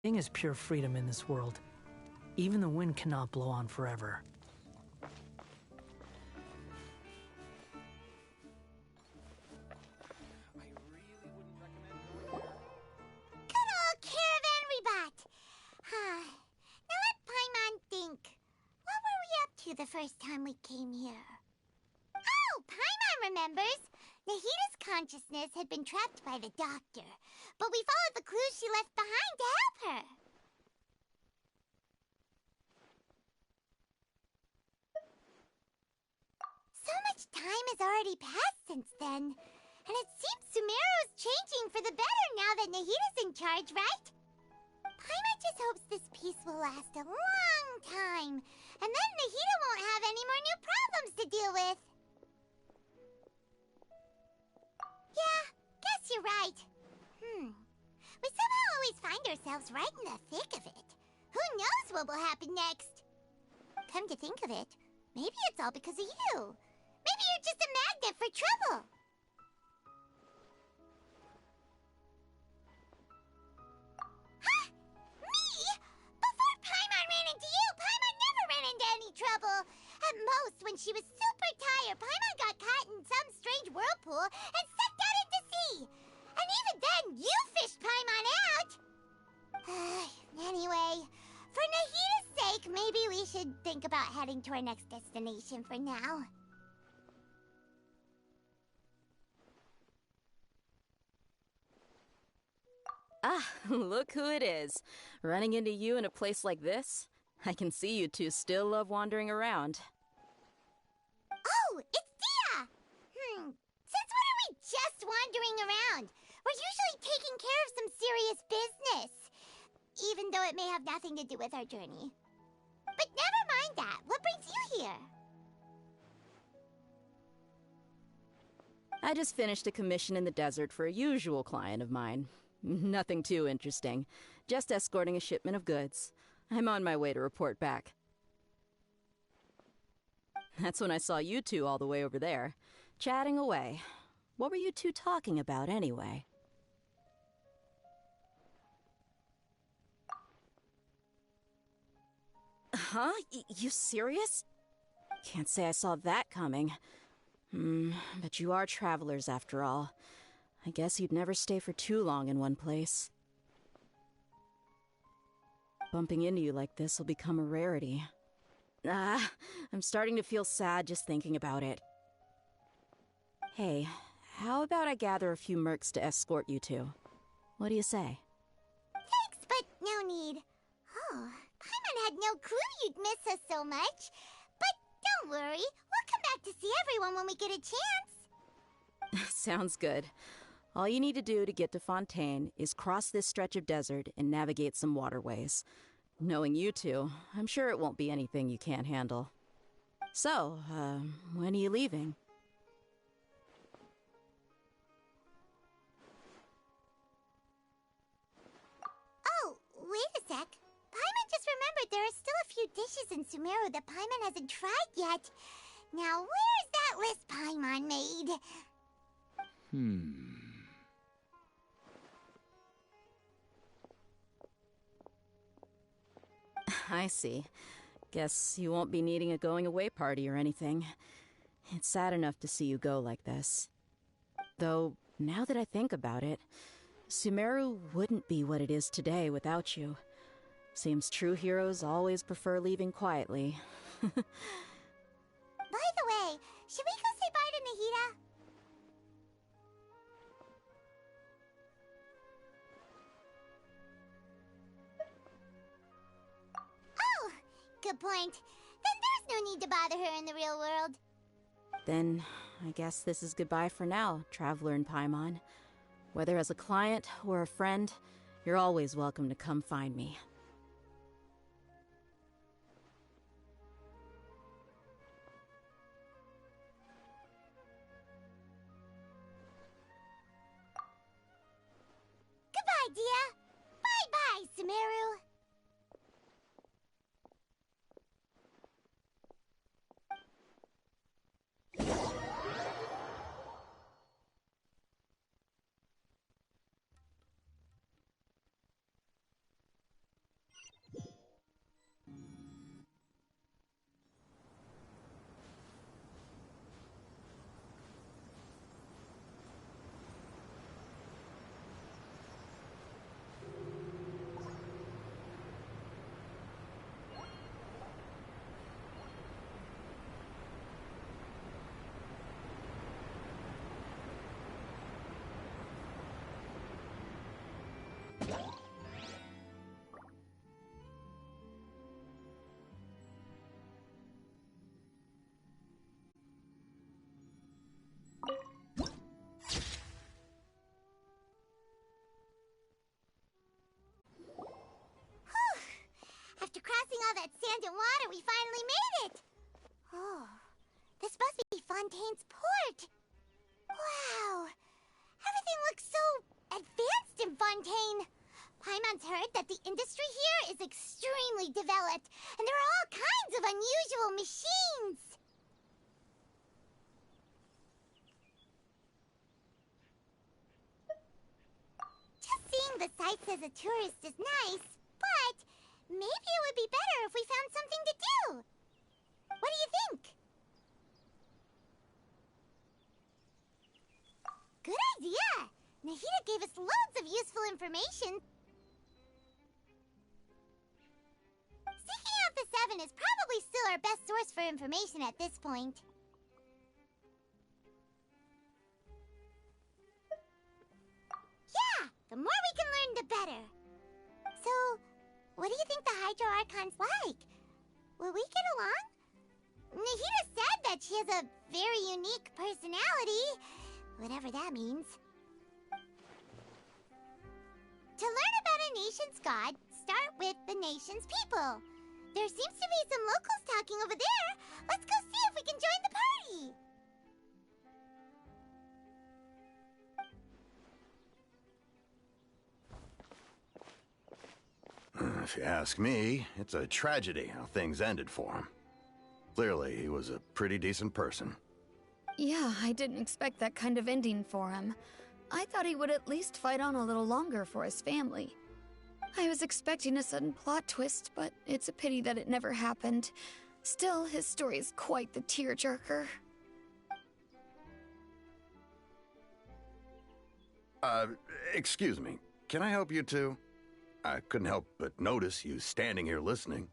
Thing is pure freedom in this world. Even the wind cannot blow on forever. Good old caravan rebut! Now let Paimon think. What were we up to the first time we came here? Oh, Paimon remembers! Nahita's consciousness had been trapped by the doctor, but we followed the clues she left behind to help her. So much time has already passed since then, and it seems Sumeru's changing for the better now that Nahita's in charge, right? Paimon just hopes this peace will last a long time, and then Nahita won't have any more new problems to deal with. Yeah, guess you're right. We somehow always find ourselves right in the thick of it. Who knows what will happen next? Come to think of it, maybe it's all because of you. Maybe you're just a magnet for trouble. Huh? Me? Before Paimon ran into you, Paimon never ran into any trouble. At most, when she was super tired, Paimon got caught in some strange whirlpool and sucked out into sea. And even then, you fished Paimon out. Anyway, for Nahita's sake, maybe we should think about heading to our next destination for now. Ah, look who it is. Running into you in a place like this? I can see you two still love wandering around. Oh, it's Dia! Since when are we just wandering around? We're usually taking care of some serious business. Even though it may have nothing to do with our journey. But never mind that. What brings you here? I just finished a commission in the desert for a usual client of mine. Nothing too interesting. Just escorting a shipment of goods. I'm on my way to report back. That's when I saw you two all the way over there, chatting away. What were you two talking about anyway? Huh? You serious? Can't say I saw that coming. But you are travelers after all. I guess you'd never stay for too long in one place. Bumping into you like this will become a rarity. I'm starting to feel sad just thinking about it. Hey, how about I gather a few mercs to escort you two? What do you say? Thanks, but no need. Oh, Paimon had no clue you'd miss us so much. But don't worry, we'll come back to see everyone when we get a chance. Sounds good. All you need to do to get to Fontaine is cross this stretch of desert and navigate some waterways. Knowing you two, I'm sure it won't be anything you can't handle. So, when are you leaving? Oh, wait a sec. Paimon just remembered there are still a few dishes in Sumeru that Paimon hasn't tried yet. Now, where's that list Paimon made? I see. Guess you won't be needing a going-away party or anything. It's sad enough to see you go like this. Though, now that I think about it, Sumeru wouldn't be what it is today without you. Seems true heroes always prefer leaving quietly. By the way, should we go say bye to Nahita? Oh, good point. Then there's no need to bother her in the real world. Then, I guess this is goodbye for now, Traveler in Paimon. Whether as a client or a friend, you're always welcome to come find me. Goodbye, Dia. Bye-bye, Sumeru. that sand and water, we finally made it! Oh, this must be Fontaine's port. Wow, everything looks so advanced in Fontaine. Paimon's heard that the industry here is extremely developed, and there are all kinds of unusual machines. Just seeing the sights as a tourist is nice, but maybe it would be better if we found something to do. What do you think? Good idea! Nahida gave us loads of useful information. Seeking out the Seven is probably still our best source for information at this point. Yeah! The more we can learn, the better. So, what do you think the Hydro Archon's like? Will we get along? Nahida said that she has a very unique personality, whatever that means. To learn about a nation's god, start with the nation's people. There seems to be some locals talking over there. Let's go see if we can join the party. If you ask me, it's a tragedy how things ended for him. Clearly, he was a pretty decent person. Yeah, I didn't expect that kind of ending for him. I thought he would at least fight on a little longer for his family. I was expecting a sudden plot twist, but it's a pity that it never happened. Still, his story is quite the tearjerker. Excuse me. Can I help you two? I couldn't help but notice you standing here listening.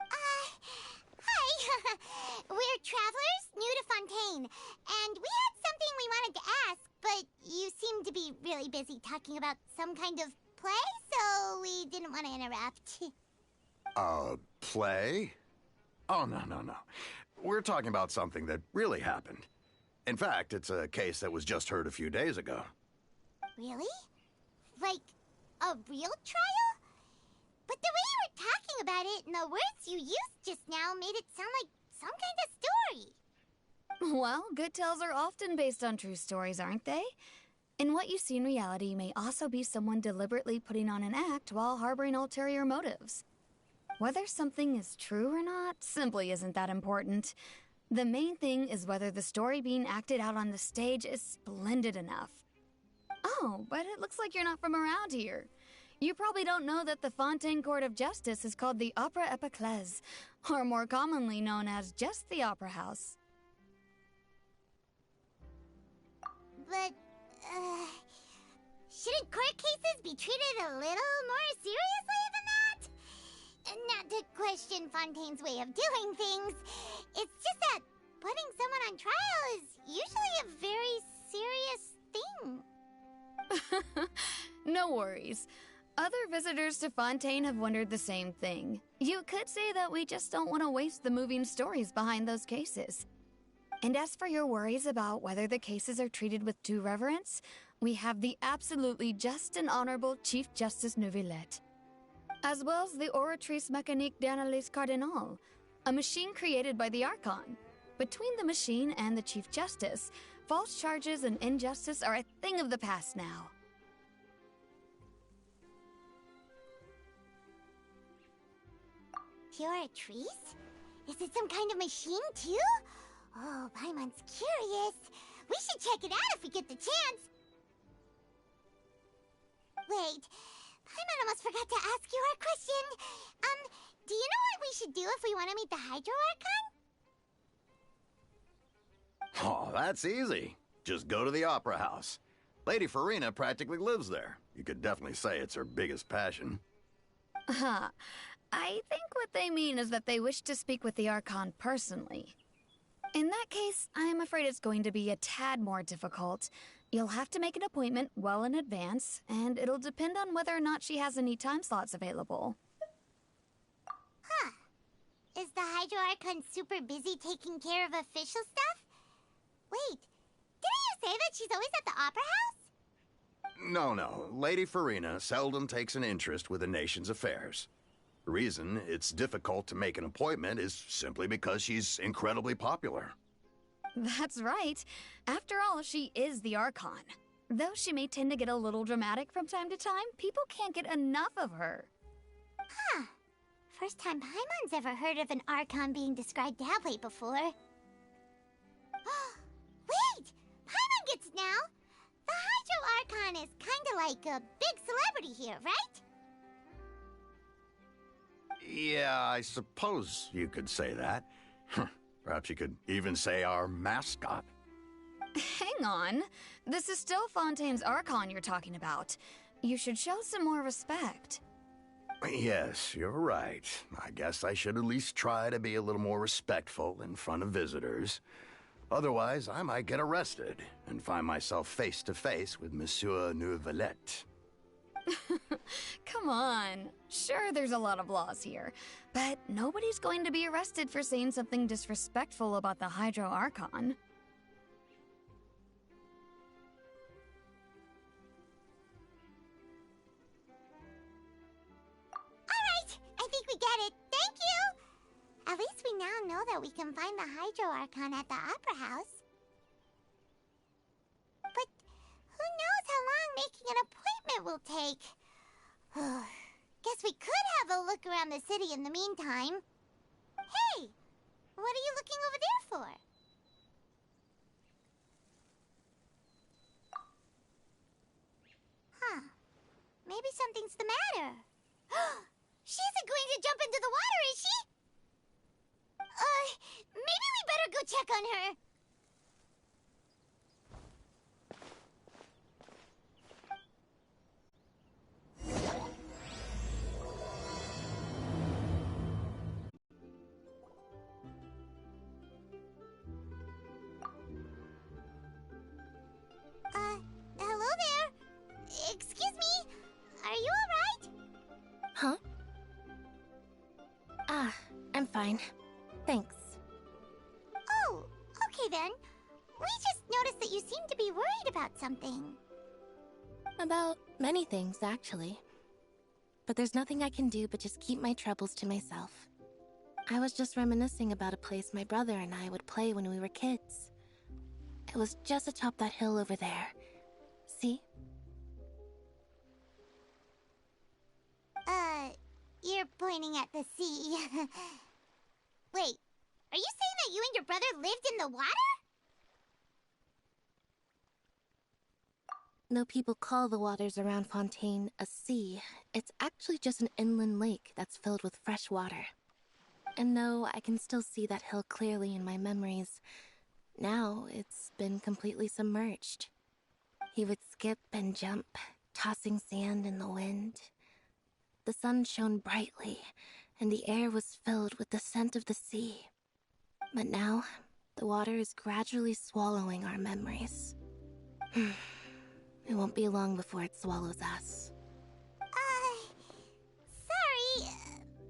Hi. We're travelers new to Fontaine, and we had something we wanted to ask, but you seem to be really busy talking about some kind of play, so we didn't want to interrupt. Play? Oh, no. We're talking about something that really happened. In fact, it's a case that was just heard a few days ago. Really? Like, a real trial? But the way you were talking about it and the words you used just now made it sound like some kind of story. Well, good tales are often based on true stories, aren't they? And what you see in reality may also be someone deliberately putting on an act while harboring ulterior motives. Whether something is true or not simply isn't that important. The main thing is whether the story being acted out on the stage is splendid enough. Oh, but it looks like you're not from around here. You probably don't know that the Fontaine Court of Justice is called the Opera Epiclese, or more commonly known as just the Opera House. But, shouldn't court cases be treated a little more seriously than that? Not to question Fontaine's way of doing things. It's just that putting someone on trial is usually a very serious thing. No worries. Other visitors to Fontaine have wondered the same thing. You could say that we just don't want to waste the moving stories behind those cases. And as for your worries about whether the cases are treated with due reverence, we have the absolutely just and honorable Chief Justice Neuvillette, as well as the Oratrice Mécanique d'Analyse Cardinal, a machine created by the Archon. Between the machine and the Chief Justice, false charges and injustice are a thing of the past now. Oratrice? Is it some kind of machine, too? Oh, Paimon's curious. We should check it out if we get the chance. Wait, Paimon almost forgot to ask you our question. Do you know what we should do if we want to meet the Hydro Archon? Oh, that's easy. Just go to the Opera House. Lady Farina practically lives there. You could definitely say it's her biggest passion. I think what they mean is that they wish to speak with the Archon personally. In that case, I'm afraid it's going to be a tad more difficult. You'll have to make an appointment well in advance, and it'll depend on whether or not she has any time slots available. Huh. Is the Hydro Archon super busy taking care of official stuff? Wait, didn't you say that she's always at the Opera House? No. Lady Farina seldom takes an interest with the nation's affairs. The reason it's difficult to make an appointment is simply because she's incredibly popular. That's right. After all, she is the Archon. Though she may tend to get a little dramatic from time to time, people can't get enough of her. Huh. First time Paimon's ever heard of an Archon being described that way before. Wait! Paimon gets now! The Hydro Archon is kinda like a big celebrity here, right? Yeah, I suppose you could say that. Perhaps you could even say our mascot. Hang on. This is still Fontaine's Archon you're talking about. You should show some more respect. Yes, you're right. I guess I should at least try to be a little more respectful in front of visitors. Otherwise, I might get arrested and find myself face to face with Monsieur Neuvillette. Come on. Sure, there's a lot of laws here, but nobody's going to be arrested for saying something disrespectful about the Hydro Archon. Alright, I think we get it. Thank you! At least we now know that we can find the Hydro Archon at the Opera House. But who knows how long making an appointment will take? Guess we could have a look around the city in the meantime. Hey! What are you looking over there for? Huh. Maybe something's the matter. She isn't going to jump into the water, is she? Maybe we better go check on her. Hello there. Excuse me. Are you alright? Huh? I'm fine. Thanks. Oh, okay then. We just noticed that you seem to be worried about something. About many things, actually. But there's nothing I can do but just keep my troubles to myself. I was just reminiscing about a place my brother and I would play when we were kids. It was just atop that hill over there. See? You're pointing at the sea. Wait, are you saying that you and your brother lived in the water? Though people call the waters around Fontaine a sea, it's actually just an inland lake that's filled with fresh water. And though I can still see that hill clearly in my memories, now it's been completely submerged. He would skip and jump, tossing sand in the wind. The sun shone brightly, and the air was filled with the scent of the sea. But now, the water is gradually swallowing our memories. It won't be long before it swallows us. Sorry.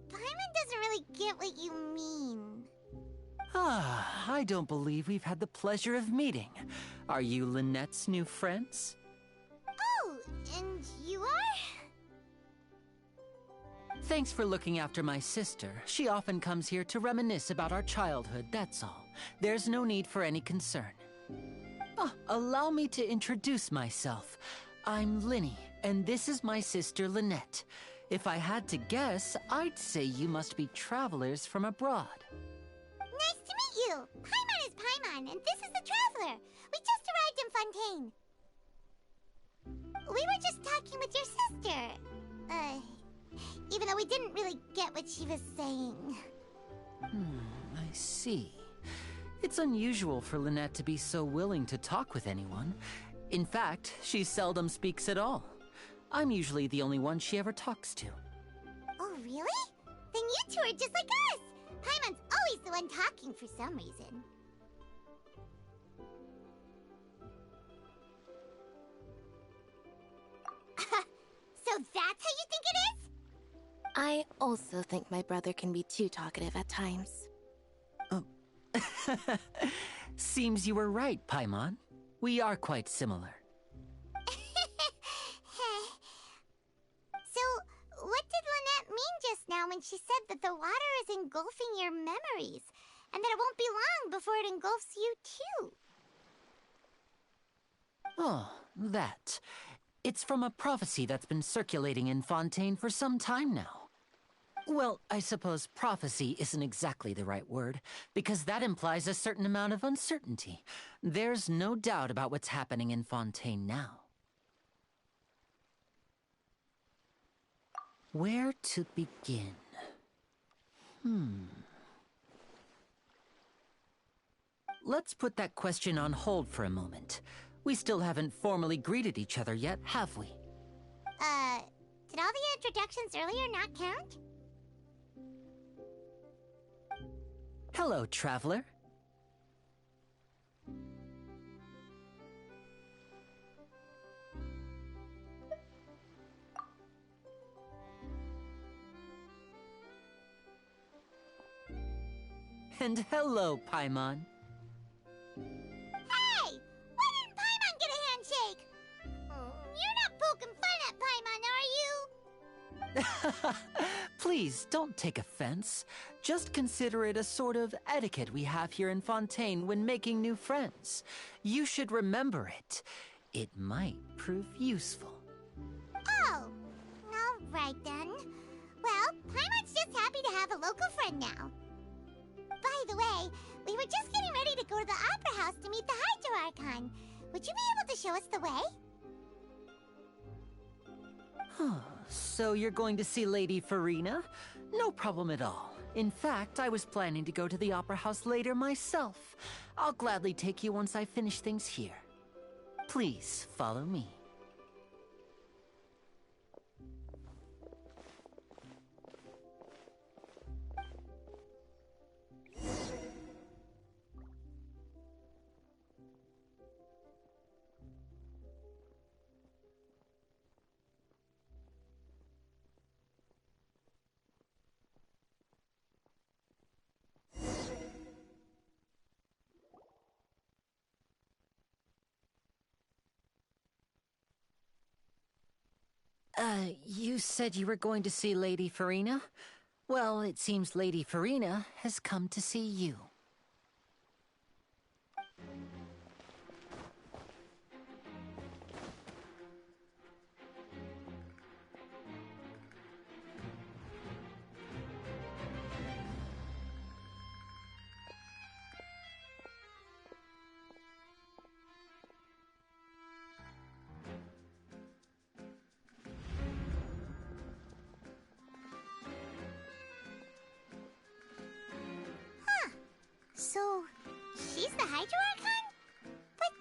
Paimon doesn't really get what you mean. I don't believe we've had the pleasure of meeting. Are you Lynette's new friends? Oh, and you are? Thanks for looking after my sister. She often comes here to reminisce about our childhood, that's all. There's no need for any concern. Allow me to introduce myself. I'm Linny, and this is my sister Lynette. If I had to guess, I'd say you must be travelers from abroad. Nice to meet you. Paimon is Paimon, and this is the Traveler. We just arrived in Fontaine. We were just talking with your sister. Even though we didn't really get what she was saying. I see. It's unusual for Lynette to be so willing to talk with anyone. In fact, she seldom speaks at all. I'm usually the only one she ever talks to. Oh, really? Then you two are just like us! Paimon's always the one talking for some reason. So that's how you think it is? I also think my brother can be too talkative at times. Seems you were right, Paimon. We are quite similar. So, what did Lynette mean just now when and she said that the water is engulfing your memories, and that it won't be long before it engulfs you too. Oh, that. It's from a prophecy that's been circulating in Fontaine for some time now. Well, I suppose prophecy isn't exactly the right word, because that implies a certain amount of uncertainty. There's no doubt about what's happening in Fontaine now. Where to begin? Let's put that question on hold for a moment. We still haven't formally greeted each other yet, have we? Did all the introductions earlier not count? Hello, traveler. And hello, Paimon. Hey! Why didn't Paimon get a handshake? You're not poking fun at Paimon, are you? Please, don't take offense. Just consider it a sort of etiquette we have here in Fontaine when making new friends. You should remember it. It might prove useful. Oh, all right then. Well, Paimon's just happy to have a local friend now. By the way, we were just getting ready to go to the Opera House to meet the Hydro Archon. Would you be able to show us the way? So you're going to see Lady Farina? No problem at all. In fact, I was planning to go to the Opera House later myself. I'll gladly take you once I finish things here. Please, follow me. You said you were going to see Lady Farina? Well, it seems Lady Farina has come to see you. So, she's the Hydro Archon? But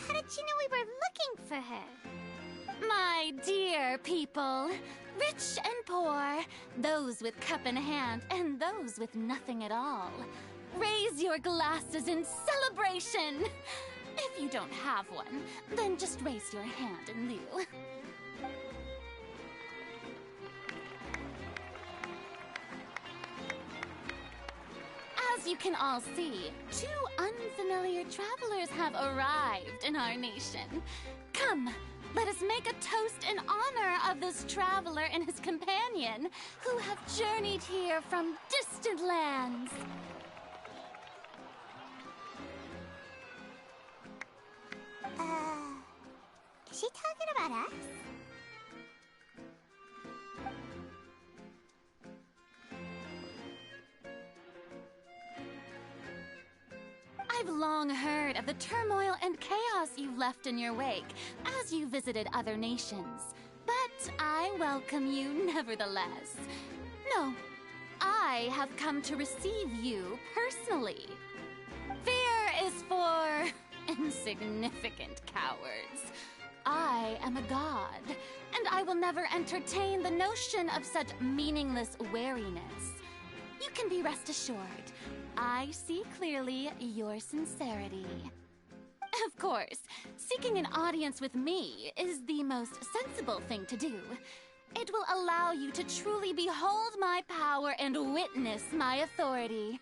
how did she know we were looking for her? My dear people, rich and poor, those with cup in hand and those with nothing at all, raise your glasses in celebration. If you don't have one, then just raise your hand in lieu. As you can all see, two unfamiliar travelers have arrived in our nation. Come, let us make a toast in honor of this traveler and his companion who have journeyed here from distant lands. Is she talking about us? I've long heard of the turmoil and chaos you left in your wake as you visited other nations, but I welcome you nevertheless. No, I have come to receive you personally. Fear is for insignificant cowards. I am a god, and I will never entertain the notion of such meaningless wariness. You can be rest assured, I see clearly your sincerity. Of course, seeking an audience with me is the most sensible thing to do. It will allow you to truly behold my power and witness my authority.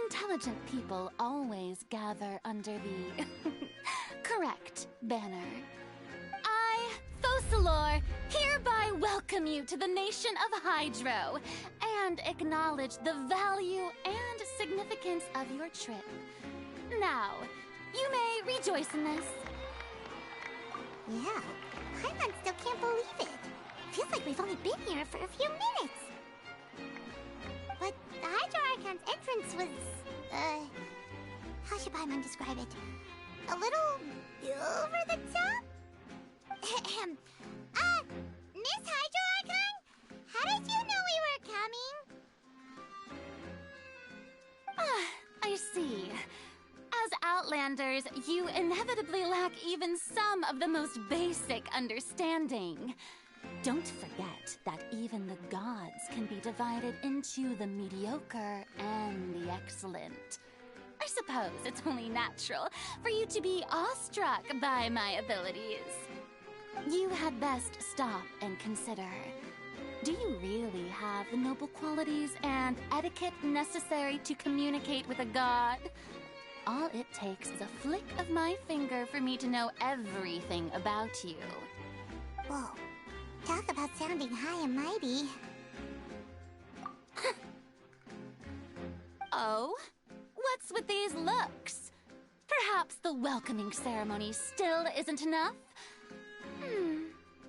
Intelligent people always gather under the correct banner. I Focalor hereby welcome you to the nation of Hydro and acknowledge the value and significance of your trip. Now, you may rejoice in this. Yeah, Paimon still can't believe it. Feels like we've only been here for a few minutes. But the Hydro Archon's entrance was, how should Paimon describe it? A little over the top? Miss Hydro Archon? How did you know we were coming? I see. As Outlanders, you inevitably lack even some of the most basic understanding. Don't forget that even the gods can be divided into the mediocre and the excellent. I suppose it's only natural for you to be awestruck by my abilities. You had best stop and consider. Do you really have the noble qualities and etiquette necessary to communicate with a god? All it takes is a flick of my finger for me to know everything about you. Whoa. Talk about sounding high and mighty. Oh? What's with these looks? Perhaps the welcoming ceremony still isn't enough?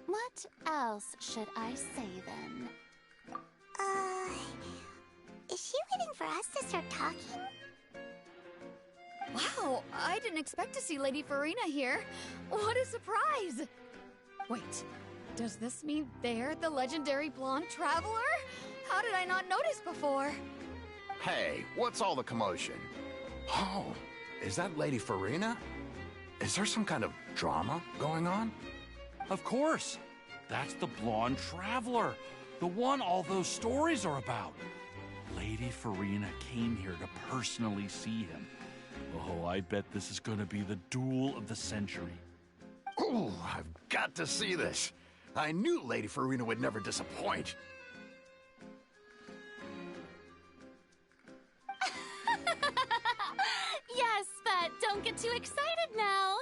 What else should I say then? Is she waiting for us to start talking? Wow, I didn't expect to see Lady Farina here. What a surprise! Wait, does this mean they're the legendary blonde traveler? How did I not notice before? Hey, what's all the commotion? Oh, is that Lady Farina? Is there some kind of drama going on? Of course. That's the blonde traveler. The one all those stories are about. Lady Farina came here to personally see him. Oh, I bet this is going to be the duel of the century. Ooh, I've got to see this. I knew Lady Farina would never disappoint. Yes, but don't get too excited now.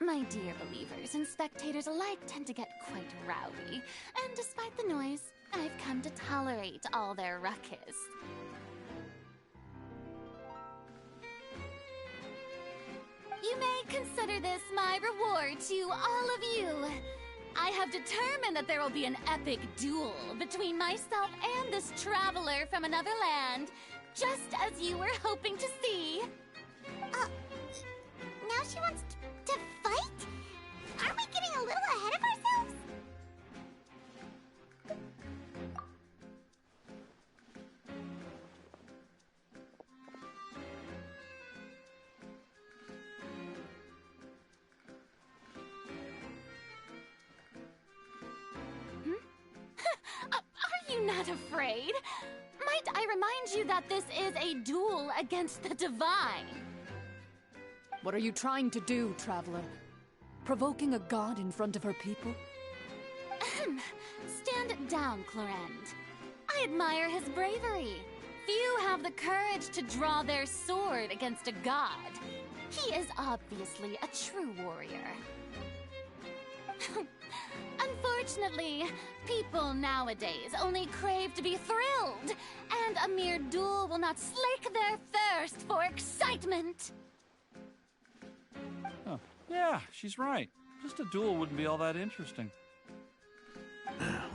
My dear believers and spectators alike tend to get quite rowdy, and despite the noise, I've come to tolerate all their ruckus. You may consider this my reward to all of you. I have determined that there will be an epic duel between myself and this traveler from another land, just as you were hoping to see. Now she wants to fight? Aren't we getting a little ahead of ourselves? Are you not afraid? Might I remind you that this is a duel against the divine? What are you trying to do, traveler? Provoking a god in front of her people? Stand down, Clorend. I admire his bravery. Few have the courage to draw their sword against a god. He is obviously a true warrior. Unfortunately, people nowadays only crave to be thrilled, and a mere duel will not slake their thirst for excitement. Oh, yeah, she's right. Just a duel wouldn't be all that interesting.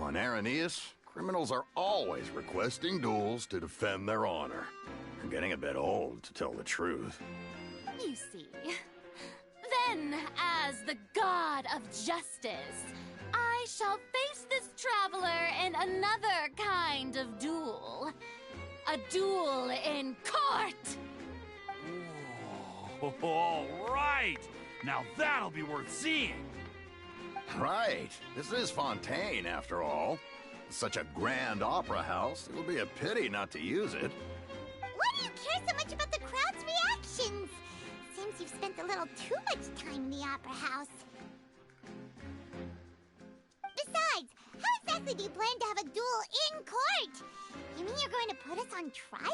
On Araneus, criminals are always requesting duels to defend their honor. I'm getting a bit old, to tell the truth. You see. Then, as the god of justice, I shall face this traveler in another kind of duel. A duel in court! Oh, all right! Now that'll be worth seeing! Right. This is Fontaine, after all. Such a grand opera house, it would be a pity not to use it. Why do you care so much about the crowd's reactions? Seems you've spent a little too much time in the opera house. Besides, how exactly do you plan to have a duel in court? You mean you're going to put us on trial?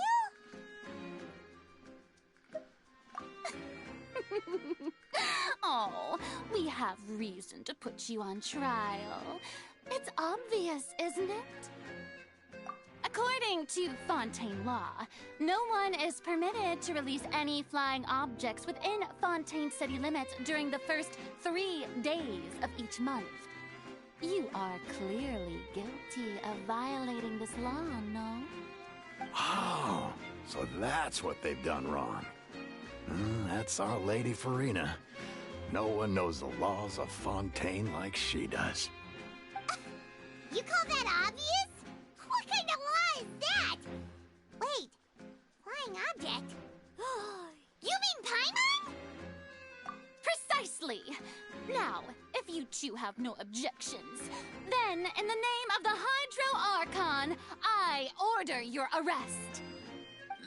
Oh, we have reason to put you on trial. It's obvious, isn't it? According to Fontaine law, no one is permitted to release any flying objects within Fontaine city limits during the first 3 days of each month. You are clearly guilty of violating this law, no? Oh, so that's what they've done wrong. That's our Lady Farina. No one knows the laws of Fontaine like she does. You call that obvious? What kind of law is that? Wait, flying object? You mean Paimon? Precisely! Now, if you two have no objections, then in the name of the Hydro Archon, I order your arrest.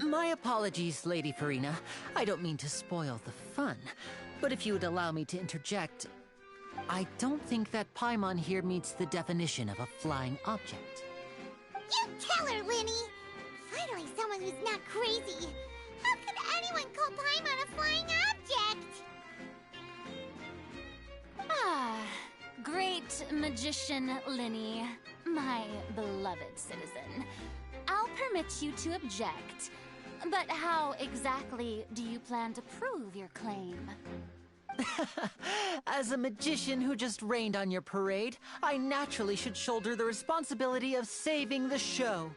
My apologies, Lady Farina. I don't mean to spoil the fun, but if you would allow me to interject, I don't think that Paimon here meets the definition of a flying object. You tell her, Linny! Finally someone who's not crazy. How could anyone call Paimon a flying object? Ah, great magician Linny, my beloved citizen. I'll permit you to object, but how exactly do you plan to prove your claim? As a magician who just rained on your parade, I naturally should shoulder the responsibility of saving the show.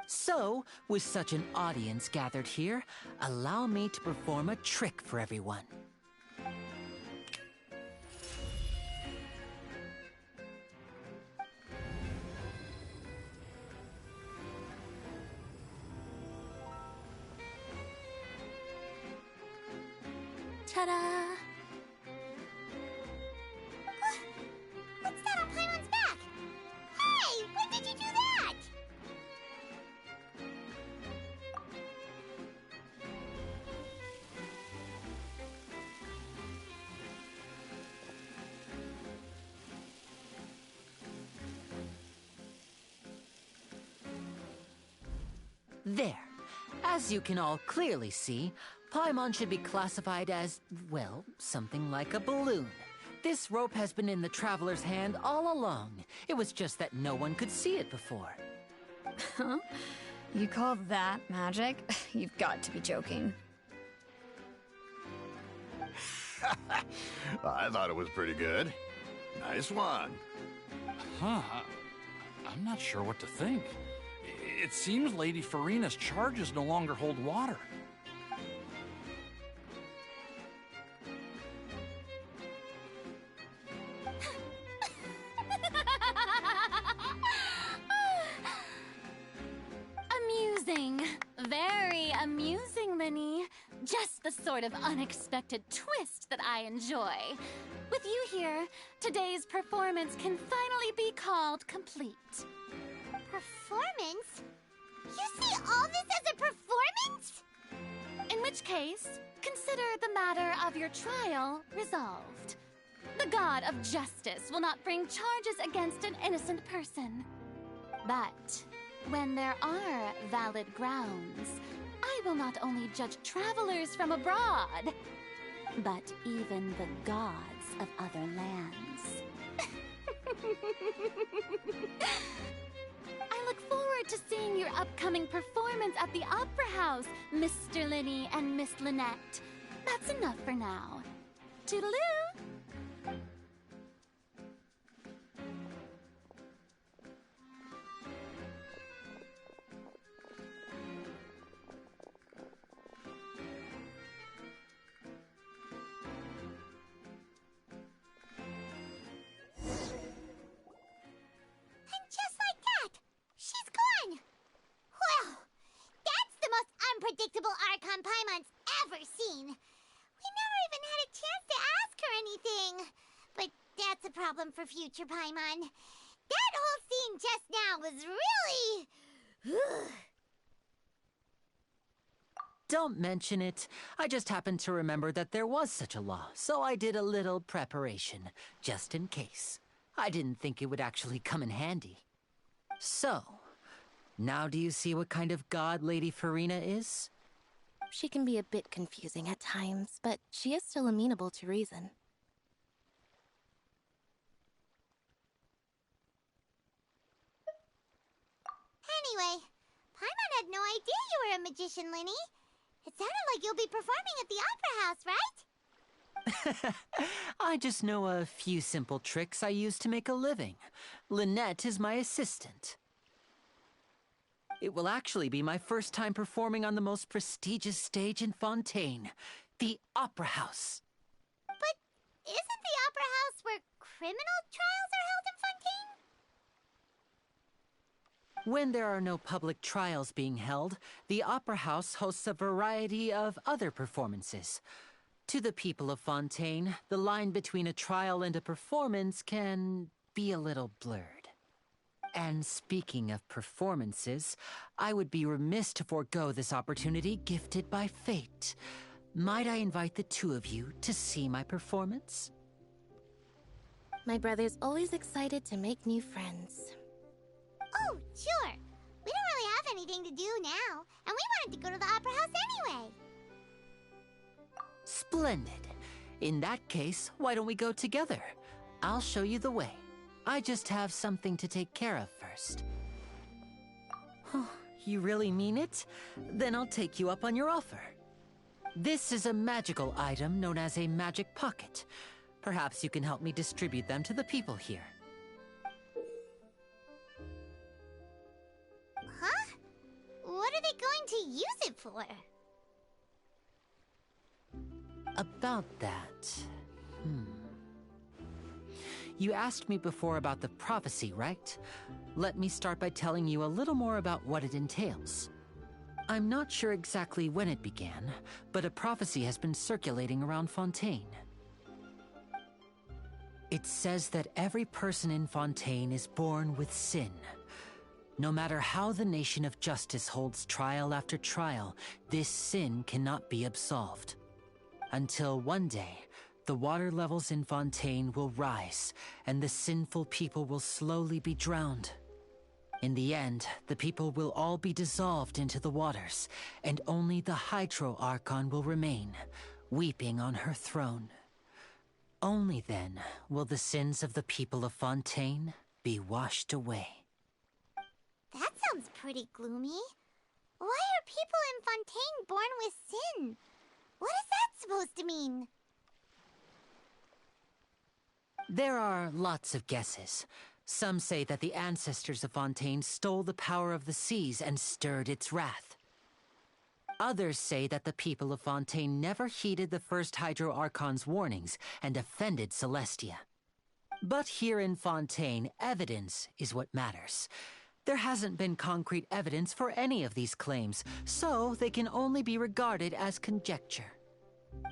So, with such an audience gathered here, allow me to perform a trick for everyone. Ta-da! What's that on Paimon's back? Hey, when did you do that? There. As you can all clearly see, Paimon should be classified as, well, something like a balloon. This rope has been in the Traveler's hand all along. It was just that no one could see it before. Huh? You call that magic? You've got to be joking. I thought it was pretty good. Nice one. Huh. I'm not sure what to think. It seems Lady Farina's charges no longer hold water. Amusing. Very amusing, Linny. Just the sort of unexpected twist that I enjoy. With you here, today's performance can finally be called complete. Performance? You see all this as a performance? In which case, consider the matter of your trial resolved. The god of justice will not bring charges against an innocent person. But when there are valid grounds, I will not only judge travelers from abroad, but even the gods of other lands. I look forward to seeing your upcoming performance at the Opera House, Mr. Linny and Miss Lynette. That's enough for now. Toodaloo! Unpredictable Archon Paimon's ever seen. We never even had a chance to ask her anything. But that's a problem for future Paimon. That whole scene just now was really... Don't mention it. I just happened to remember that there was such a law, so I did a little preparation, just in case. I didn't think it would actually come in handy. So, now do you see what kind of god Lady Farina is? She can be a bit confusing at times, but she is still amenable to reason. you're a magician, Linny. It sounded like you'll be performing at the Opera House, right? I just know a few simple tricks I use to make a living. Lynette is my assistant. It will actually be my first time performing on the most prestigious stage in Fontaine, the Opera House. But isn't the Opera House where criminal trials are held in Fontaine? When there are no public trials being held, the Opera House hosts a variety of other performances. To the people of Fontaine, the line between a trial and a performance can be a little blurred. And speaking of performances, I would be remiss to forego this opportunity gifted by fate. Might I invite the two of you to see my performance? My brother's always excited to make new friends. Oh, sure. We don't really have anything to do now, and we wanted to go to the Opera House anyway. Splendid. In that case, why don't we go together? I'll show you the way. I just have something to take care of first. You really mean it? Then I'll take you up on your offer. This is a magical item known as a magic pocket. Perhaps you can help me distribute them to the people here. Huh? What are they going to use it for? About that... You asked me before about the prophecy, right? Let me start by telling you a little more about what it entails. I'm not sure exactly when it began, but a prophecy has been circulating around Fontaine. It says that every person in Fontaine is born with sin. No matter how the nation of justice holds trial after trial, this sin cannot be absolved. Until one day, the water levels in Fontaine will rise, and the sinful people will slowly be drowned. In the end, the people will all be dissolved into the waters, and only the Hydro Archon will remain, weeping on her throne. Only then will the sins of the people of Fontaine be washed away. That sounds pretty gloomy. Why are people in Fontaine born with sin? What is that supposed to mean? There are lots of guesses. Some say that the ancestors of Fontaine stole the power of the seas and stirred its wrath. Others say that the people of Fontaine never heeded the first Hydro Archon's warnings and offended Celestia. But here in Fontaine, evidence is what matters. There hasn't been concrete evidence for any of these claims, so they can only be regarded as conjecture.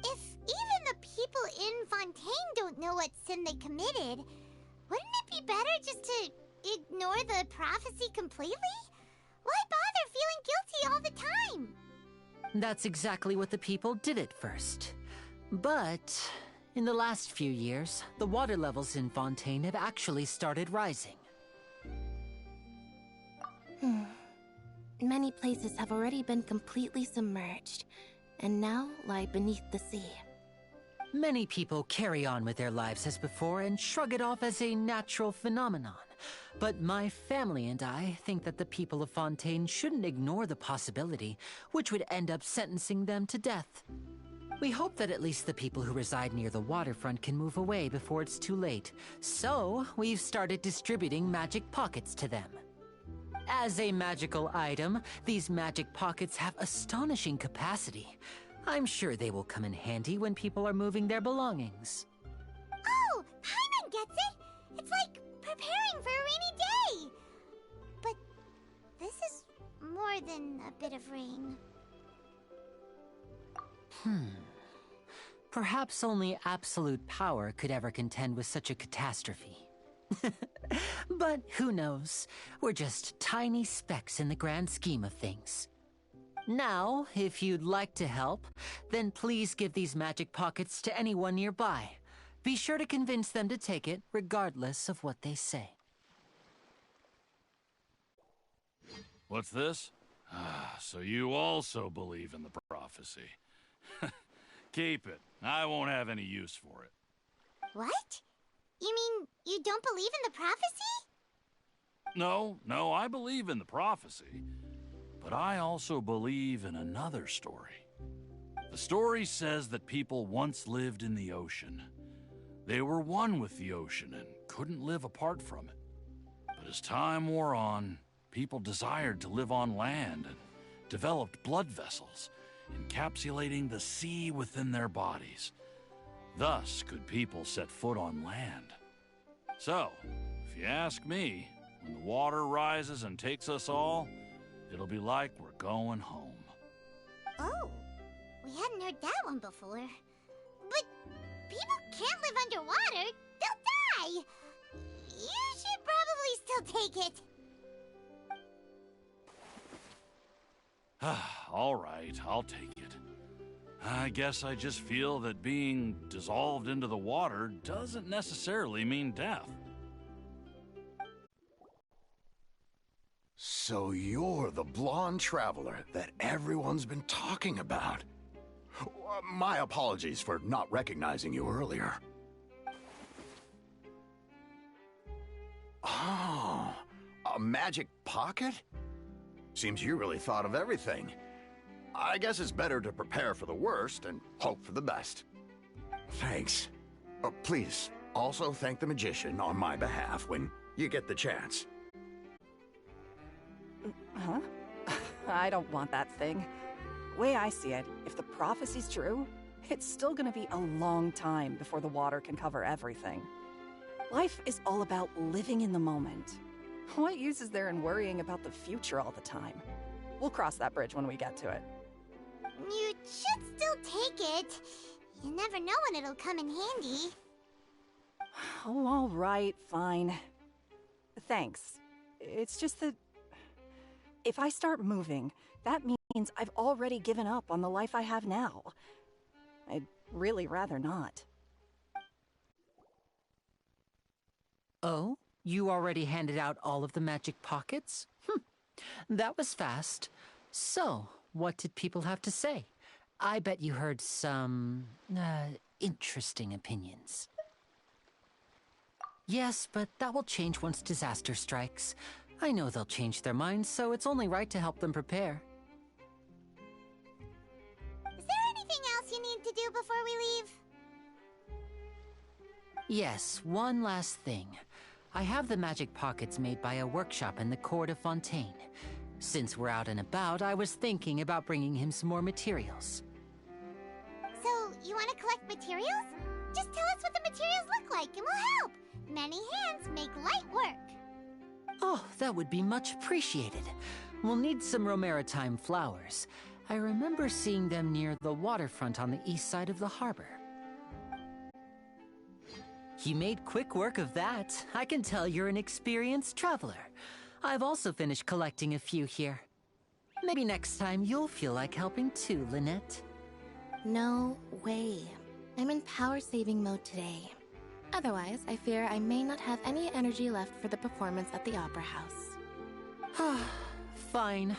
If even the people in Fontaine don't know what sin they committed, wouldn't it be better just to ignore the prophecy completely? Why bother feeling guilty all the time? That's exactly what the people did at first. But in the last few years, the water levels in Fontaine have actually started rising. Many places have already been completely submerged, and now lie beneath the sea. Many people carry on with their lives as before and shrug it off as a natural phenomenon. But my family and I think that the people of Fontaine shouldn't ignore the possibility, which would end up sentencing them to death. We hope that at least the people who reside near the waterfront can move away before it's too late. So, we've started distributing magic pockets to them. As a magical item, these magic pockets have astonishing capacity. I'm sure they will come in handy when people are moving their belongings. Oh, Paimon gets it! It's like preparing for a rainy day! But this is more than a bit of rain. Perhaps only absolute power could ever contend with such a catastrophe. But who knows? We're just tiny specks in the grand scheme of things. Now, if you'd like to help, then please give these magic pockets to anyone nearby. Be sure to convince them to take it, regardless of what they say. What's this? So you also believe in the prophecy. Keep it. I won't have any use for it. What? You mean you don't believe in the prophecy? No, I believe in the prophecy. But I also believe in another story. The story says that people once lived in the ocean. They were one with the ocean and couldn't live apart from it. But as time wore on, people desired to live on land and developed blood vessels, encapsulating the sea within their bodies. Thus could people set foot on land. So, if you ask me, when the water rises and takes us all, it'll be like we're going home. Oh, we hadn't heard that one before. But people can't live underwater. They'll die. You should probably still take it. All right, I'll take it. I guess I just feel that being dissolved into the water doesn't necessarily mean death. So you're the blonde traveler that everyone's been talking about. My apologies for not recognizing you earlier. Oh, a magic pocket? Seems you really thought of everything. I guess it's better to prepare for the worst and hope for the best. Thanks. Please, also thank the magician on my behalf when you get the chance. Huh? I don't want that thing. Way I see it, if the prophecy's true, it's still gonna be a long time before the water can cover everything. Life is all about living in the moment. What use is there in worrying about the future all the time? We'll cross that bridge when we get to it. You should still take it. You never know when it'll come in handy. Oh, all right, fine. Thanks. It's just that if I start moving, that means I've already given up on the life I have now. I'd really rather not. Oh? You already handed out all of the magic pockets? That was fast. So, what did people have to say? I bet you heard some, interesting opinions. Yes, but that will change once disaster strikes. I know they'll change their minds, so it's only right to help them prepare. Is there anything else you need to do before we leave? Yes, one last thing. I have the magic pockets made by a workshop in the court of Fontaine. Since we're out and about, I was thinking about bringing him some more materials. So, you want to collect materials? Just tell us what the materials look like and we'll help. Many hands make light work. Oh, that would be much appreciated. We'll need some Romaritime flowers. I remember seeing them near the waterfront on the east side of the harbor. You made quick work of that. I can tell you're an experienced traveler. I've also finished collecting a few here. Maybe next time you'll feel like helping too, Lynette. No way. I'm in power-saving mode today. Otherwise, I fear I may not have any energy left for the performance at the Opera House. Fine.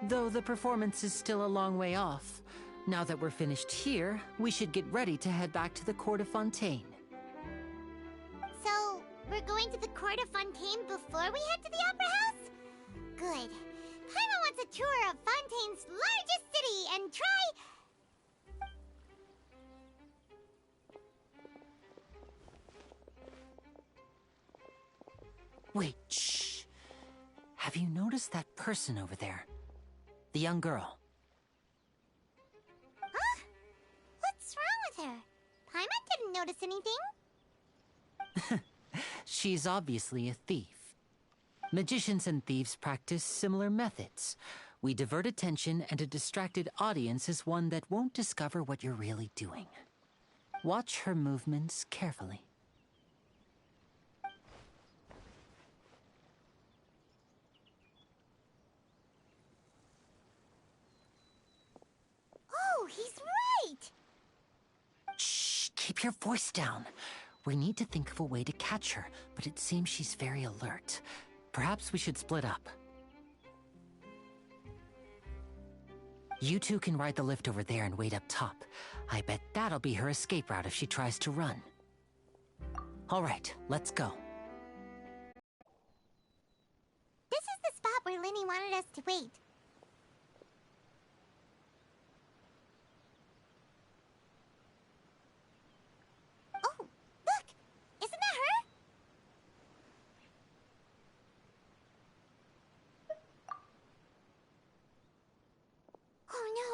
Though the performance is still a long way off. Now that we're finished here, we should get ready to head back to the court of Fontaine. So, we're going to the court of Fontaine before we head to the Opera House? Good. Paimon wants a tour of Fontaine's largest city and try... Wait, shh. Have you noticed that person over there? The young girl. Huh? What's wrong with her? Paimon didn't notice anything. She's obviously a thief. Magicians and thieves practice similar methods. We divert attention, and a distracted audience is one that won't discover what you're really doing. Watch her movements carefully. Oh, he's right! Shh, keep your voice down. We need to think of a way to catch her, but it seems she's very alert. Perhaps we should split up. You two can ride the lift over there and wait up top. I bet that'll be her escape route if she tries to run. All right, let's go. This is the spot where Linny wanted us to wait.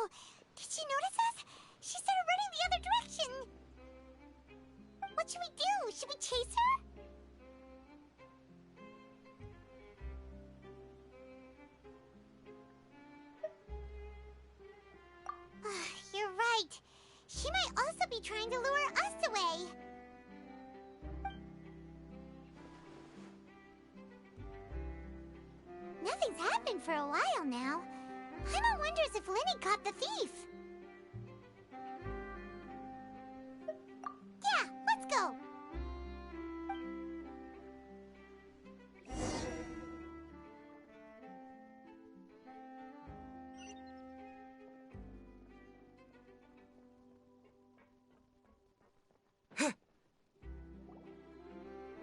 no! Did she notice us? She started running the other direction! What should we do? Should we chase her? You're right. She might also be trying to lure us away. Nothing's happened for a while now. Paimon wonders if Lenny caught the thief. Yeah, let's go.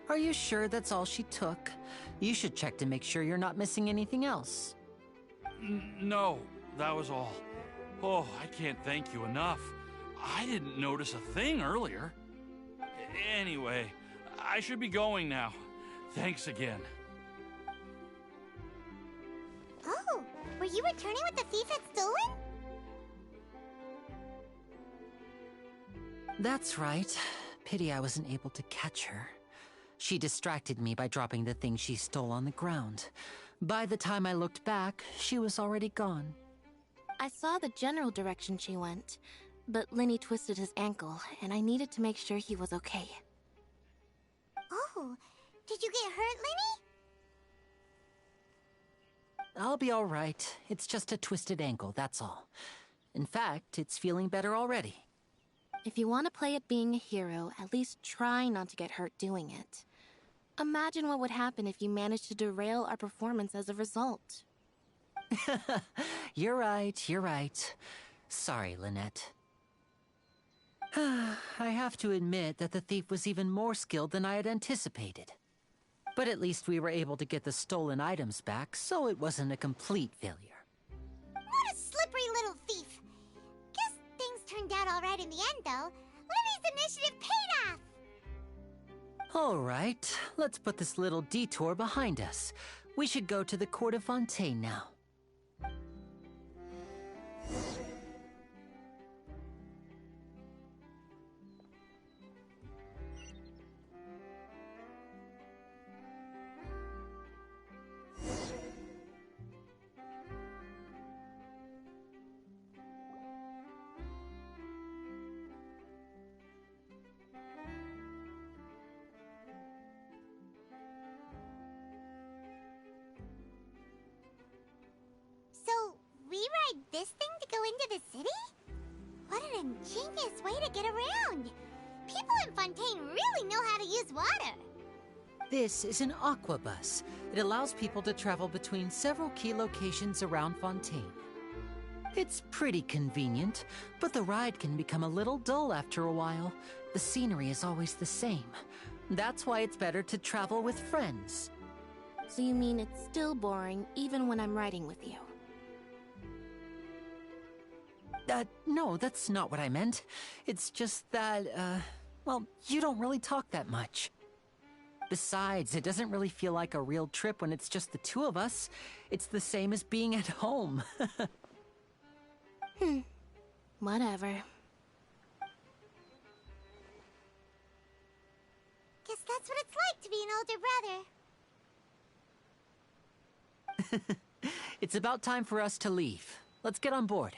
Are you sure that's all she took? You should check to make sure you're not missing anything else. No, that was all. Oh, I can't thank you enough. I didn't notice a thing earlier. Anyway, I should be going now. Thanks again. Oh, were you returning what the thief had stolen? That's right. Pity I wasn't able to catch her. She distracted me by dropping the thing she stole on the ground. By the time I looked back, she was already gone. I saw the general direction she went, but Lenny twisted his ankle, and I needed to make sure he was okay. Oh, did you get hurt, Lenny? I'll be all right. It's just a twisted ankle, that's all. In fact, it's feeling better already. If you want to play at being a hero, at least try not to get hurt doing it. Imagine what would happen if you managed to derail our performance as a result. You're right. Sorry, Lynette. I have to admit that the thief was even more skilled than I had anticipated. But at least we were able to get the stolen items back, so it wasn't a complete failure. What a slippery little thief! Guess things turned out all right in the end, though. Lenny's initiative paid off! All right, let's put this little detour behind us. We should go to the court of Fontaine now. So, we ride this thing to go into the city? What an ingenious way to get around! People in Fontaine really know how to use water! This is an aquabus. It allows people to travel between several key locations around Fontaine. It's pretty convenient, but the ride can become a little dull after a while. The scenery is always the same. That's why it's better to travel with friends. So you mean it's still boring even when I'm riding with you? No, that's not what I meant. It's just that, well, you don't really talk that much. Besides, it doesn't really feel like a real trip when it's just the two of us. It's the same as being at home. Whatever. Guess that's what it's like to be an older brother. It's about time for us to leave. Let's get on board.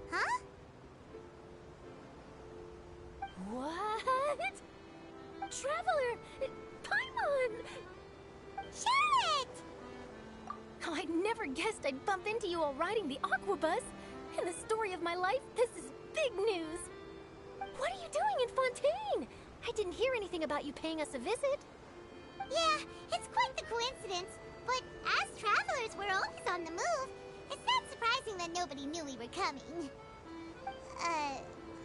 Huh? What? Traveler! Paimon! Charlotte! Oh, I never guessed I'd bump into you while riding the aquabus. In the story of my life, this is big news. What are you doing in Fontaine? I didn't hear anything about you paying us a visit. Yeah, it's quite the coincidence. But as travelers, we're always on the move. It's not surprising that nobody knew we were coming.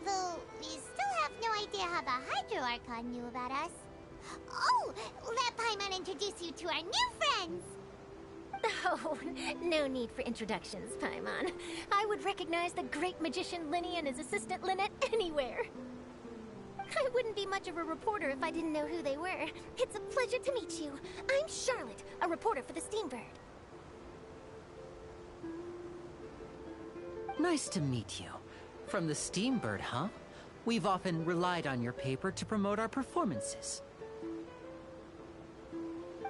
Though we still have no idea how the Hydro Archon knew about us. Oh, let Paimon introduce you to our new friends! Oh, no need for introductions, Paimon. I would recognize the great magician Linny and his assistant Lynette anywhere. I wouldn't be much of a reporter if I didn't know who they were. It's a pleasure to meet you. I'm Charlotte, a reporter for the Steambird. Nice to meet you. From the Steambird, huh? We've often relied on your paper to promote our performances.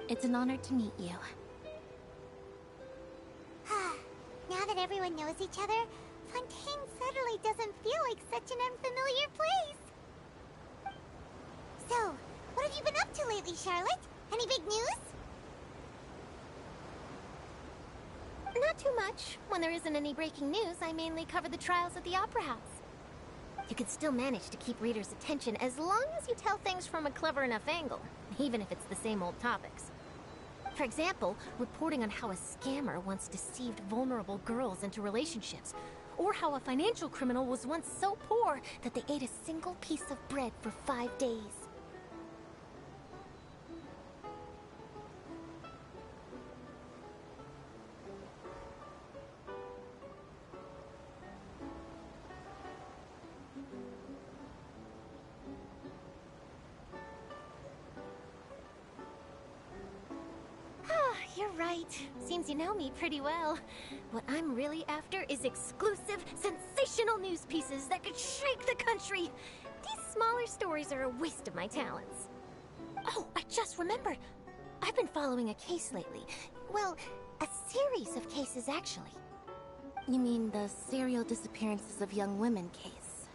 It's an honor to meet you. Now that everyone knows each other, Fontaine suddenly doesn't feel like such an unfamiliar place. So, what have you been up to lately, Charlotte? Any big news? Not too much. When there isn't any breaking news, I mainly cover the trials at the Opera House. You can still manage to keep readers' attention as long as you tell things from a clever enough angle, even if it's the same old topics. For example, reporting on how a scammer once deceived vulnerable girls into relationships, or how a financial criminal was once so poor that they ate a single piece of bread for 5 days. You're right. Seems you know me pretty well. What I'm really after is exclusive, sensational news pieces that could shake the country. These smaller stories are a waste of my talents. Oh, I just remembered. I've been following a case lately. Well, a series of cases, actually. You mean the serial disappearances of young women case?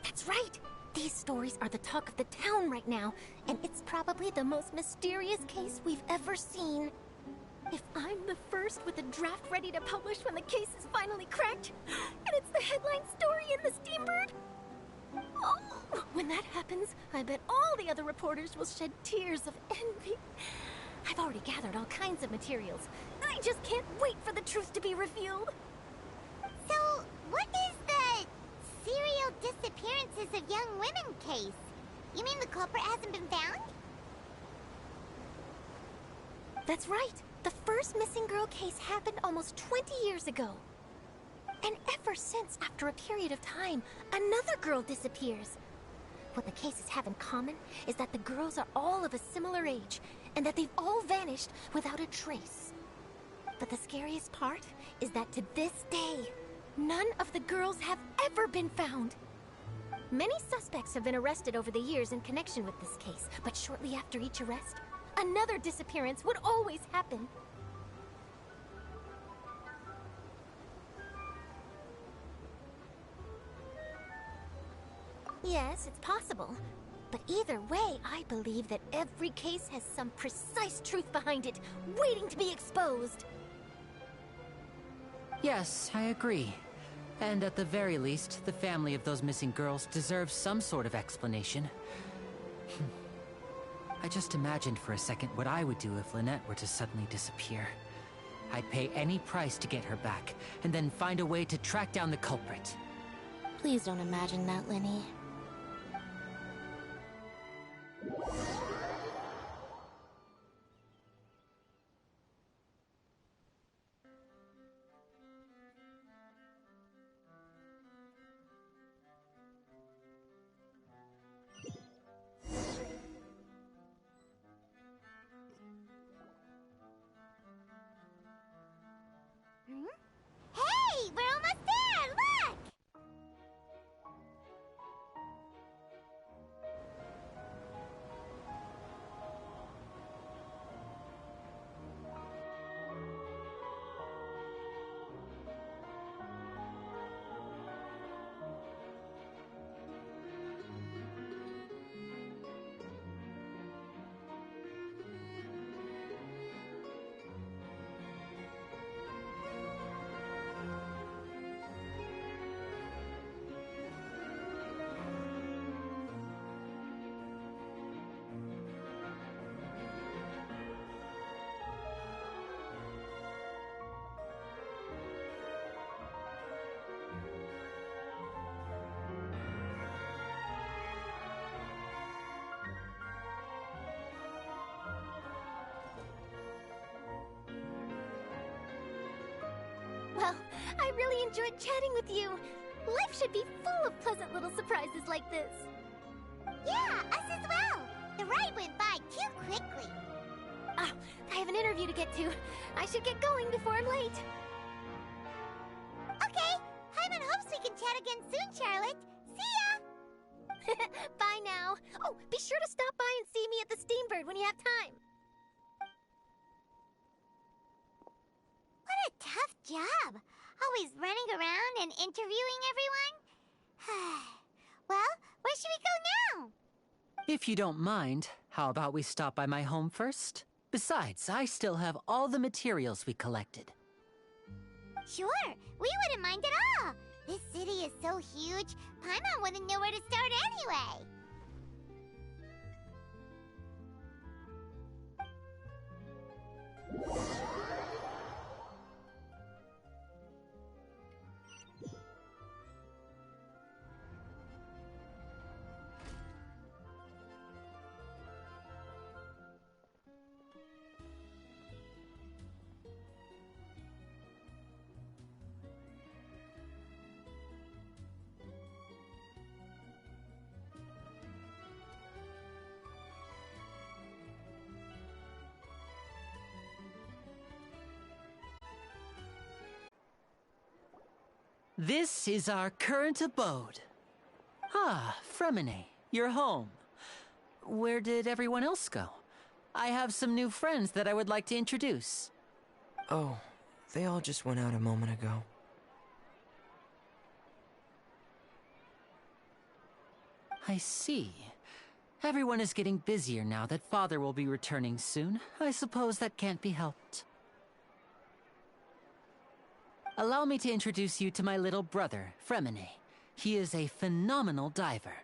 That's right! These stories are the talk of the town right now, and it's probably the most mysterious case we've ever seen. If I'm the first with a draft ready to publish when the case is finally cracked, and it's the headline story in the Steambird, oh, when that happens, I bet all the other reporters will shed tears of envy. I've already gathered all kinds of materials. I just can't wait for the truth to be revealed. So, what is the serial disappearances of young women case? You mean the culprit hasn't been found? That's right. The first missing girl case happened almost 20 years ago. And ever since, after a period of time, another girl disappears. What the cases have in common is that the girls are all of a similar age, and that they've all vanished without a trace. But the scariest part is that to this day, none of the girls have ever been found. Many suspects have been arrested over the years in connection with this case, but shortly after each arrest, another disappearance would always happen. Yes, it's possible. But either way, I believe that every case has some precise truth behind it, waiting to be exposed. Yes, I agree. And at the very least, the family of those missing girls deserves some sort of explanation. I just imagined for a second what I would do if Lynette were to suddenly disappear. I'd pay any price to get her back, and then find a way to track down the culprit. Please don't imagine that, Linny. Hey, we're almost there! Look! I really enjoyed chatting with you. Life should be full of pleasant little surprises like this. Yeah, us as well. The ride went by too quickly. Ah, I have an interview to get to. I should get going before I'm late. Okay, Paimon hopes we can chat again soon, Charlotte. See ya! Bye now. Oh, be sure to stop by and see me at the Steambird when you have time. What a tough job. Always running around and interviewing everyone. Well, where should we go now? If you don't mind, how about we stop by my home first? Besides, I still have all the materials we collected. Sure, we wouldn't mind at all. This city is so huge, Paimon wouldn't know where to start anyway. This is our current abode. Ah, Fremine, you're home. Where did everyone else go? I have some new friends that I would like to introduce. Oh, they all just went out a moment ago. I see. Everyone is getting busier now that Father will be returning soon. I suppose that can't be helped. Allow me to introduce you to my little brother, Fremine. He is a phenomenal diver.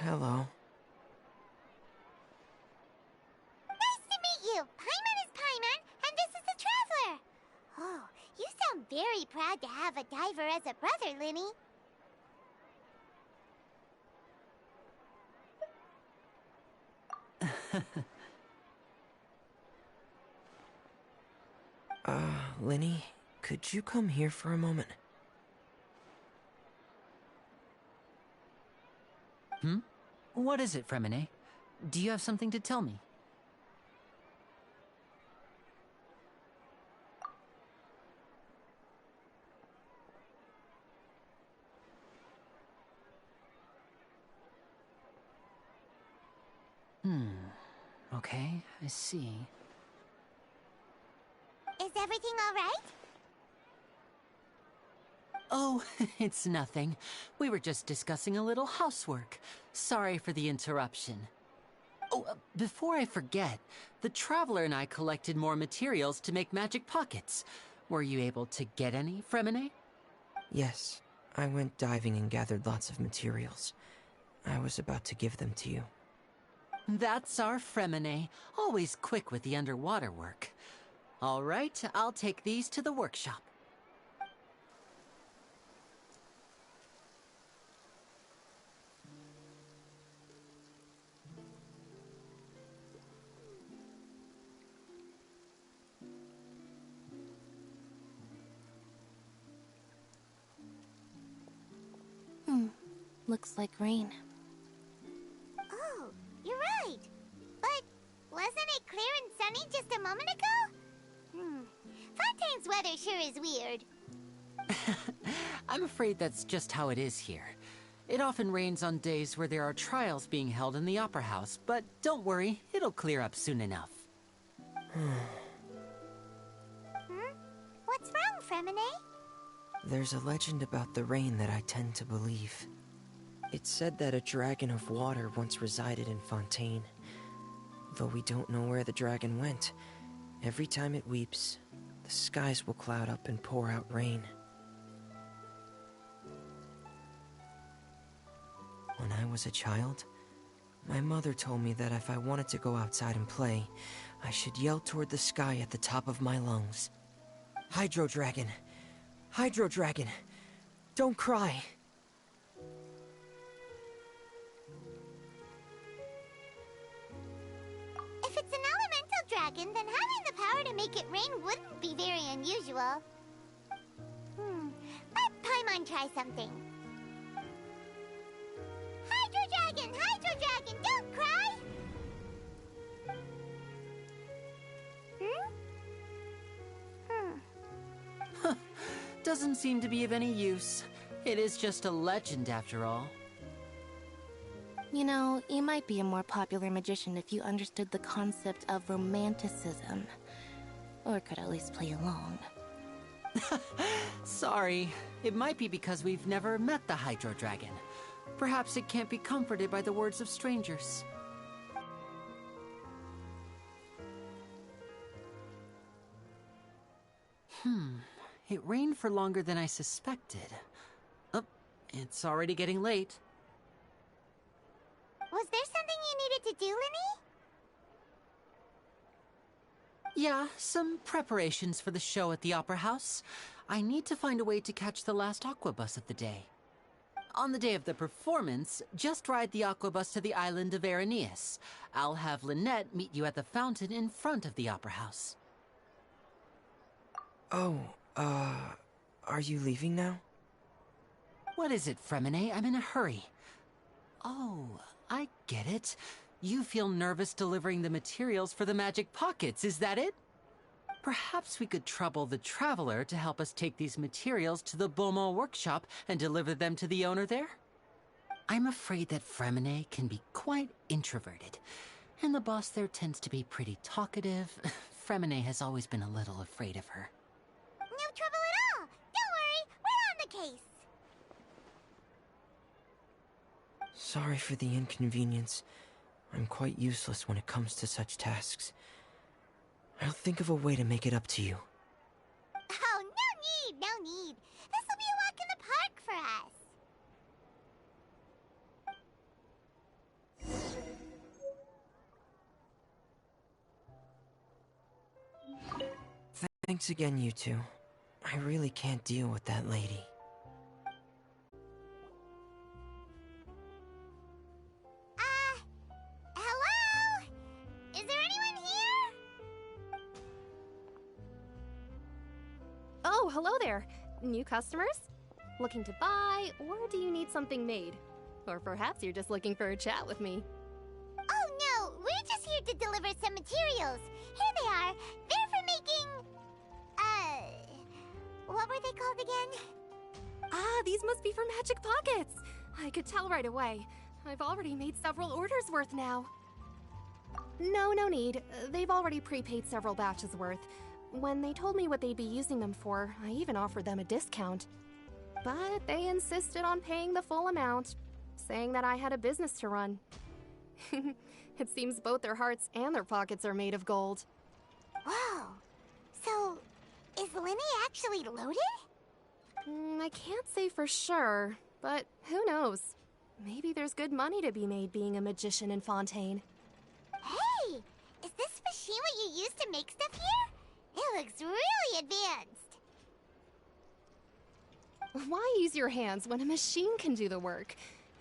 Hello. Nice to meet you. Paimon is Paimon, and this is the Traveler. Oh, you sound very proud to have a diver as a brother, Linny. Linny, could you come here for a moment? What is it, Fremine? Do you have something to tell me? Okay, I see. Is everything all right? Oh, it's nothing. We were just discussing a little housework. Sorry for the interruption. Oh, before I forget, the Traveler and I collected more materials to make magic pockets. Were you able to get any, Fremine? Yes, I went diving and gathered lots of materials. I was about to give them to you. That's our Fremine, always quick with the underwater work. All right, I'll take these to the workshop. Looks like rain. Oh, you're right. But wasn't it clear and sunny just a moment ago? Fontaine's weather sure is weird. I'm afraid that's just how it is here. It often rains on days where there are trials being held in the Opera House, but don't worry, it'll clear up soon enough. What's wrong, Fremine? There's a legend about the rain that I tend to believe. It's said that a dragon of water once resided in Fontaine. Though we don't know where the dragon went, every time it weeps, the skies will cloud up and pour out rain. When I was a child, my mother told me that if I wanted to go outside and play, I should yell toward the sky at the top of my lungs. Hydro Dragon! Hydro Dragon! Don't cry! If it's an elemental dragon, then having the power to make it rain wouldn't be very unusual. Let Paimon try something. Hydro Dragon, don't cry! Doesn't seem to be of any use. It is just a legend after all. You know, you might be a more popular magician if you understood the concept of romanticism. Or could at least play along. Sorry. It might be because we've never met the Hydro Dragon. Perhaps it can't be comforted by the words of strangers. It rained for longer than I suspected. Oh, it's already getting late. Was there something you needed to do, Linny? Yeah, some preparations for the show at the Opera House. I need to find a way to catch the last aqua bus of the day. On the day of the performance, just ride the aqua bus to the island of Araneus. I'll have Lynette meet you at the fountain in front of the Opera House. Oh, are you leaving now? What is it, Fremine? I'm in a hurry. Oh, I get it. You feel nervous delivering the materials for the magic pockets, is that it? Perhaps we could trouble the Traveler to help us take these materials to the Beaumont workshop and deliver them to the owner there? I'm afraid that Fremine can be quite introverted, and the boss there tends to be pretty talkative. Fremine has always been a little afraid of her. No trouble at all! Don't worry, we're on the case! Sorry for the inconvenience. I'm quite useless when it comes to such tasks. I'll think of a way to make it up to you. Oh, no need! This'll be a walk in the park for us! Thanks again, you two. I really can't deal with that lady. Hello? Is there anyone here? Oh, hello there. New customers? Looking to buy, or do you need something made? Or perhaps you're just looking for a chat with me. Oh no, we're just here to deliver some materials. Here they are. They're for making... what were they called again? Ah, these must be for magic pockets. I could tell right away. I've already made several orders worth now. No need. They've already prepaid several batches worth. When they told me what they'd be using them for, I even offered them a discount. But they insisted on paying the full amount, saying that I had a business to run. It seems both their hearts and their pockets are made of gold. Whoa. So, is Linny actually loaded? I can't say for sure, but who knows? Maybe there's good money to be made being a magician in Fontaine. Hey! Is this machine what you use to make stuff here? It looks really advanced. Why use your hands when a machine can do the work?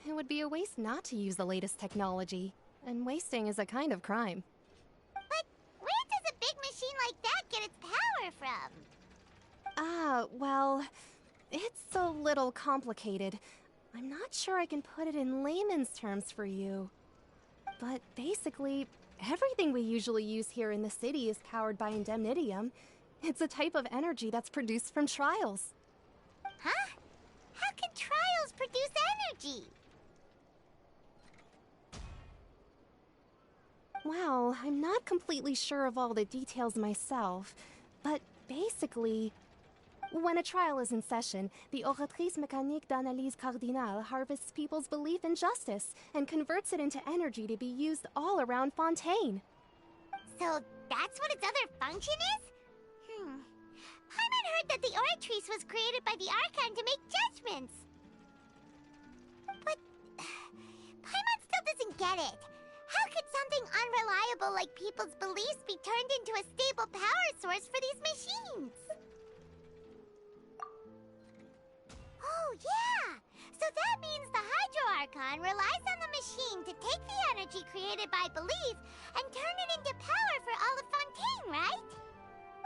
It would be a waste not to use the latest technology, and wasting is a kind of crime. But where does a big machine like that get its power from? Well, it's a little complicated. I'm not sure I can put it in layman's terms for you. But basically, everything we usually use here in the city is powered by indemnitium. It's a type of energy that's produced from trials. Huh? How can trials produce energy? Well, I'm not completely sure of all the details myself, but basically, when a trial is in session, the Oratrice Mécanique d'Analyse Cardinale harvests people's belief in justice and converts it into energy to be used all around Fontaine. So that's what its other function is? Paimon heard that the Oratrice was created by the Archon to make judgments. But Paimon still doesn't get it. How could something unreliable like people's beliefs be turned into a stable power source for these machines? Oh, yeah! So that means the Hydro Archon relies on the machine to take the energy created by belief and turn it into power for all of Fontaine! right?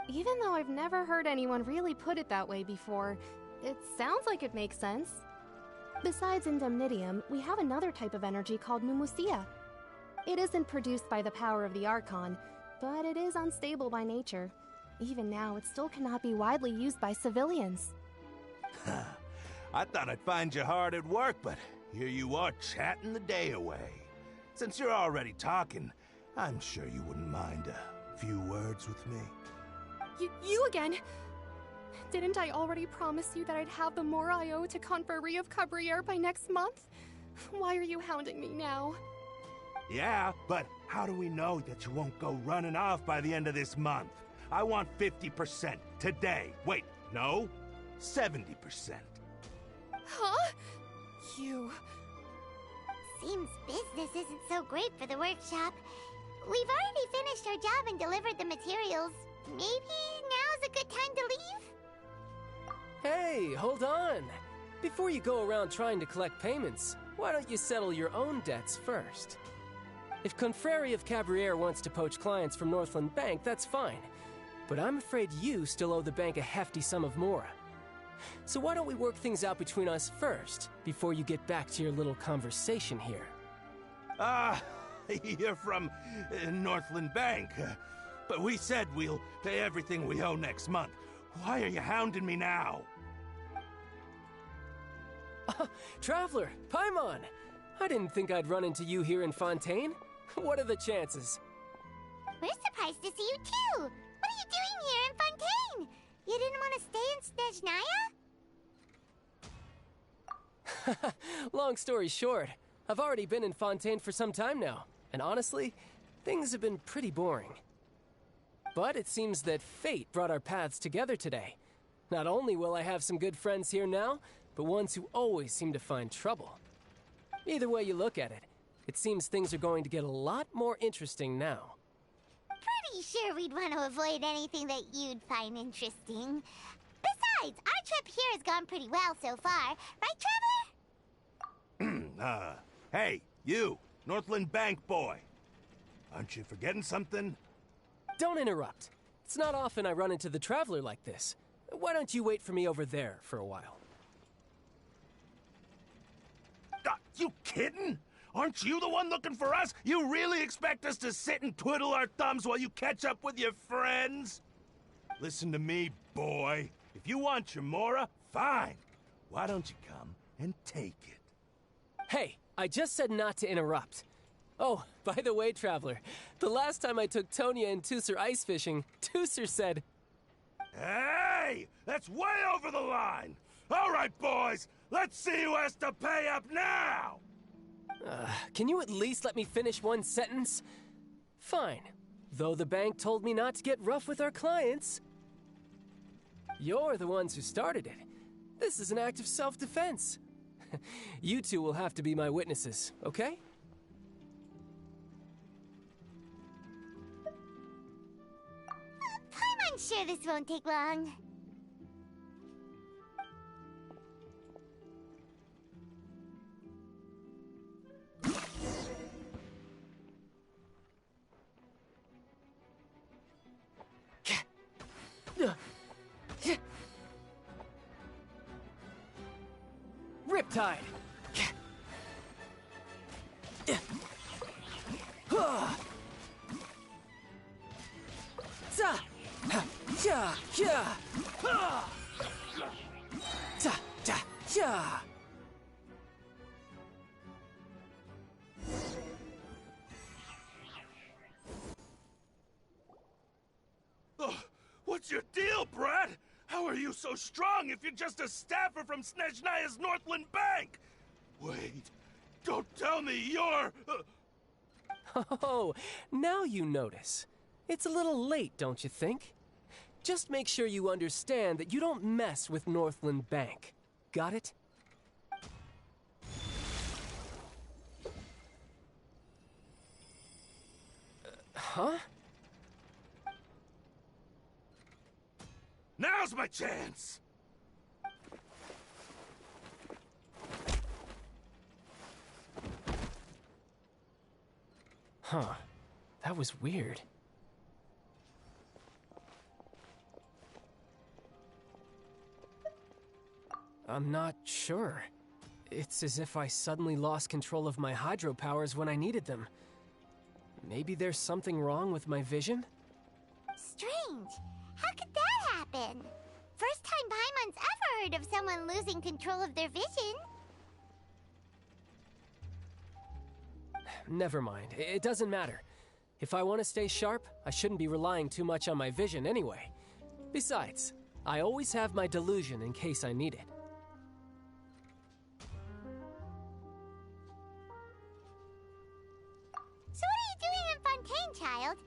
Even though I've never heard anyone really put it that way before, it sounds like it makes sense. Besides indemnitium, we have another type of energy called pneumosia. It isn't produced by the power of the Archon, but it is unstable by nature. Even now, it still cannot be widely used by civilians. I thought I'd find you hard at work, but here you are chatting the day away. Since you're already talking, I'm sure you wouldn't mind a few words with me. You again? Didn't I already promise you that I'd have the more I owe to Confrérie of Cabriere by next month? Why are you hounding me now? Yeah, but how do we know that you won't go running off by the end of this month? I want 50% today. Wait, no, 70%. Huh? You... Seems business isn't so great for the workshop. We've already finished our job and delivered the materials. Maybe now's a good time to leave? Hey, hold on. Before you go around trying to collect payments, why don't you settle your own debts first? If Confrérie of Cabriere wants to poach clients from Northland Bank, that's fine. But I'm afraid you still owe the bank a hefty sum of mora. So why don't we work things out between us first, before you get back to your little conversation here? You're from Northland Bank. But we said we'll pay everything we owe next month. Why are you hounding me now? Traveler, Paimon! I didn't think I'd run into you here in Fontaine. What are the chances? We're surprised to see you too! What are you doing here in Fontaine? You didn't want to stay in Snezhnaya? Long story short, I've already been in Fontaine for some time now, and honestly, things have been pretty boring. But it seems that fate brought our paths together today. Not only will I have some good friends here now, but ones who always seem to find trouble. Either way you look at it, it seems things are going to get a lot more interesting now. Pretty sure we'd want to avoid anything that you'd find interesting. Besides, our trip here has gone pretty well so far. Right, Traveler? Hey, you, Northland Bank boy. Aren't you forgetting something? Don't interrupt. It's not often I run into the Traveler like this. Why don't you wait for me over there for a while? You kidding? Aren't you the one looking for us? You really expect us to sit and twiddle our thumbs while you catch up with your friends? Listen to me, boy. If you want your mora, fine. Why don't you come and take it? Hey, I just said not to interrupt. Oh, by the way, Traveler, the last time I took Tonya and Tusser ice fishing, Tusser said... Hey! That's way over the line! All right, boys, let's see who has to pay up now! Can you at least let me finish one sentence? Fine. Though the bank told me not to get rough with our clients. You're the ones who started it. This is an act of self-defense. You two will have to be my witnesses, okay? I'm sure this won't take long. Riptide! What's your deal, Brad? How are you so strong if you're just a staffer from Snezhnaya's Northland Bank? Wait, don't tell me you're... Oh, now you notice. It's a little late, don't you think? Just make sure you understand that you don't mess with Northland Bank. Got it? Huh? Now's my chance! Huh. That was weird. I'm not sure. It's as if I suddenly lost control of my hydro powers when I needed them. Maybe there's something wrong with my vision? Strange. How could that happen? First time Paimon's ever heard of someone losing control of their vision. Never mind. It doesn't matter. If I want to stay sharp, I shouldn't be relying too much on my vision anyway. Besides, I always have my delusion in case I need it. So what are you doing in Fontaine, child?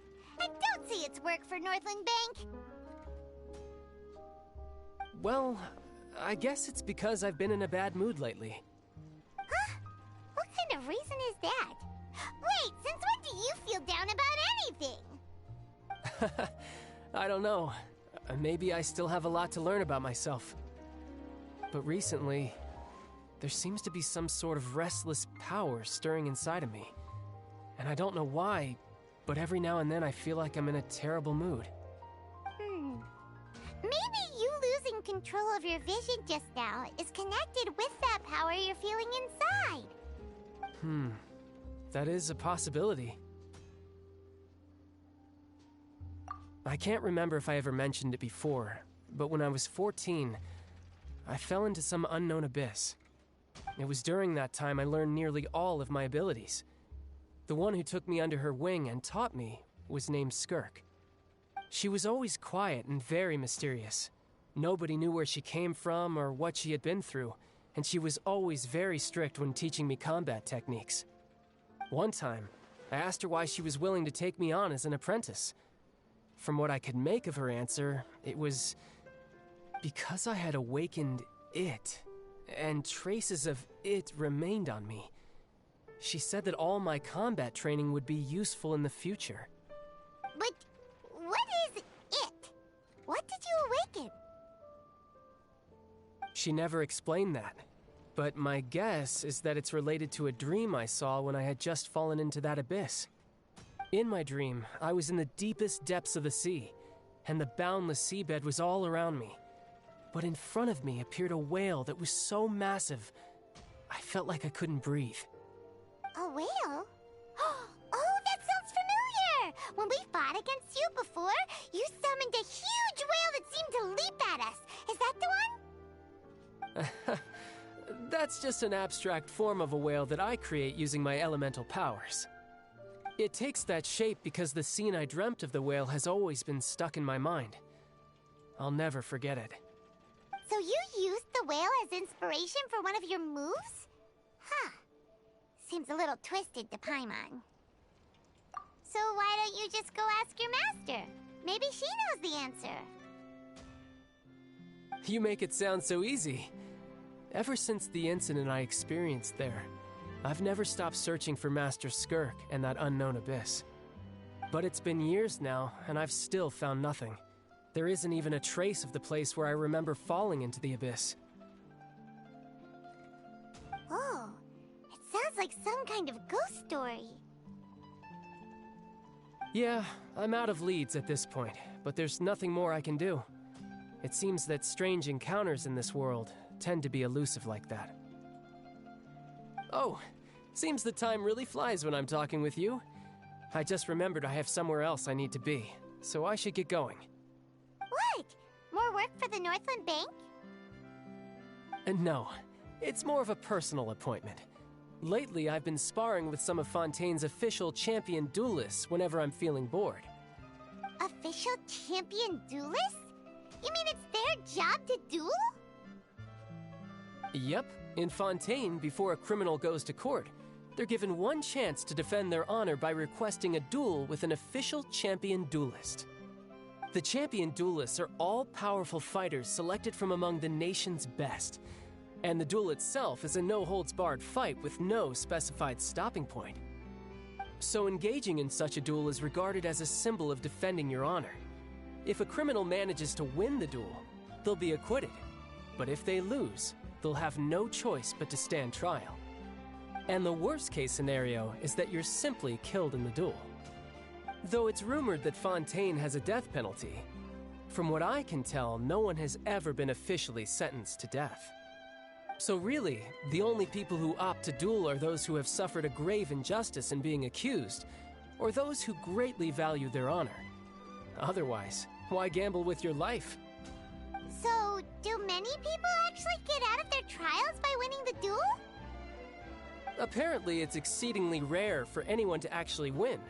I don't see its work for Northland Bank. Well, I guess it's because I've been in a bad mood lately. Huh? What kind of reason is that? Wait, since when do you feel down about anything? I don't know. Maybe I still have a lot to learn about myself. But recently, there seems to be some sort of restless power stirring inside of me. And I don't know why, but every now and then I feel like I'm in a terrible mood. Maybe you losing control of your vision just now is connected with that power you're feeling inside. That is a possibility. I can't remember if I ever mentioned it before, but when I was 14, I fell into some unknown abyss. It was during that time I learned nearly all of my abilities. The one who took me under her wing and taught me was named Skirk. She was always quiet and very mysterious. Nobody knew where she came from or what she had been through, and she was always very strict when teaching me combat techniques. One time, I asked her why she was willing to take me on as an apprentice. From what I could make of her answer, it was because I had awakened it, and traces of it remained on me. She said that all my combat training would be useful in the future. But what is it? What did you awaken? She never explained that, but my guess is that it's related to a dream I saw when I had just fallen into that abyss. In my dream, I was in the deepest depths of the sea, and the boundless seabed was all around me. But in front of me appeared a whale that was so massive, I felt like I couldn't breathe. A whale? Oh, that sounds familiar! When we fought against you before, you summoned a huge whale that seemed to leap at us. Is that the one? That's just an abstract form of a whale that I create using my elemental powers. It takes that shape because the scene I dreamt of the whale has always been stuck in my mind. I'll never forget it. So you used the whale as inspiration for one of your moves? Huh. Seems a little twisted to Paimon. So why don't you just go ask your master? Maybe she knows the answer. You make it sound so easy. Ever since the incident I experienced there, I've never stopped searching for Master Skirk and that unknown abyss. But it's been years now, and I've still found nothing. There isn't even a trace of the place where I remember falling into the abyss. Oh, it sounds like some kind of ghost story. Yeah, I'm out of leads at this point, but there's nothing more I can do. It seems that strange encounters in this world tend to be elusive like that. Oh, seems the time really flies when I'm talking with you. I just remembered I have somewhere else I need to be, so I should get going. What? More work for the Northland Bank? No, it's more of a personal appointment. Lately, I've been sparring with some of Fontaine's official champion duelists whenever I'm feeling bored. Official champion duelists? You mean it's their job to duel? Yep. In Fontaine, before a criminal goes to court, they're given one chance to defend their honor by requesting a duel with an official champion duelist. The champion duelists are all-powerful fighters selected from among the nation's best. And the duel itself is a no-holds-barred fight with no specified stopping point. So engaging in such a duel is regarded as a symbol of defending your honor. If a criminal manages to win the duel, they'll be acquitted. But if they lose, they'll have no choice but to stand trial. And the worst-case scenario is that you're simply killed in the duel. Though it's rumored that Fontaine has a death penalty, from what I can tell, no one has ever been officially sentenced to death. So really, the only people who opt to duel are those who have suffered a grave injustice in being accused, or those who greatly value their honor. Otherwise, why gamble with your life? So, do many people actually get out of their trials by winning the duel? Apparently, it's exceedingly rare for anyone to actually win.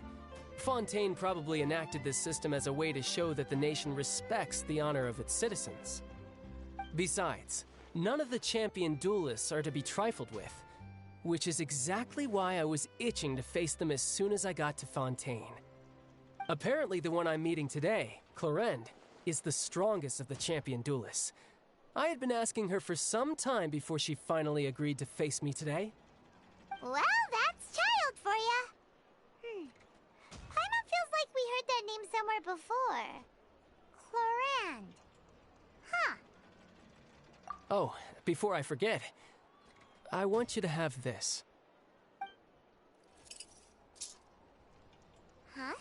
Fontaine probably enacted this system as a way to show that the nation respects the honor of its citizens. Besides, none of the champion duelists are to be trifled with, which is exactly why I was itching to face them as soon as I got to Fontaine. Apparently, the one I'm meeting today, Clorinde, is the strongest of the champion duelists. I had been asking her for some time before she finally agreed to face me today. Well, that's child for ya. Paimon feels like we heard that name somewhere before. Clorinde. Huh. Oh, before I forget, I want you to have this. Huh?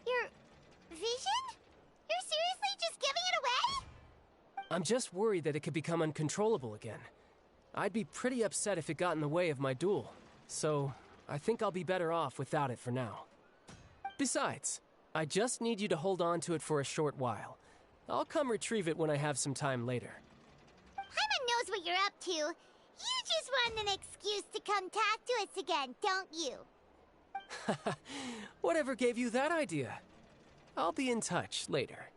Your vision? You're seriously just giving it away? I'm just worried that it could become uncontrollable again. I'd be pretty upset if it got in the way of my duel, so I think I'll be better off without it for now. Besides, I just need you to hold on to it for a short while. I'll come retrieve it when I have some time later. Paimon knows what you're up to. You just want an excuse to come talk to us again, don't you? Whatever gave you that idea? I'll be in touch later.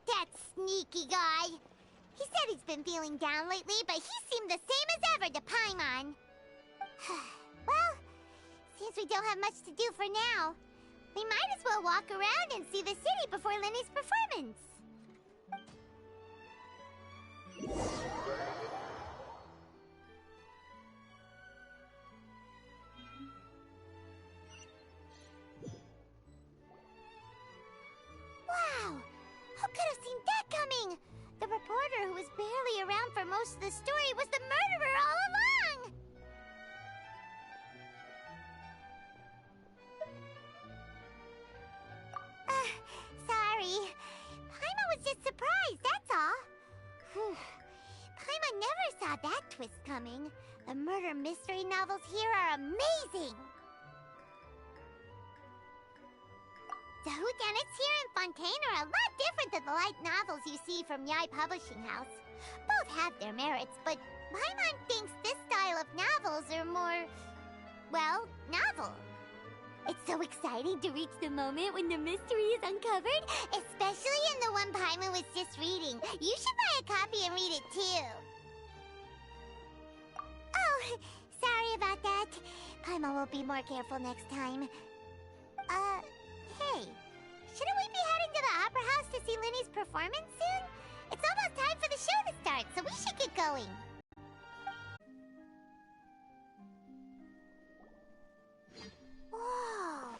That sneaky guy. He said he's been feeling down lately, but he seemed the same as ever to Paimon. Well, since we don't have much to do for now, we might as well walk around and see the city before Lenny's performance. Wow! Who could have seen that coming? The reporter who was barely around for most of the story was the murderer all along! Sorry. Paimon was just surprised, that's all. Whew. Paimon never saw that twist coming. The murder mystery novels here are amazing! The whodunits here in Fontaine are a lot different than the light novels you see from Yai Publishing House. Both have their merits, but Paimon thinks this style of novels are more, well, novel. It's so exciting to reach the moment when the mystery is uncovered, especially in the one Paimon was just reading. You should buy a copy and read it too. Oh, sorry about that. Paimon will be more careful next time. Hey, shouldn't we be heading to the Opera House to see Lenny's performance soon? It's almost time for the show to start, so we should get going. Whoa!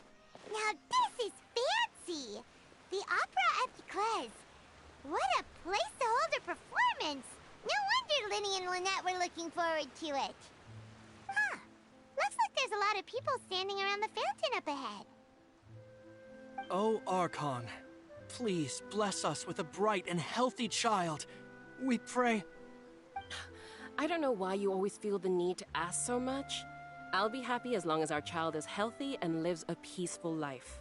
Now this is fancy! The Opera Epiclese. What a place to hold a performance! No wonder Lenny and Lynette were looking forward to it. Huh. Looks like there's a lot of people standing around the fountain up ahead. Oh, Archon, please bless us with a bright and healthy child. We pray. I don't know why you always feel the need to ask so much. I'll be happy as long as our child is healthy and lives a peaceful life.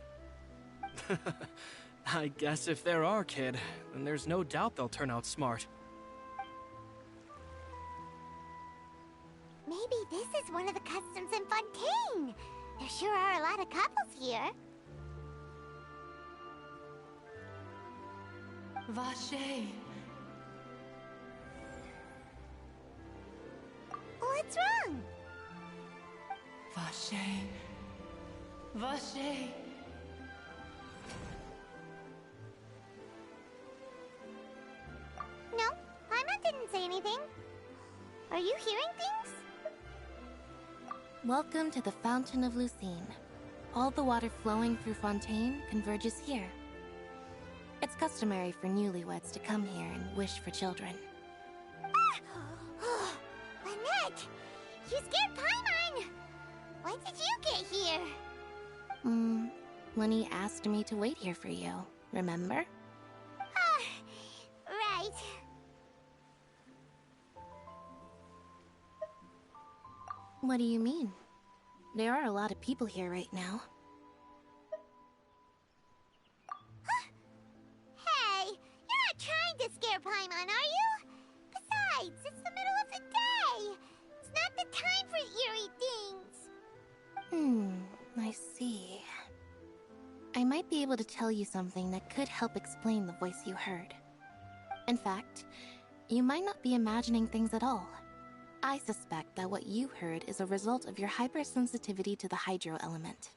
I guess if they're our kid, then there's no doubt they'll turn out smart. Maybe this is one of the customs in Fontaine. There sure are a lot of couples here. Vache. What's wrong? Vache. Vache. No, Paimon didn't say anything. Are you hearing things? Welcome to the Fountain of Lucine. All the water flowing through Fontaine converges here. It's customary for newlyweds to come here and wish for children. Ah! Lynette! You scared Paimon! When did you get here? Lenny asked me to wait here for you, remember? What do you mean? There are a lot of people here right now. Hey, you're not trying to scare Paimon, are you? Besides, it's the middle of the day. It's not the time for eerie things. I see. I might be able to tell you something that could help explain the voice you heard. In fact, you might not be imagining things at all. I suspect that what you heard is a result of your hypersensitivity to the hydro element.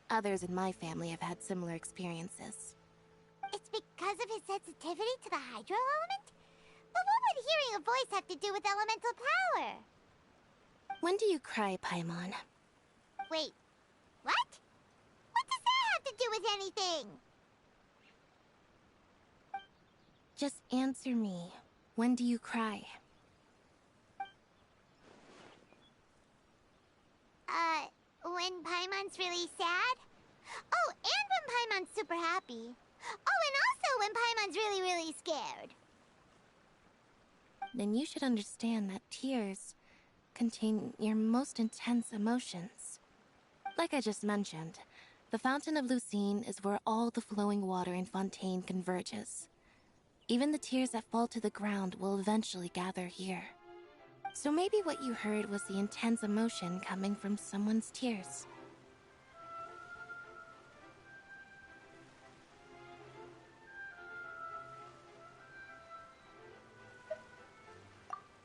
Others in my family have had similar experiences. It's because of his sensitivity to the hydro element? But what would hearing a voice have to do with elemental power? When do you cry, Paimon? Wait, what? What does that have to do with anything? Just answer me. When do you cry? When Paimon's really sad? Oh, and when Paimon's super happy. Oh, and also when Paimon's really, really scared. Then you should understand that tears contain your most intense emotions. Like I just mentioned, the Fountain of Lucine is where all the flowing water in Fontaine converges. Even the tears that fall to the ground will eventually gather here. So maybe what you heard was the intense emotion coming from someone's tears.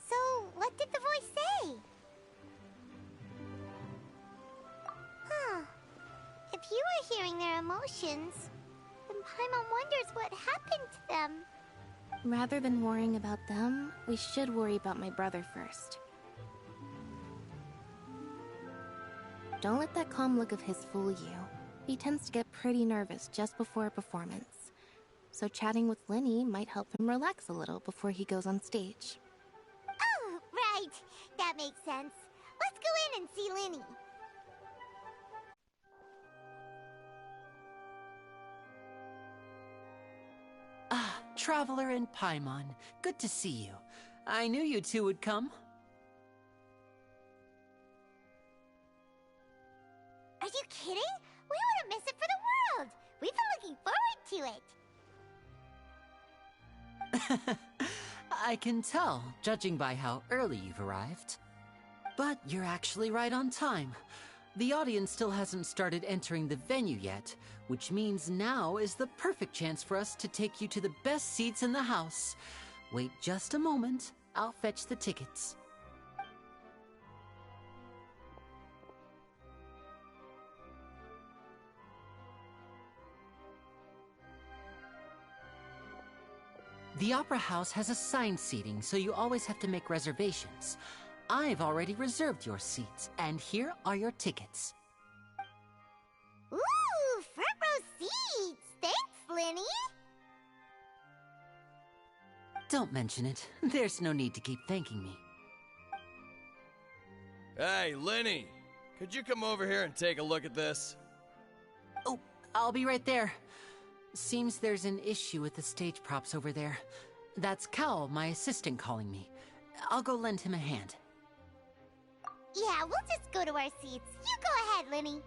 So, what did the voice say? Huh. If you were hearing their emotions, then Paimon wonders what happened to them. Rather than worrying about them, we should worry about my brother first. Don't let that calm look of his fool you. He tends to get pretty nervous just before a performance. So chatting with Linny might help him relax a little before he goes on stage. Oh, right. That makes sense. Let's go in and see Linny. Ah, Traveler and Paimon. Good to see you. I knew you two would come. Are you kidding? We wouldn't miss it for the world. We've been looking forward to it. I can tell, judging by how early you've arrived. But you're actually right on time. The audience still hasn't started entering the venue yet, which means now is the perfect chance for us to take you to the best seats in the house. Wait just a moment. I'll fetch the tickets. The Opera House has assigned seating, so you always have to make reservations. I've already reserved your seats, and here are your tickets. Ooh, front row seats! Thanks, Linny! Don't mention it. There's no need to keep thanking me. Hey, Linny! Could you come over here and take a look at this? Oh, I'll be right there. Seems there's an issue with the stage props over there. That's Cal, my assistant, calling me. I'll go lend him a hand. Yeah, we'll just go to our seats. You go ahead, Linny.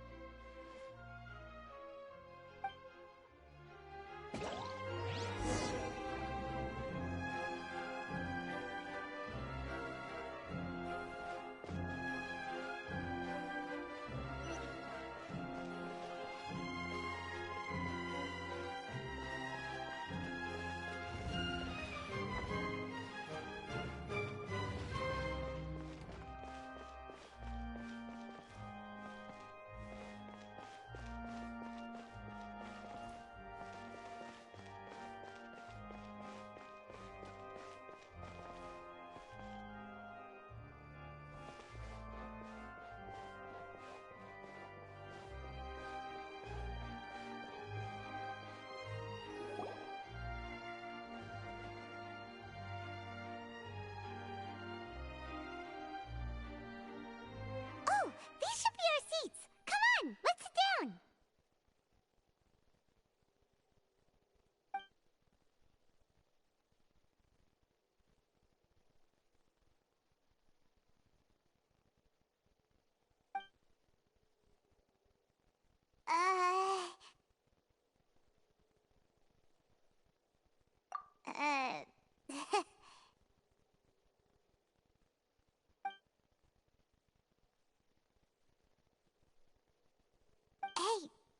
Hey,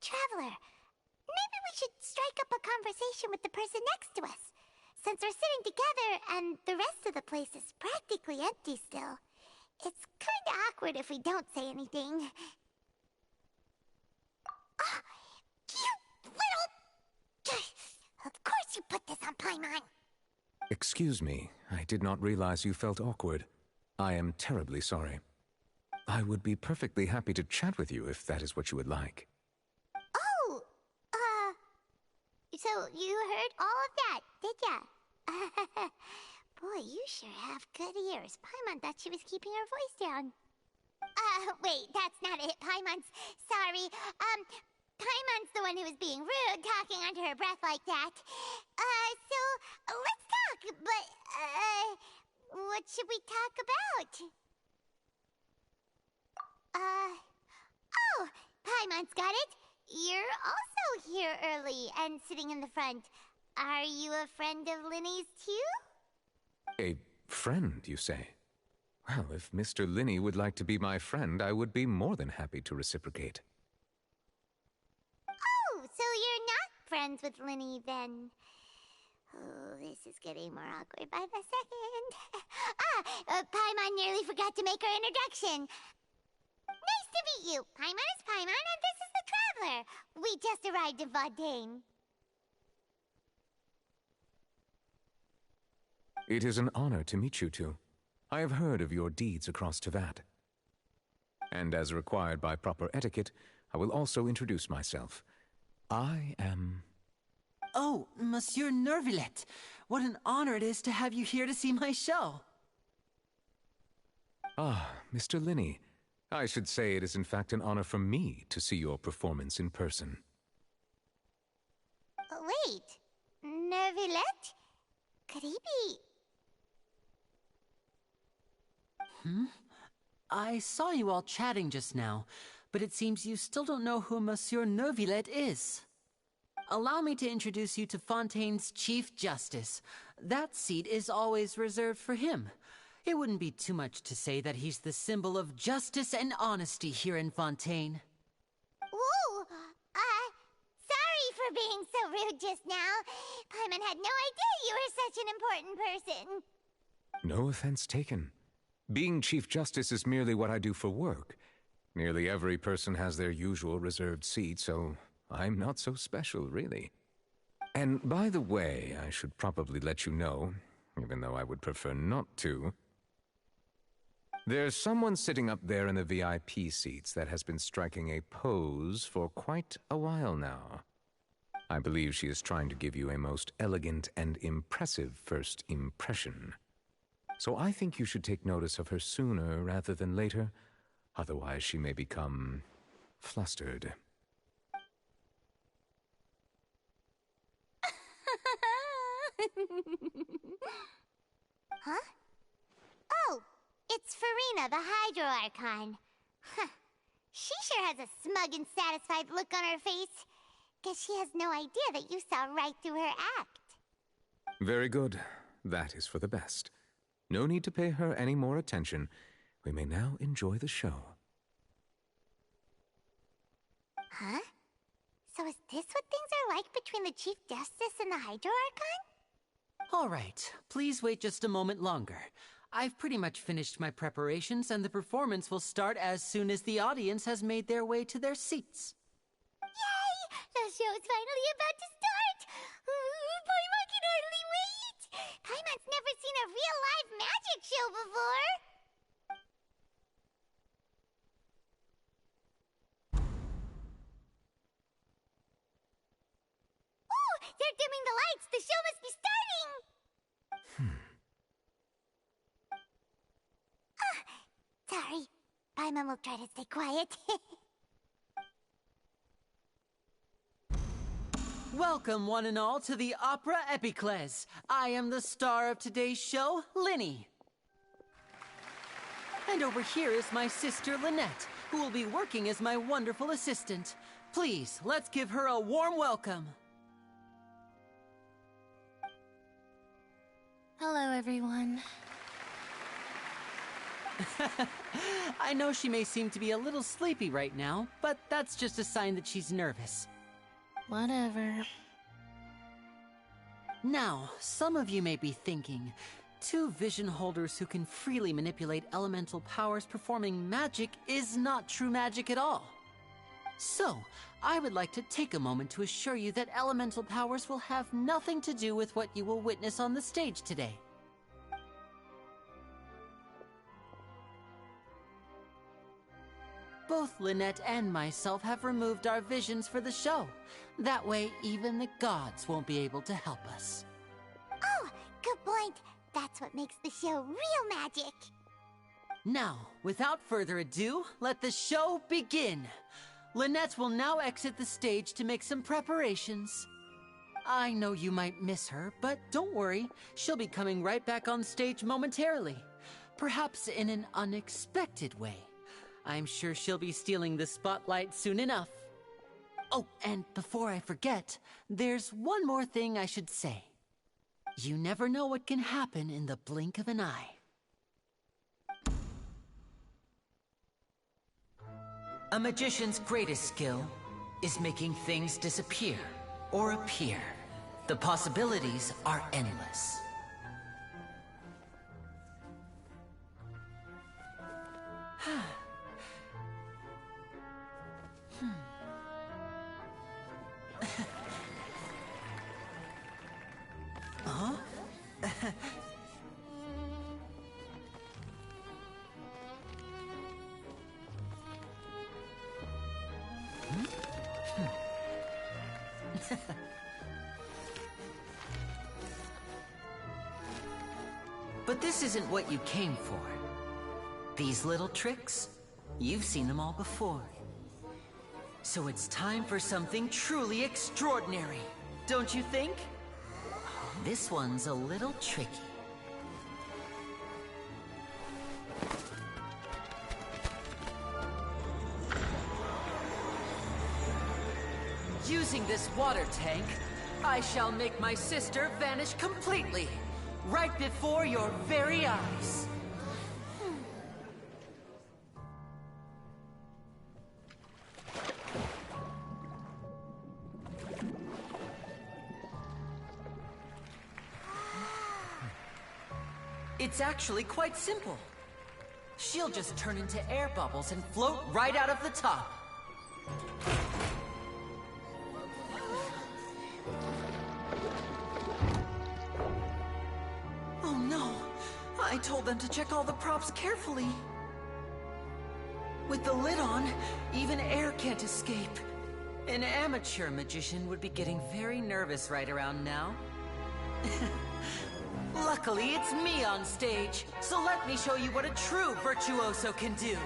Traveler. Maybe we should strike up a conversation with the person next to us. Since we're sitting together and the rest of the place is practically empty still. It's kinda awkward if we don't say anything. Oh, you little... Of course you put this on Paimon. Excuse me, I did not realize you felt awkward. I am terribly sorry. I would be perfectly happy to chat with you if that is what you would like. Oh, so you heard all of that, did ya? Boy, you sure have good ears. Paimon thought she was keeping her voice down. Wait, that's not it, Paimon's. Sorry. Paimon's the one who was being rude, talking under her breath like that. So, let's talk, but, what should we talk about? Oh, Paimon's got it. You're also here early and sitting in the front. Are you a friend of Linny's, too? A friend, you say? Well, if Mr. Linney would like to be my friend, I would be more than happy to reciprocate. Oh, so you're not friends with Linny, then. Oh, this is getting more awkward by the second. Paimon nearly forgot to make her introduction. Nice to meet you. Paimon is Paimon, and this is the Traveler. We just arrived in Fontaine. It is an honor to meet you two. I have heard of your deeds across Tevat. And as required by proper etiquette, I will also introduce myself. I am... Oh, Monsieur Nervillet. What an honor it is to have you here to see my show. Ah, Mr. Linney. I should say it is in fact an honor for me to see your performance in person. Wait, Nervillet? Could he be... I saw you all chatting just now, but it seems you still don't know who Monsieur Nervillet is. Allow me to introduce you to Fontaine's Chief Justice. That seat is always reserved for him. It wouldn't be too much to say that he's the symbol of justice and honesty here in Fontaine. Whoa! Sorry for being so rude just now. Paimon had no idea you were such an important person. No offense taken. Being Chief Justice is merely what I do for work. Nearly every person has their usual reserved seat, so I'm not so special, really. And by the way, I should probably let you know, even though I would prefer not to. There's someone sitting up there in the VIP seats that has been striking a pose for quite a while now. I believe she is trying to give you a most elegant and impressive first impression. So I think you should take notice of her sooner rather than later. Otherwise, she may become flustered. Huh? Oh, it's Farina, the Hydro Archon. Huh. She sure has a smug and satisfied look on her face. Guess she has no idea that you saw right through her act. Very good. That is for the best. No need to pay her any more attention. We may now enjoy the show. Huh? So is this what things are like between the Chief Justice and the Hydro Archon? All right, please wait just a moment longer. I've pretty much finished my preparations, and the performance will start as soon as the audience has made their way to their seats. Yay! The show's finally about to start! Paimon can hardly wait! Paimon's never seen a real live magic show before! Ooh! They're dimming the lights! The show must be starting! Sorry. Paimon will try to stay quiet. Welcome, one and all, to the Opera Epiclese. I am the star of today's show, Linny. And over here is my sister, Lynette, who will be working as my wonderful assistant. Please, let's give her a warm welcome. Hello, everyone. I know she may seem to be a little sleepy right now, but that's just a sign that she's nervous. Whatever. Now, some of you may be thinking, two vision holders who can freely manipulate elemental powers performing magic is not true magic at all. So, I would like to take a moment to assure you that elemental powers will have nothing to do with what you will witness on the stage today. Both Lynette and myself have removed our visions for the show. That way, even the gods won't be able to help us. Oh, good point. That's what makes the show real magic. Now, without further ado, let the show begin. Lynette will now exit the stage to make some preparations. I know you might miss her, but don't worry. She'll be coming right back on stage momentarily. Perhaps in an unexpected way. I'm sure she'll be stealing the spotlight soon enough. Oh, and before I forget, there's one more thing I should say. You never know what can happen in the blink of an eye. A magician's greatest skill is making things disappear or appear. The possibilities are endless. Huh? But this isn't what you came for. These little tricks, you've seen them all before. So it's time for something truly extraordinary, don't you think? This one's a little tricky. Using this water tank, I shall make my sister vanish completely, right before your very eyes. It's actually quite simple. She'll just turn into air bubbles and float right out of the top. Oh no! I told them to check all the props carefully. With the lid on, even air can't escape. An amateur magician would be getting very nervous right around now. Luckily, it's me on stage, so let me show you what a true virtuoso can do.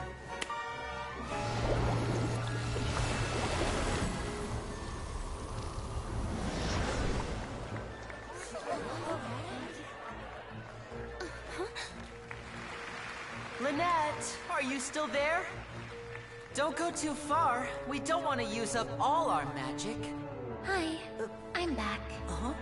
Lynette, are you still there? Don't go too far. We don't want to use up all our magic. Hi, I'm back. Uh-huh.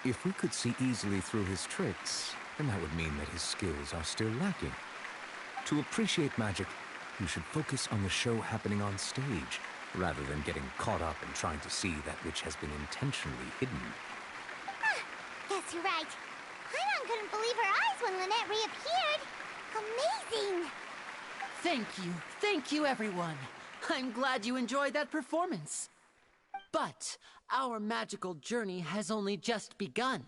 If we could see easily through his tricks, then that would mean that his skills are still lacking. To appreciate magic, you should focus on the show happening on stage, rather than getting caught up in trying to see that which has been intentionally hidden. Guess you're right. Paimon couldn't believe her eyes when Lynette reappeared. Amazing! Thank you everyone. I'm glad you enjoyed that performance. But our magical journey has only just begun.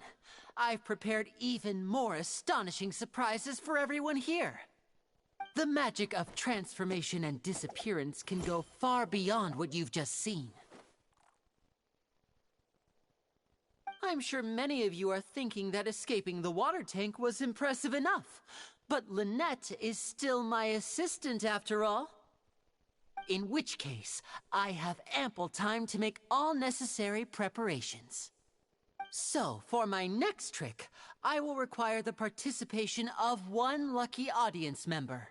I've prepared even more astonishing surprises for everyone here. The magic of transformation and disappearance can go far beyond what you've just seen. I'm sure many of you are thinking that escaping the water tank was impressive enough, but Lynette is still my assistant after all. In which case, I have ample time to make all necessary preparations. So, for my next trick, I will require the participation of one lucky audience member.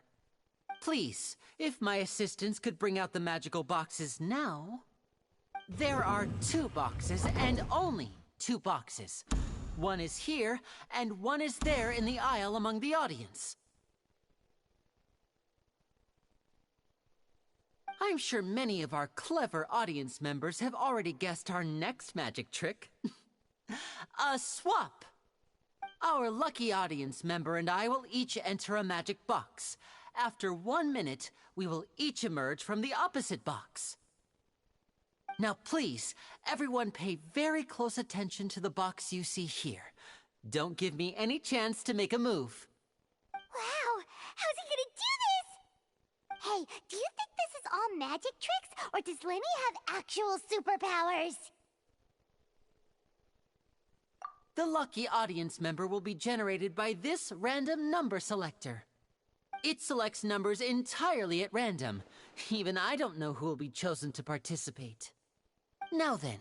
Please, if my assistants could bring out the magical boxes now. There are 2 boxes, and only 2 boxes. One is here, and one is there in the aisle among the audience. I'm sure many of our clever audience members have already guessed our next magic trick. A swap! Our lucky audience member and I will each enter a magic box. After 1 minute, we will each emerge from the opposite box. Now please, everyone pay very close attention to the box you see here. Don't give me any chance to make a move. Wow! How's he gonna do this? Hey, do you think this is all magic tricks, or does Lenny have actual superpowers? The lucky audience member will be generated by this random number selector. It selects numbers entirely at random. Even I don't know who will be chosen to participate. Now then,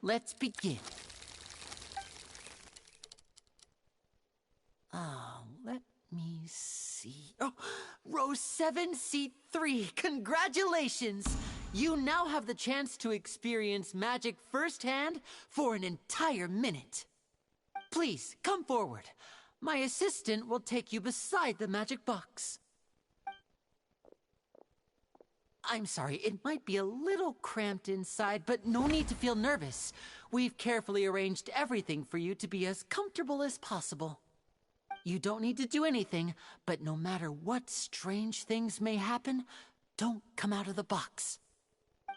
let's begin. Let me see. Oh, row 7, seat 3. Congratulations! You now have the chance to experience magic firsthand for an entire minute. Please, come forward. My assistant will take you beside the magic box. I'm sorry, it might be a little cramped inside, but no need to feel nervous. We've carefully arranged everything for you to be as comfortable as possible. You don't need to do anything, but no matter what strange things may happen, don't come out of the box.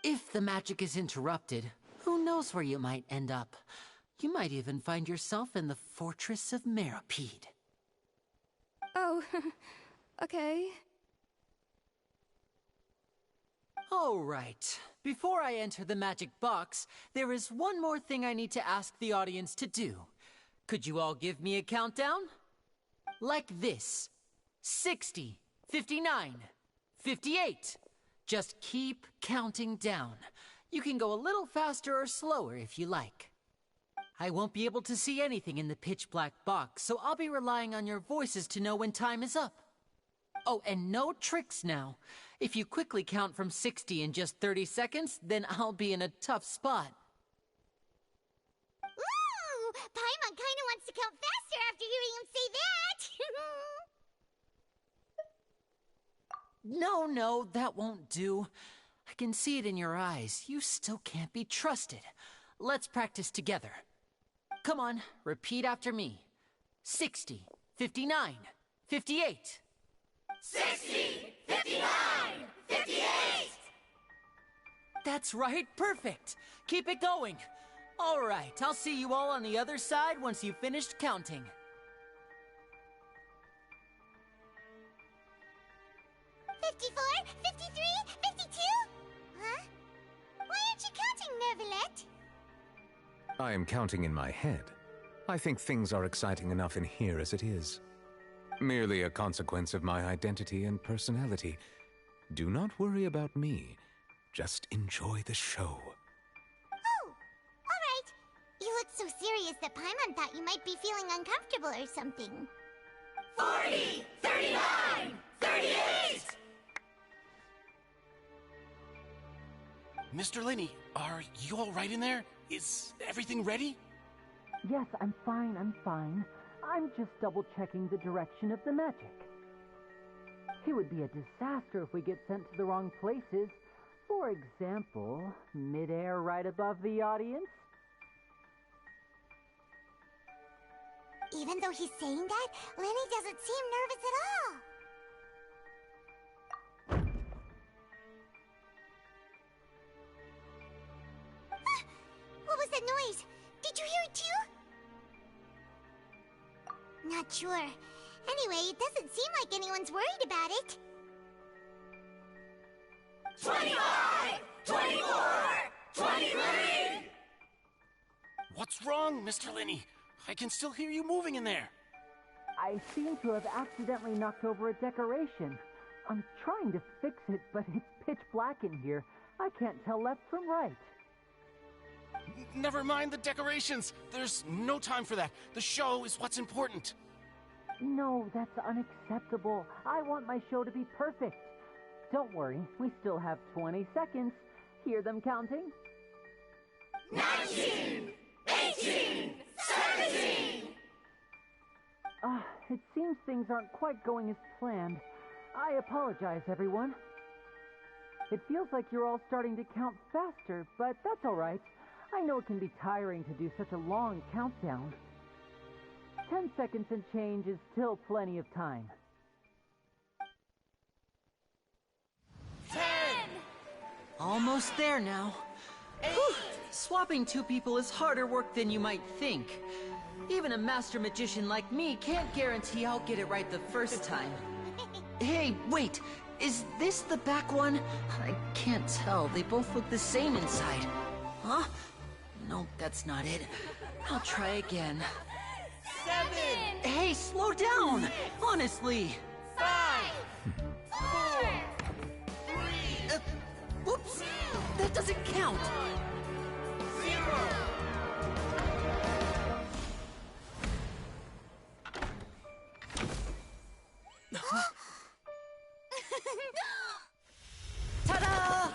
If the magic is interrupted, who knows where you might end up? You might even find yourself in the Fortress of Meripede. Oh, okay. All right. Before I enter the magic box, there is one more thing I need to ask the audience to do. Could you all give me a countdown? Like this. 60, 59, 58. Just keep counting down. You can go a little faster or slower if you like. I won't be able to see anything in the pitch-black box, so I'll be relying on your voices to know when time is up. Oh, and no tricks now. If you quickly count from 60 in just 30 seconds, then I'll be in a tough spot. Ooh! Paimon kinda wants to count faster after hearing him say that! No, that won't do. I can see it in your eyes. You still can't be trusted. Let's practice together. Come on, repeat after me. 60, 59, 58. 60, 59, 58! That's right, perfect. Keep it going. All right, I'll see you all on the other side once you've finished counting. $54, $53, $52? Huh? Why aren't you counting, Nervalet? I am counting in my head. I think things are exciting enough in here as it is. Merely a consequence of my identity and personality. Do not worry about me. Just enjoy the show. Oh, all right. You look so serious that Paimon thought you might be feeling uncomfortable or something. 40, 39, 38! Mr. Linney, are you all right in there? Is everything ready? Yes, I'm fine. I'm just double-checking the direction of the magic. It would be a disaster if we get sent to the wrong places. For example, mid-air right above the audience. Even though he's saying that, Lenny doesn't seem nervous at all. What was that noise? Did you hear it too? Not sure. Anyway, it doesn't seem like anyone's worried about it. 25! 24! 23! What's wrong, Mr. Linney? I can still hear you moving in there. I seem to have accidentally knocked over a decoration. I'm trying to fix it, but it's pitch black in here. I can't tell left from right. Never mind the decorations. There's no time for that. The show is what's important. No, that's unacceptable. I want my show to be perfect. Don't worry, we still have 20 seconds. Hear them counting? 19! 18! 17! It seems things aren't quite going as planned. I apologize, everyone. It feels like you're all starting to count faster, but that's all right. I know it can be tiring to do such a long countdown. 10 seconds and change is still plenty of time. 10! Almost there now. Whew. Swapping two people is harder work than you might think. Even a master magician like me can't guarantee I'll get it right the first time. Hey, wait! Is this the back one? I can't tell. They both look the same inside. Huh? No, that's not it. I'll try again. 7! Hey, slow down! Honestly! 5! 4! 3! Whoops! That doesn't count! 0! Ta-da!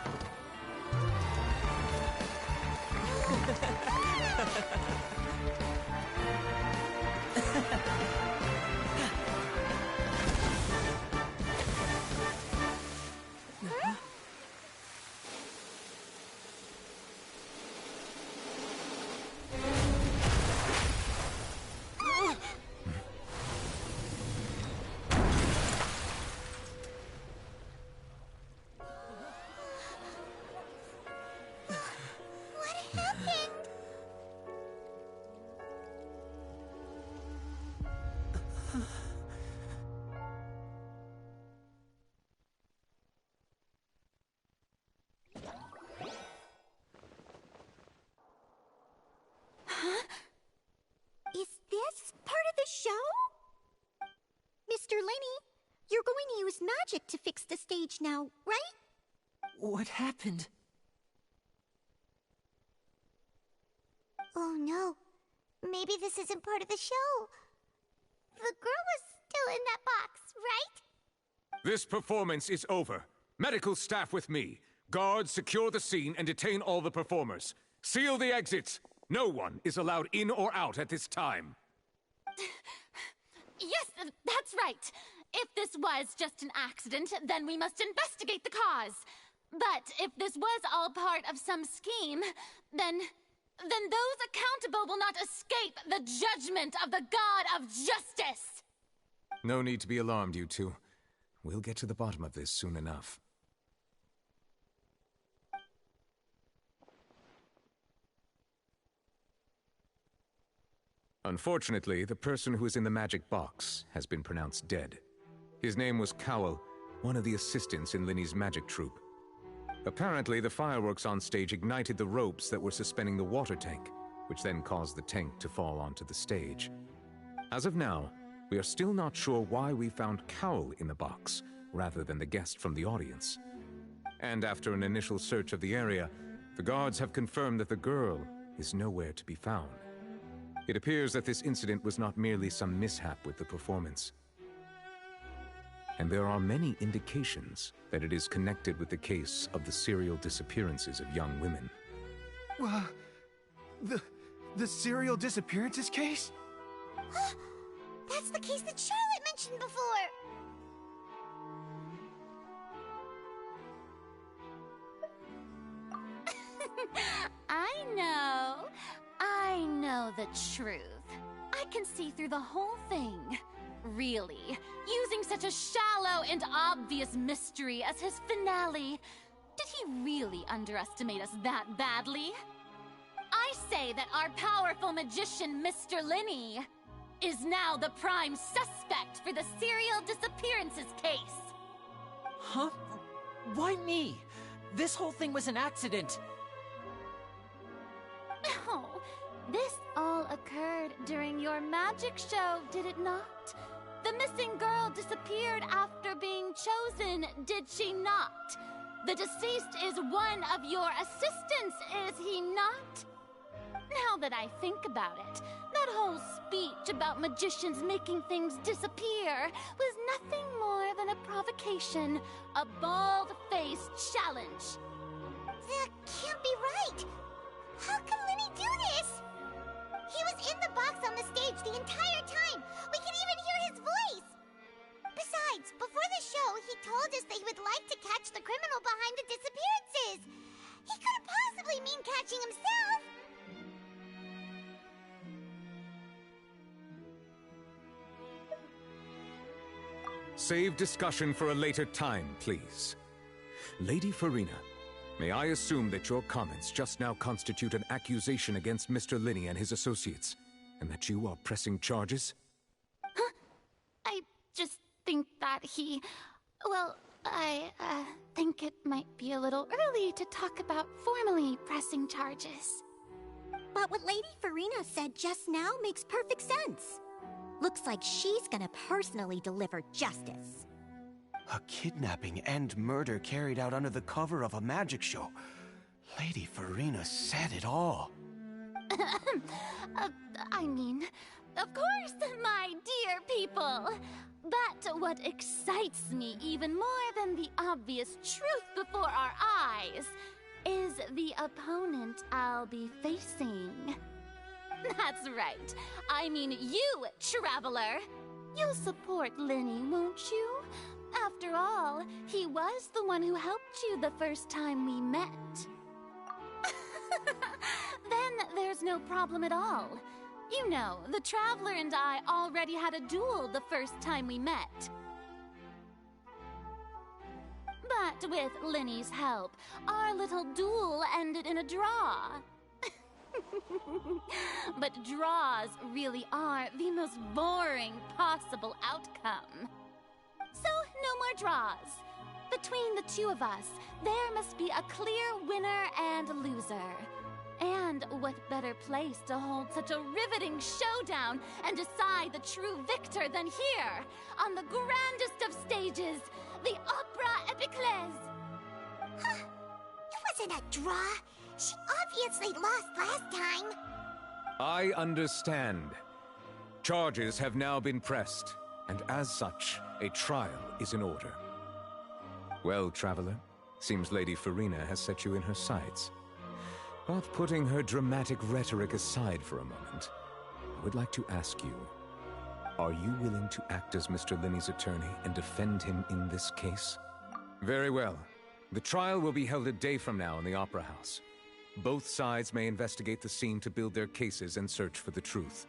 Is this part of the show? Mr. Linney, you're going to use magic to fix the stage now, right? What happened? Oh no. Maybe this isn't part of the show. The girl was still in that box, right? This performance is over. Medical staff with me. Guards, secure the scene and detain all the performers. Seal the exits. No one is allowed in or out at this time. Yes, that's right. If this was just an accident, then we must investigate the cause. But if this was all part of some scheme, then those accountable will not escape the judgment of the God of Justice. No need to be alarmed, you two. We'll get to the bottom of this soon enough. Unfortunately, the person who is in the magic box has been pronounced dead. His name was Cowell, one of the assistants in Linney's magic troupe. Apparently, the fireworks on stage ignited the ropes that were suspending the water tank, which then caused the tank to fall onto the stage. As of now, we are still not sure why we found Cowell in the box, rather than the guest from the audience. And after an initial search of the area, the guards have confirmed that the girl is nowhere to be found. It appears that this incident was not merely some mishap with the performance. And there are many indications that it is connected with the case of the serial disappearances of young women. The serial disappearances case? That's the case that Charlotte mentioned before. I know the truth. I can see through the whole thing. Really, using such a shallow and obvious mystery as his finale. Did he really underestimate us that badly? I say that our powerful magician, Mr. Linney, is now the prime suspect for the serial disappearances case. Huh? Why me? This whole thing was an accident. Oh, this all occurred during your magic show, did it not? The missing girl disappeared after being chosen, did she not? The deceased is one of your assistants, is he not? Now that I think about it, that whole speech about magicians making things disappear was nothing more than a provocation, a bald-faced challenge. That can't be right. How can Lenny do this? He was in the box on the stage the entire time. We can even hear his voice. Besides, before the show, he told us that he would like to catch the criminal behind the disappearances. He couldn't possibly mean catching himself. Save discussion for a later time, please. Lady Farina, may I assume that your comments just now constitute an accusation against Mr. Linney and his associates, and that you are pressing charges? Huh? I just think that he... Well, I think it might be a little early to talk about formally pressing charges. But what Lady Farina said just now makes perfect sense. Looks like she's gonna personally deliver justice. A kidnapping and murder carried out under the cover of a magic show. Lady Farina said it all. I mean, of course, my dear people. But what excites me even more than the obvious truth before our eyes is the opponent I'll be facing. That's right. I mean you, Traveler. You'll support Lenny, won't you? After all, he was the one who helped you the first time we met. Then there's no problem at all. You know, the Traveler and I already had a duel the first time we met. But with Lenny's help, our little duel ended in a draw. But draws really are the most boring possible outcome. So, no more draws. Between the two of us, there must be a clear winner and loser. And what better place to hold such a riveting showdown and decide the true victor than here, on the grandest of stages, the Opera Epiclese. Huh? It wasn't a draw. She obviously lost last time. I understand. Charges have now been pressed, and as such, a trial is in order. Well, Traveler, seems Lady Farina has set you in her sights. But putting her dramatic rhetoric aside for a moment, I would like to ask you, are you willing to act as Mr. Linney's attorney and defend him in this case? Very well. The trial will be held a day from now in the Opera House. Both sides may investigate the scene to build their cases and search for the truth.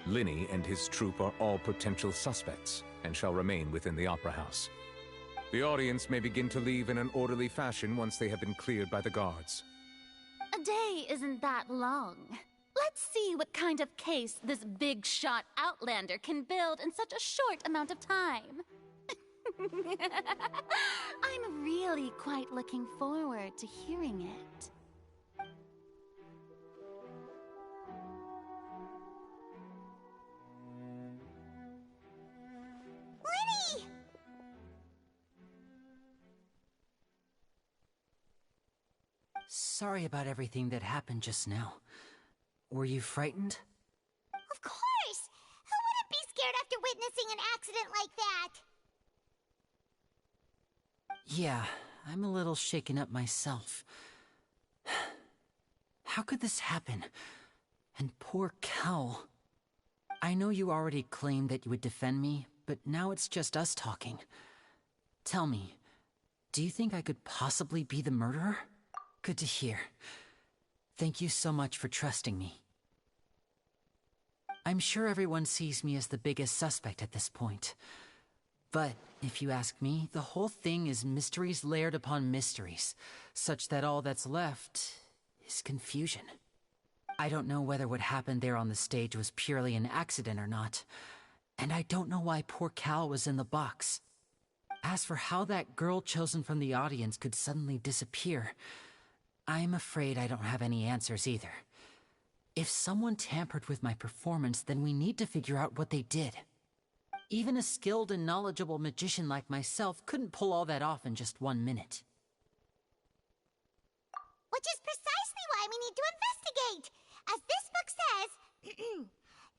Linney and his troupe are all potential suspects and shall remain within the Opera House. The audience may begin to leave in an orderly fashion once they have been cleared by the guards. A day isn't that long. Let's see what kind of case this big-shot outlander can build in such a short amount of time. I'm really quite looking forward to hearing it. Lenny! Sorry about everything that happened just now. Were you frightened? Of course! Who wouldn't be scared after witnessing an accident like that? Yeah, I'm a little shaken up myself. How could this happen? And poor Kel. I know you already claimed that you would defend me, but now it's just us talking. Tell me, do you think I could possibly be the murderer? Good to hear. Thank you so much for trusting me. I'm sure everyone sees me as the biggest suspect at this point. But if you ask me, the whole thing is mysteries layered upon mysteries, such that all that's left is confusion. I don't know whether what happened there on the stage was purely an accident or not, and I don't know why poor Cal was in the box. As for how that girl chosen from the audience could suddenly disappear, I'm afraid I don't have any answers either. If someone tampered with my performance, then we need to figure out what they did. Even a skilled and knowledgeable magician like myself couldn't pull all that off in just 1 minute. Which is precisely why we need to investigate. As this book says,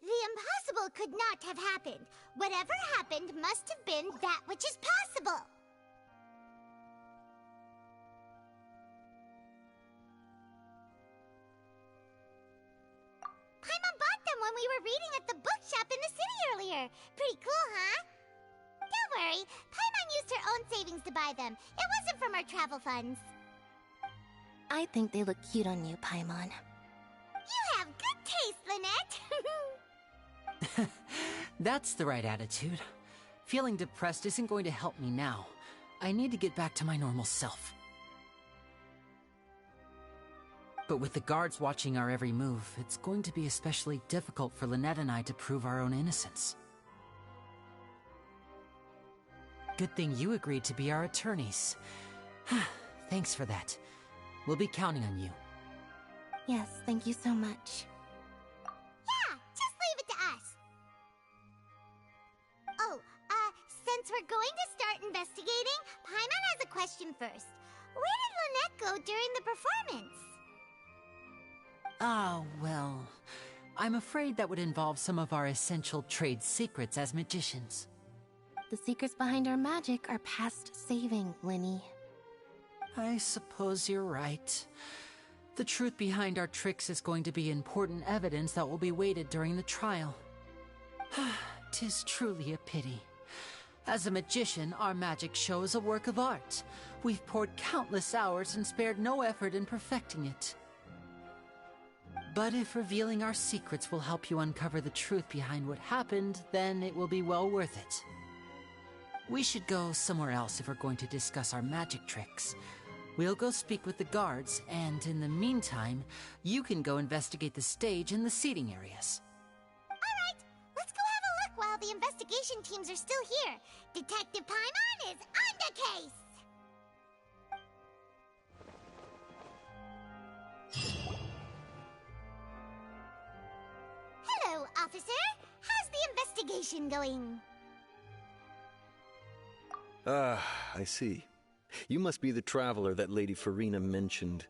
the impossible could not have happened. Whatever happened must have been that which is possible. Paimon bought them when we were reading at the bookshop in the city earlier. Pretty cool, huh? Don't worry, Paimon used her own savings to buy them. It wasn't from our travel funds. I think they look cute on you, Paimon. You have good taste, Lynette. That's the right attitude. Feeling depressed isn't going to help me now. I need to get back to my normal self. But with the guards watching our every move, it's going to be especially difficult for Lynette and I to prove our own innocence. Good thing you agreed to be our attorneys. Thanks for that. We'll be counting on you. Yes, thank you so much. Yeah, just leave it to us. Oh, since we're going to start investigating, Paimon has a question first. Where did Lynette go during the performance? Ah, well, I'm afraid that would involve some of our essential trade secrets as magicians. The secrets behind our magic are past saving, Linny. I suppose you're right. The truth behind our tricks is going to be important evidence that will be weighted during the trial. 'Tis truly a pity. As a magician, our magic show is a work of art. We've poured countless hours and spared no effort in perfecting it. But if revealing our secrets will help you uncover the truth behind what happened, then it will be well worth it. We should go somewhere else if we're going to discuss our magic tricks. We'll go speak with the guards, and in the meantime, you can go investigate the stage and the seating areas. Alright, let's go have a look while the investigation teams are still here. Detective Paimon is on the case! Hello, officer. How's the investigation going? I see. You must be the traveler that Lady Farina mentioned.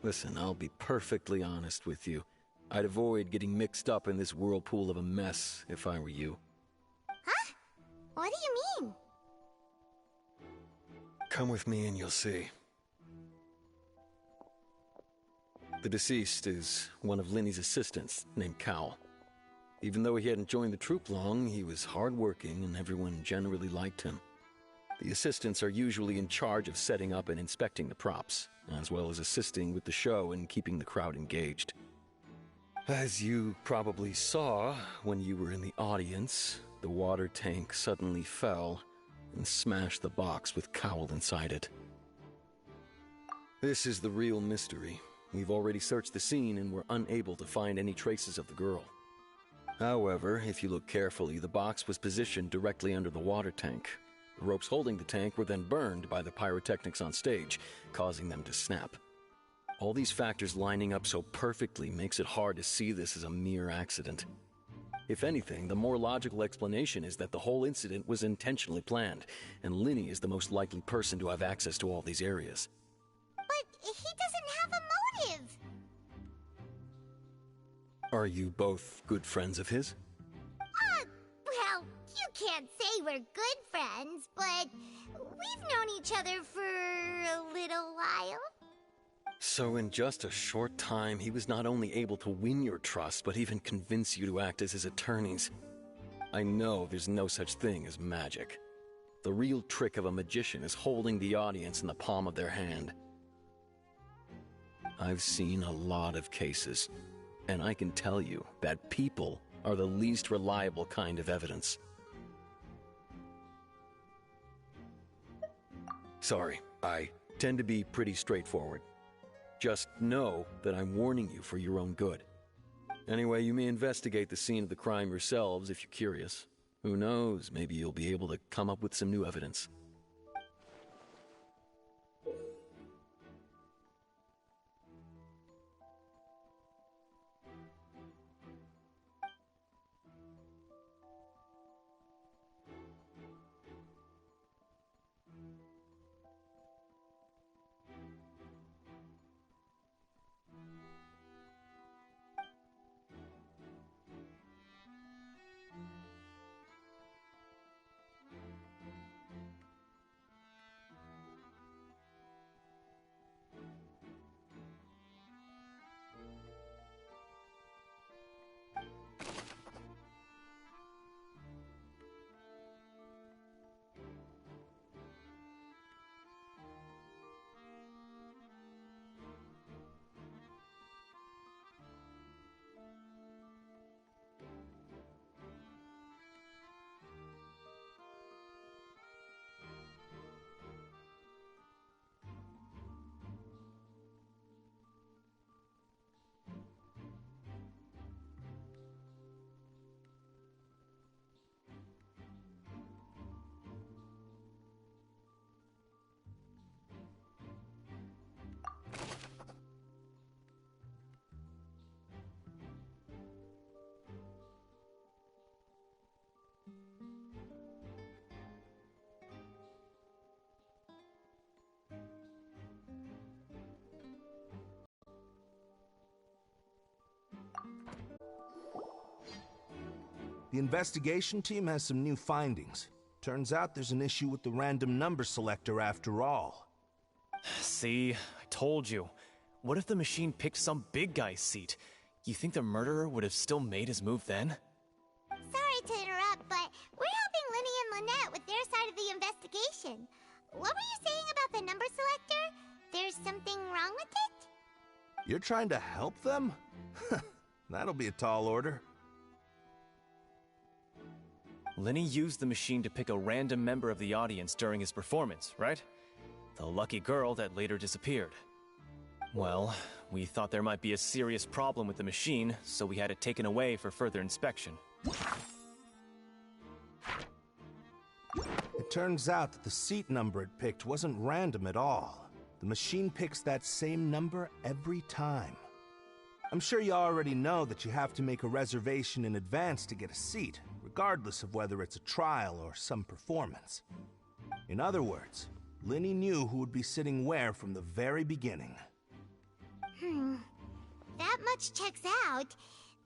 Listen, I'll be perfectly honest with you. I'd avoid getting mixed up in this whirlpool of a mess if I were you. Huh? What do you mean? Come with me and you'll see. The deceased is one of Linny's assistants, named Cal. Even though he hadn't joined the troupe long, he was hardworking and everyone generally liked him. The assistants are usually in charge of setting up and inspecting the props, as well as assisting with the show and keeping the crowd engaged. As you probably saw when you were in the audience, the water tank suddenly fell and smashed the box with Cowl inside it. This is the real mystery. We've already searched the scene and were unable to find any traces of the girl. However, if you look carefully, the box was positioned directly under the water tank. The ropes holding the tank were then burned by the pyrotechnics on stage, causing them to snap. All these factors lining up so perfectly makes it hard to see this as a mere accident. If anything, the more logical explanation is that the whole incident was intentionally planned, and Linny is the most likely person to have access to all these areas. But he doesn't have a motive! Are you both good friends of his? Well, you can't say we're good friends, but we've known each other for a little while. So in just a short time, he was not only able to win your trust, but even convince you to act as his attorneys. I know there's no such thing as magic. The real trick of a magician is holding the audience in the palm of their hand. I've seen a lot of cases, and I can tell you that people are the least reliable kind of evidence. Sorry, I tend to be pretty straightforward. Just know that I'm warning you for your own good. Anyway, you may investigate the scene of the crime yourselves if you're curious. Who knows, maybe you'll be able to come up with some new evidence. The investigation team has some new findings. Turns out there's an issue with the random number selector after all. See, I told you. What if the machine picked some big guy's seat? You think the murderer would have still made his move then? Sorry to interrupt, but we're helping Linny and Lynette with their side of the investigation. What were you saying about the number selector? There's something wrong with it? You're trying to help them? That'll be a tall order. Linny used the machine to pick a random member of the audience during his performance, right? The lucky girl that later disappeared. Well, we thought there might be a serious problem with the machine, so we had it taken away for further inspection. It turns out that the seat number it picked wasn't random at all. The machine picks that same number every time. I'm sure you already know that you have to make a reservation in advance to get a seat, regardless of whether it's a trial or some performance. In other words, Linny knew who would be sitting where from the very beginning. That much checks out.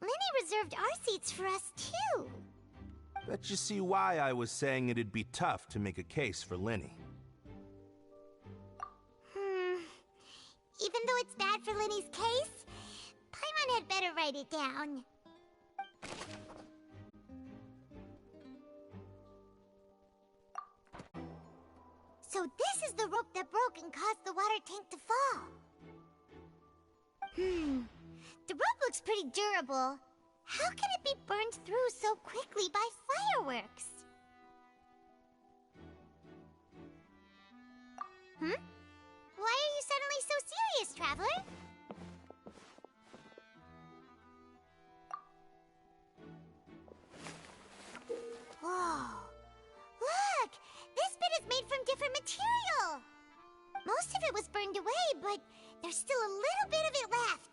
Linny reserved our seats for us, too. Bet you see why I was saying it'd be tough to make a case for Linny. Even though it's bad for Linny's case, Paimon had better write it down. So this is the rope that broke and caused the water tank to fall. The rope looks pretty durable. How can it be burned through so quickly by fireworks? Why are you suddenly so serious, Traveler? Whoa! Look! This bit is made from different material! Most of it was burned away, but there's still a little bit of it left.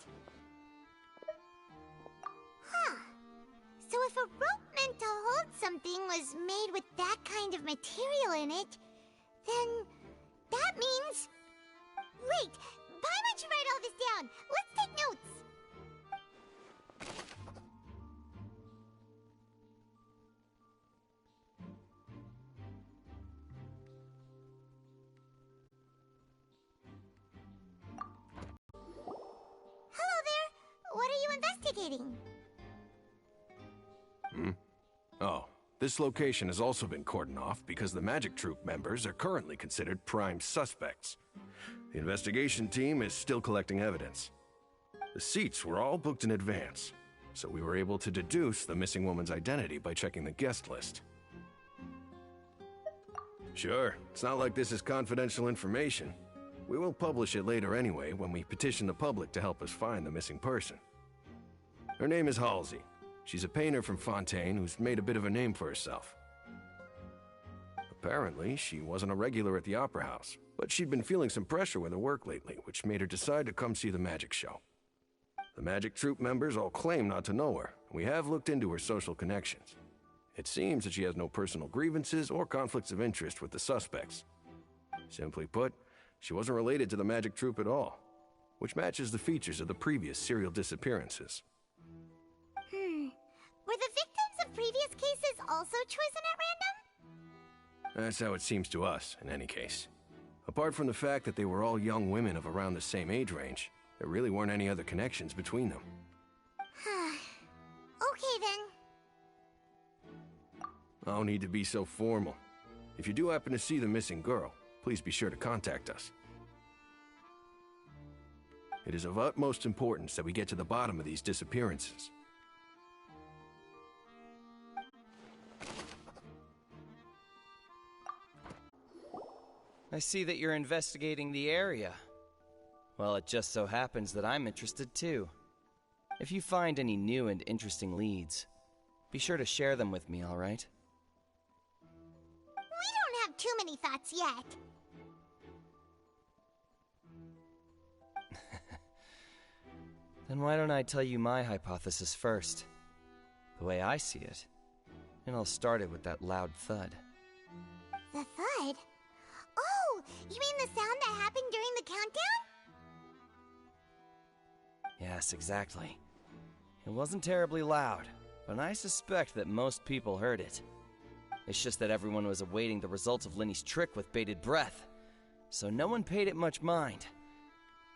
So if a rope meant to hold something was made with that kind of material in it, then that means... Wait! Paimon should write all this down! Let's take notes! Hello there! What are you investigating? Oh, this location has also been cordoned off because the Magic Troupe members are currently considered prime suspects. The investigation team is still collecting evidence. The seats were all booked in advance, so we were able to deduce the missing woman's identity by checking the guest list. Sure, it's not like this is confidential information. We will publish it later anyway when we petition the public to help us find the missing person. Her name is Halsey. She's a painter from Fontaine who's made a bit of a name for herself. Apparently, she wasn't a regular at the Opera House, but she'd been feeling some pressure with her work lately, which made her decide to come see the magic show. The magic troupe members all claim not to know her, and we have looked into her social connections. It seems that she has no personal grievances or conflicts of interest with the suspects. Simply put, she wasn't related to the magic troupe at all, which matches the features of the previous serial disappearances. Were the victims of previous cases also chosen at random? That's how it seems to us, in any case. Apart from the fact that they were all young women of around the same age range, there really weren't any other connections between them. Okay then. No need to be so formal. If you do happen to see the missing girl, please be sure to contact us. It is of utmost importance that we get to the bottom of these disappearances. I see that you're investigating the area. Well, it just so happens that I'm interested too. If you find any new and interesting leads, be sure to share them with me, all right? We don't have too many thoughts yet. Then why don't I tell you my hypothesis first? The way I see it. And I'll start it with that loud thud. The thud? Oh, you mean the sound that happened during the countdown? Yes, exactly. It wasn't terribly loud, but I suspect that most people heard it. It's just that everyone was awaiting the results of Lenny's trick with bated breath, so no one paid it much mind.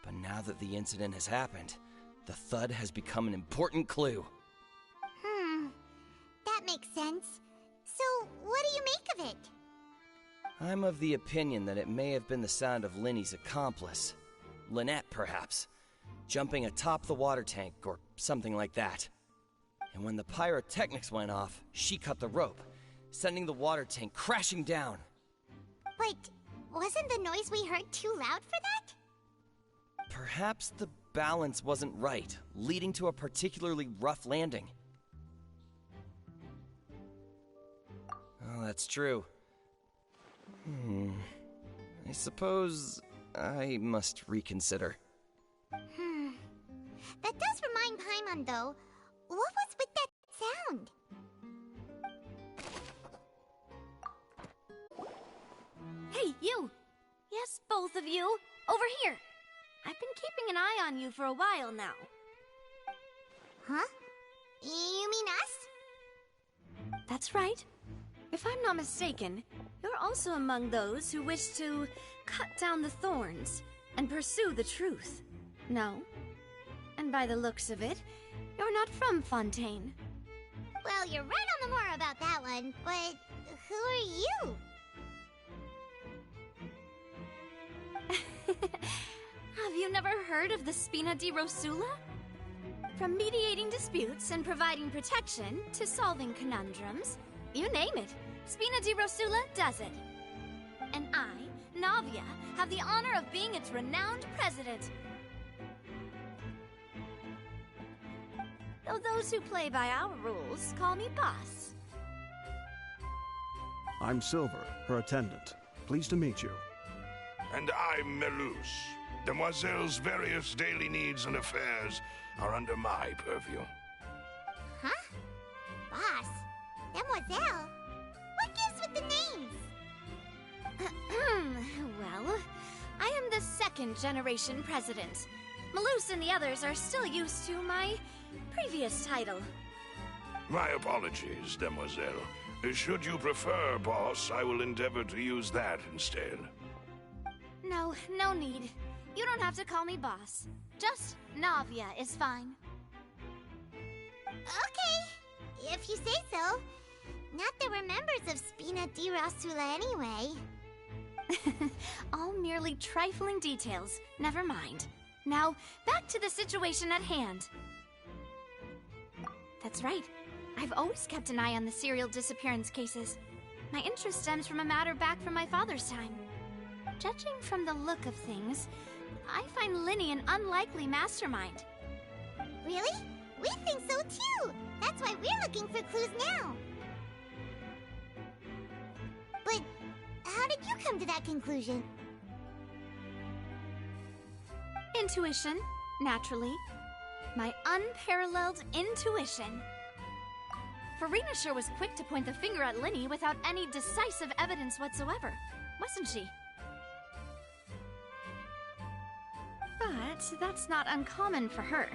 But now that the incident has happened, the thud has become an important clue. That makes sense. So, what do you make of it? I'm of the opinion that it may have been the sound of Lenny's accomplice. Lynette, perhaps. Jumping atop the water tank, or something like that. And when the pyrotechnics went off, she cut the rope, sending the water tank crashing down. But wasn't the noise we heard too loud for that? Perhaps the balance wasn't right, leading to a particularly rough landing. Oh, that's true. I suppose I must reconsider. That does remind Paimon, though. What was with that sound? Hey, you! Yes, both of you! Over here! I've been keeping an eye on you for a while now. Huh? You mean us? That's right. If I'm not mistaken, you're also among those who wish to cut down the thorns and pursue the truth. No? And by the looks of it, you're not from Fontaine. Well, you're right on the more about that one, but who are you? Have you never heard of the Spina di Rosula? From mediating disputes and providing protection to solving conundrums, you name it, Spina di Rosula does it. And I, Navia, have the honor of being its renowned president. Though those who play by our rules call me boss. I'm Silver, her attendant. Pleased to meet you. And I'm Melus. Demoiselle's various daily needs and affairs are under my purview. Huh? Boss? Demoiselle? What gives with the names? Well, I am the second generation president. Melus and the others are still used to my previous title. My apologies, Demoiselle. Should you prefer, boss, I will endeavor to use that instead. No, no need. You don't have to call me boss. Just Navia is fine. Okay, if you say so. Not that we're members of Spina di Rosula anyway. All merely trifling details. Never mind. Now, back to the situation at hand. That's right. I've always kept an eye on the serial disappearance cases. My interest stems from a matter back from my father's time. Judging from the look of things, I find Linny an unlikely mastermind. Really? We think so too! That's why we're looking for clues now. But how did you come to that conclusion? Intuition, naturally. My unparalleled intuition. Farina sure was quick to point the finger at Linny without any decisive evidence whatsoever, wasn't she? But that's not uncommon for her.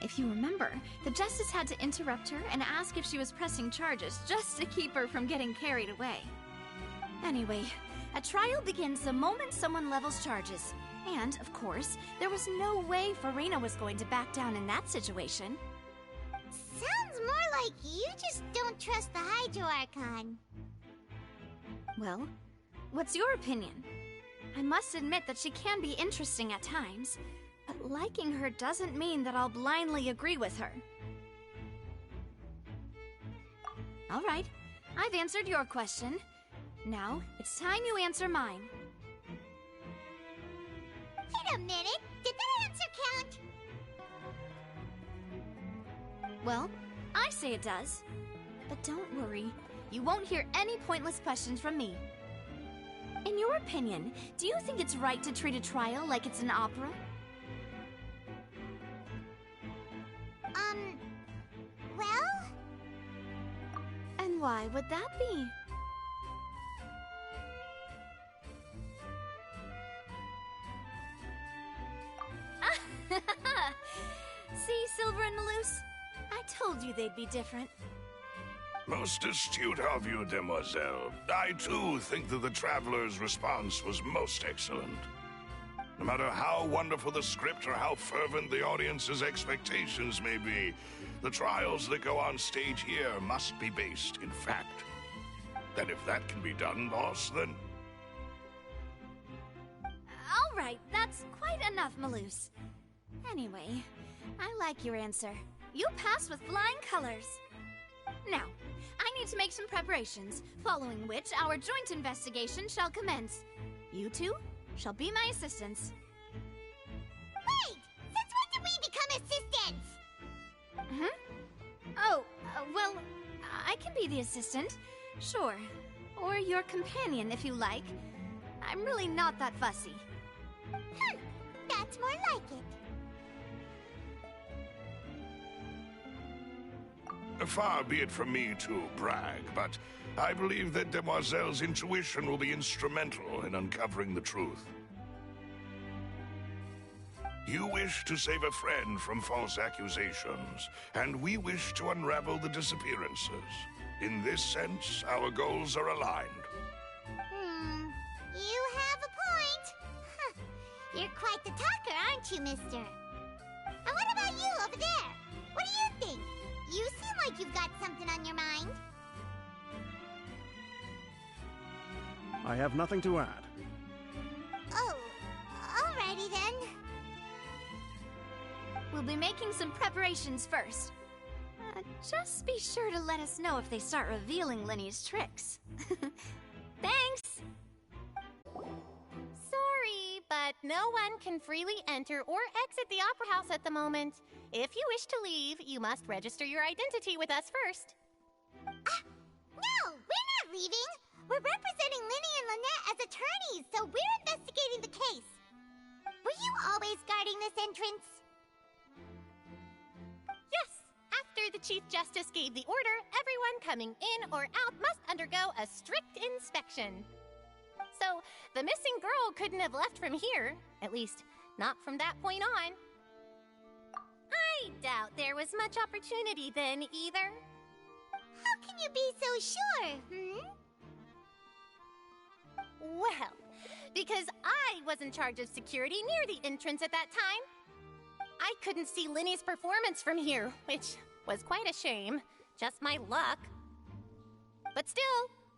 If you remember, the Justice had to interrupt her and ask if she was pressing charges just to keep her from getting carried away. Anyway, a trial begins the moment someone levels charges. And, of course, there was no way Farina was going to back down in that situation. Sounds more like you just don't trust the Hydro Archon. Well, what's your opinion? I must admit that she can be interesting at times, but liking her doesn't mean that I'll blindly agree with her. All right, I've answered your question. Now, it's time you answer mine. Wait a minute! Did that answer count? Well, I say it does. But don't worry, you won't hear any pointless questions from me. In your opinion, do you think it's right to treat a trial like it's an opera? Well? And why would that be? See, Silver and Maloose? I told you they'd be different. Most astute of you, demoiselle. I, too, think that the Traveler's response was most excellent. No matter how wonderful the script or how fervent the audience's expectations may be, the trials that go on stage here must be based in fact. And if that can be done, boss, then... All right, that's quite enough, Maloose. Anyway, I like your answer. You passed with flying colors. Now, I need to make some preparations, following which our joint investigation shall commence. You two shall be my assistants. Wait! Since when did we become assistants? Oh, well, I can be the assistant, sure. Or your companion, if you like. I'm really not that fussy. That's more like it. Far be it from me to brag, but I believe that Demoiselle's intuition will be instrumental in uncovering the truth. You wish to save a friend from false accusations, and we wish to unravel the disappearances. In this sense, our goals are aligned. You have a point. You're quite the talker, aren't you, mister? And what about you over there? What do you think? You seem like you've got something on your mind. I have nothing to add. Oh, alrighty then. We'll be making some preparations first. Just be sure to let us know if they start revealing Linny's tricks. Thanks! Sorry, but no one can freely enter or exit the Opera House at the moment. If you wish to leave, you must register your identity with us first. No, we're not leaving. We're representing Linny and Lynette as attorneys, so we're investigating the case. Were you always guarding this entrance? Yes, after the Chief Justice gave the order, everyone coming in or out must undergo a strict inspection. So, the missing girl couldn't have left from here. At least, not from that point on. I doubt there was much opportunity then, either. How can you be so sure, Well, because I was in charge of security near the entrance at that time. I couldn't see Linny's performance from here, which was quite a shame. Just my luck. But still,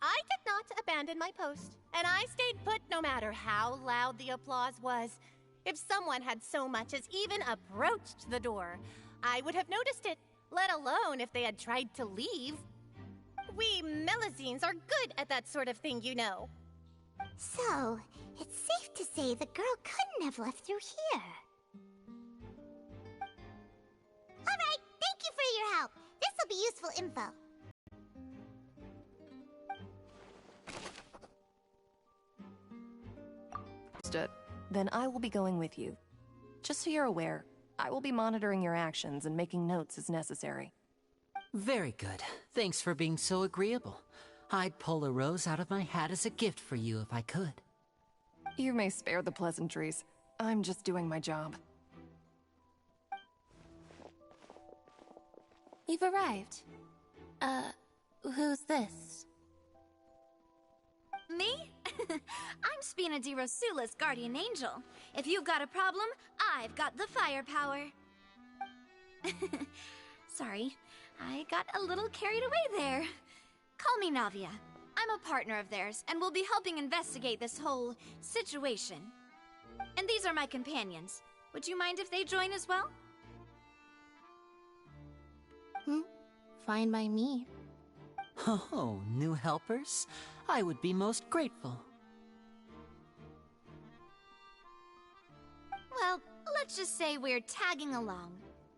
I did not abandon my post, and I stayed put no matter how loud the applause was. If someone had so much as even approached the door, I would have noticed it, let alone if they had tried to leave. We Melazines are good at that sort of thing, you know. So, it's safe to say the girl couldn't have left through here. Alright, thank you for your help. This'll be useful info. Understood. Then I will be going with you. Just so you're aware, I will be monitoring your actions and making notes as necessary. Very good. Thanks for being so agreeable. I'd pull a rose out of my hat as a gift for you if I could. You may spare the pleasantries. I'm just doing my job. You've arrived. Who's this? Me? I'm Spina di Rosula's guardian angel. If you've got a problem, I've got the firepower. Sorry, I got a little carried away there. Call me Navia. I'm a partner of theirs, and will be helping investigate this whole situation. And these are my companions. Would you mind if they join as well? Fine by me. Oh, new helpers? I would be most grateful. Well, let's just say we're tagging along.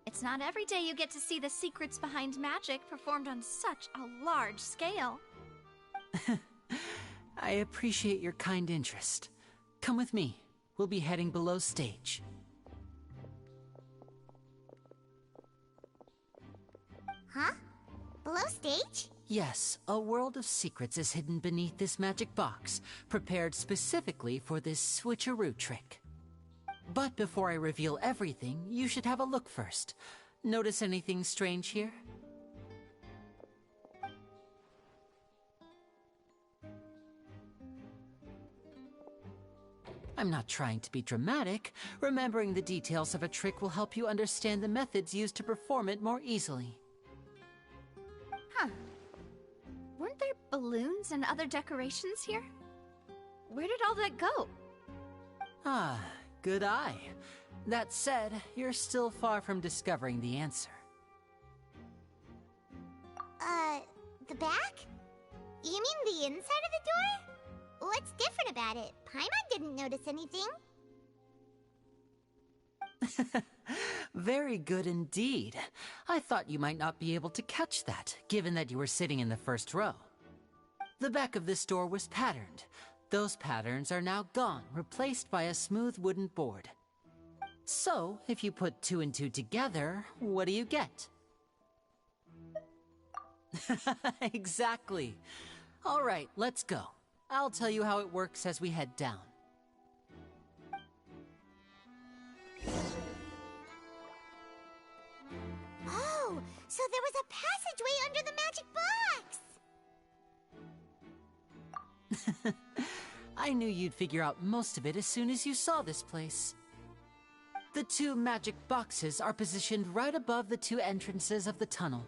It's not every day you get to see the secrets behind magic performed on such a large scale. I appreciate your kind interest. Come with me. We'll be heading below stage. Huh? Below stage? Yes, a world of secrets is hidden beneath this magic box, prepared specifically for this switcheroo trick. But before I reveal everything, you should have a look first. Notice anything strange here? I'm not trying to be dramatic. Remembering the details of a trick will help you understand the methods used to perform it more easily. Huh. Weren't there balloons and other decorations here? Where did all that go? Ah, good eye. That said, you're still far from discovering the answer. The back? You mean the inside of the door? What's different about it? Paimon didn't notice anything. Very good indeed. I thought you might not be able to catch that, given that you were sitting in the first row. The back of this door was patterned. Those patterns are now gone, replaced by a smooth wooden board. So, if you put 2 and 2 together, what do you get? Exactly. All right, let's go. I'll tell you how it works as we head down. Oh, so there was a passageway under the magic box! I knew you'd figure out most of it as soon as you saw this place. The 2 magic boxes are positioned right above the 2 entrances of the tunnel.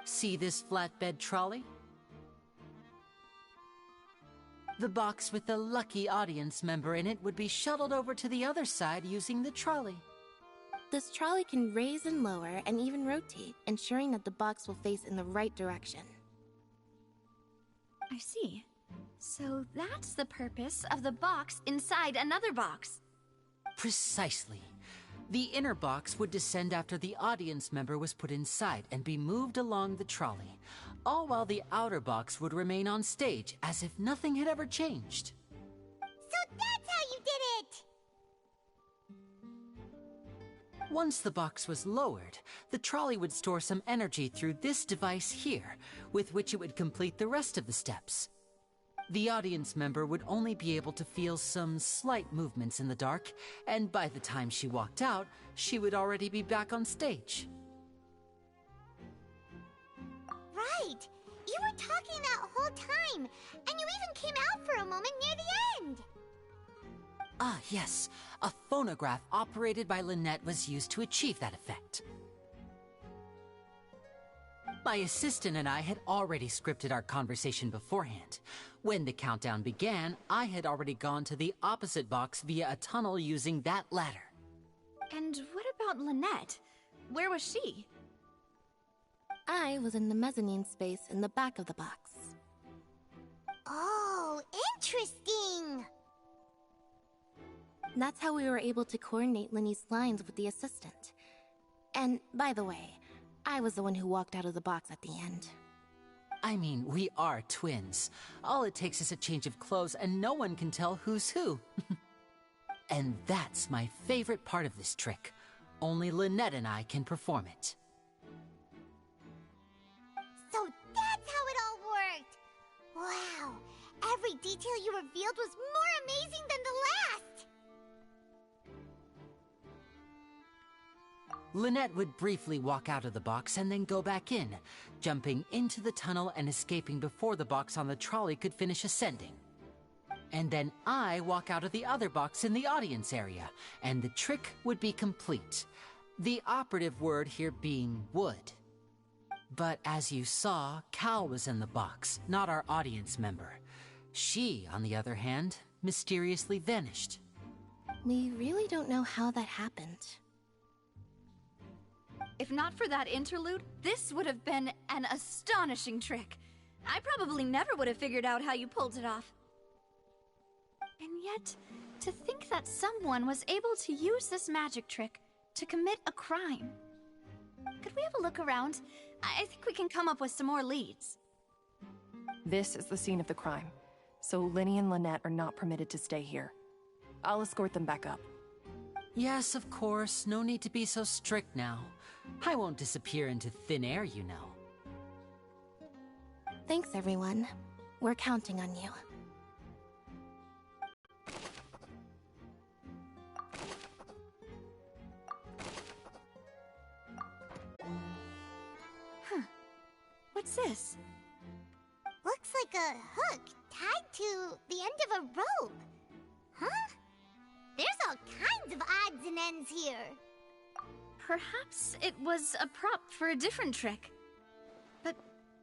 See this flatbed trolley? The box with the lucky audience member in it would be shuttled over to the other side using the trolley. This trolley can raise and lower and even rotate, ensuring that the box will face in the right direction. I see. So that's the purpose of the box inside another box. Precisely. The inner box would descend after the audience member was put inside and be moved along the trolley, all while the outer box would remain on stage as if nothing had ever changed. So that's how you did it! Once the box was lowered, the trolley would store some energy through this device here, with which it would complete the rest of the steps. The audience member would only be able to feel some slight movements in the dark, and by the time she walked out, she would already be back on stage. Right! You were talking that whole time, and you even came out for a moment near the end! Ah, yes. A phonograph operated by Lynette was used to achieve that effect. My assistant and I had already scripted our conversation beforehand. When the countdown began, I had already gone to the opposite box via a tunnel using that ladder. And what about Lynette? Where was she? I was in the mezzanine space in the back of the box. Oh, interesting! That's how we were able to coordinate Linny's lines with the assistant. And, by the way, I was the one who walked out of the box at the end. I mean, we are twins. All it takes is a change of clothes and no one can tell who's who. And that's my favorite part of this trick. Only Lynette and I can perform it. So that's how it all worked! Wow! Every detail you revealed was more amazing than the last! Lynette would briefly walk out of the box and then go back in, jumping into the tunnel and escaping before the box on the trolley could finish ascending. And then I walk out of the other box in the audience area, and the trick would be complete. The operative word here being would. But as you saw, Cal was in the box, not our audience member. She, on the other hand, mysteriously vanished. We really don't know how that happened. If not for that interlude, this would have been an astonishing trick. I probably never would have figured out how you pulled it off. And yet, to think that someone was able to use this magic trick to commit a crime. Could we have a look around? I think we can come up with some more leads. This is the scene of the crime, so Linny and Lynette are not permitted to stay here. I'll escort them back up. Yes, of course. No need to be so strict now. I won't disappear into thin air, you know. Thanks, everyone. We're counting on you. Huh. What's this? Looks like a hook tied to the end of a rope. Huh? There's all kinds of odds and ends here. Perhaps it was a prop for a different trick. But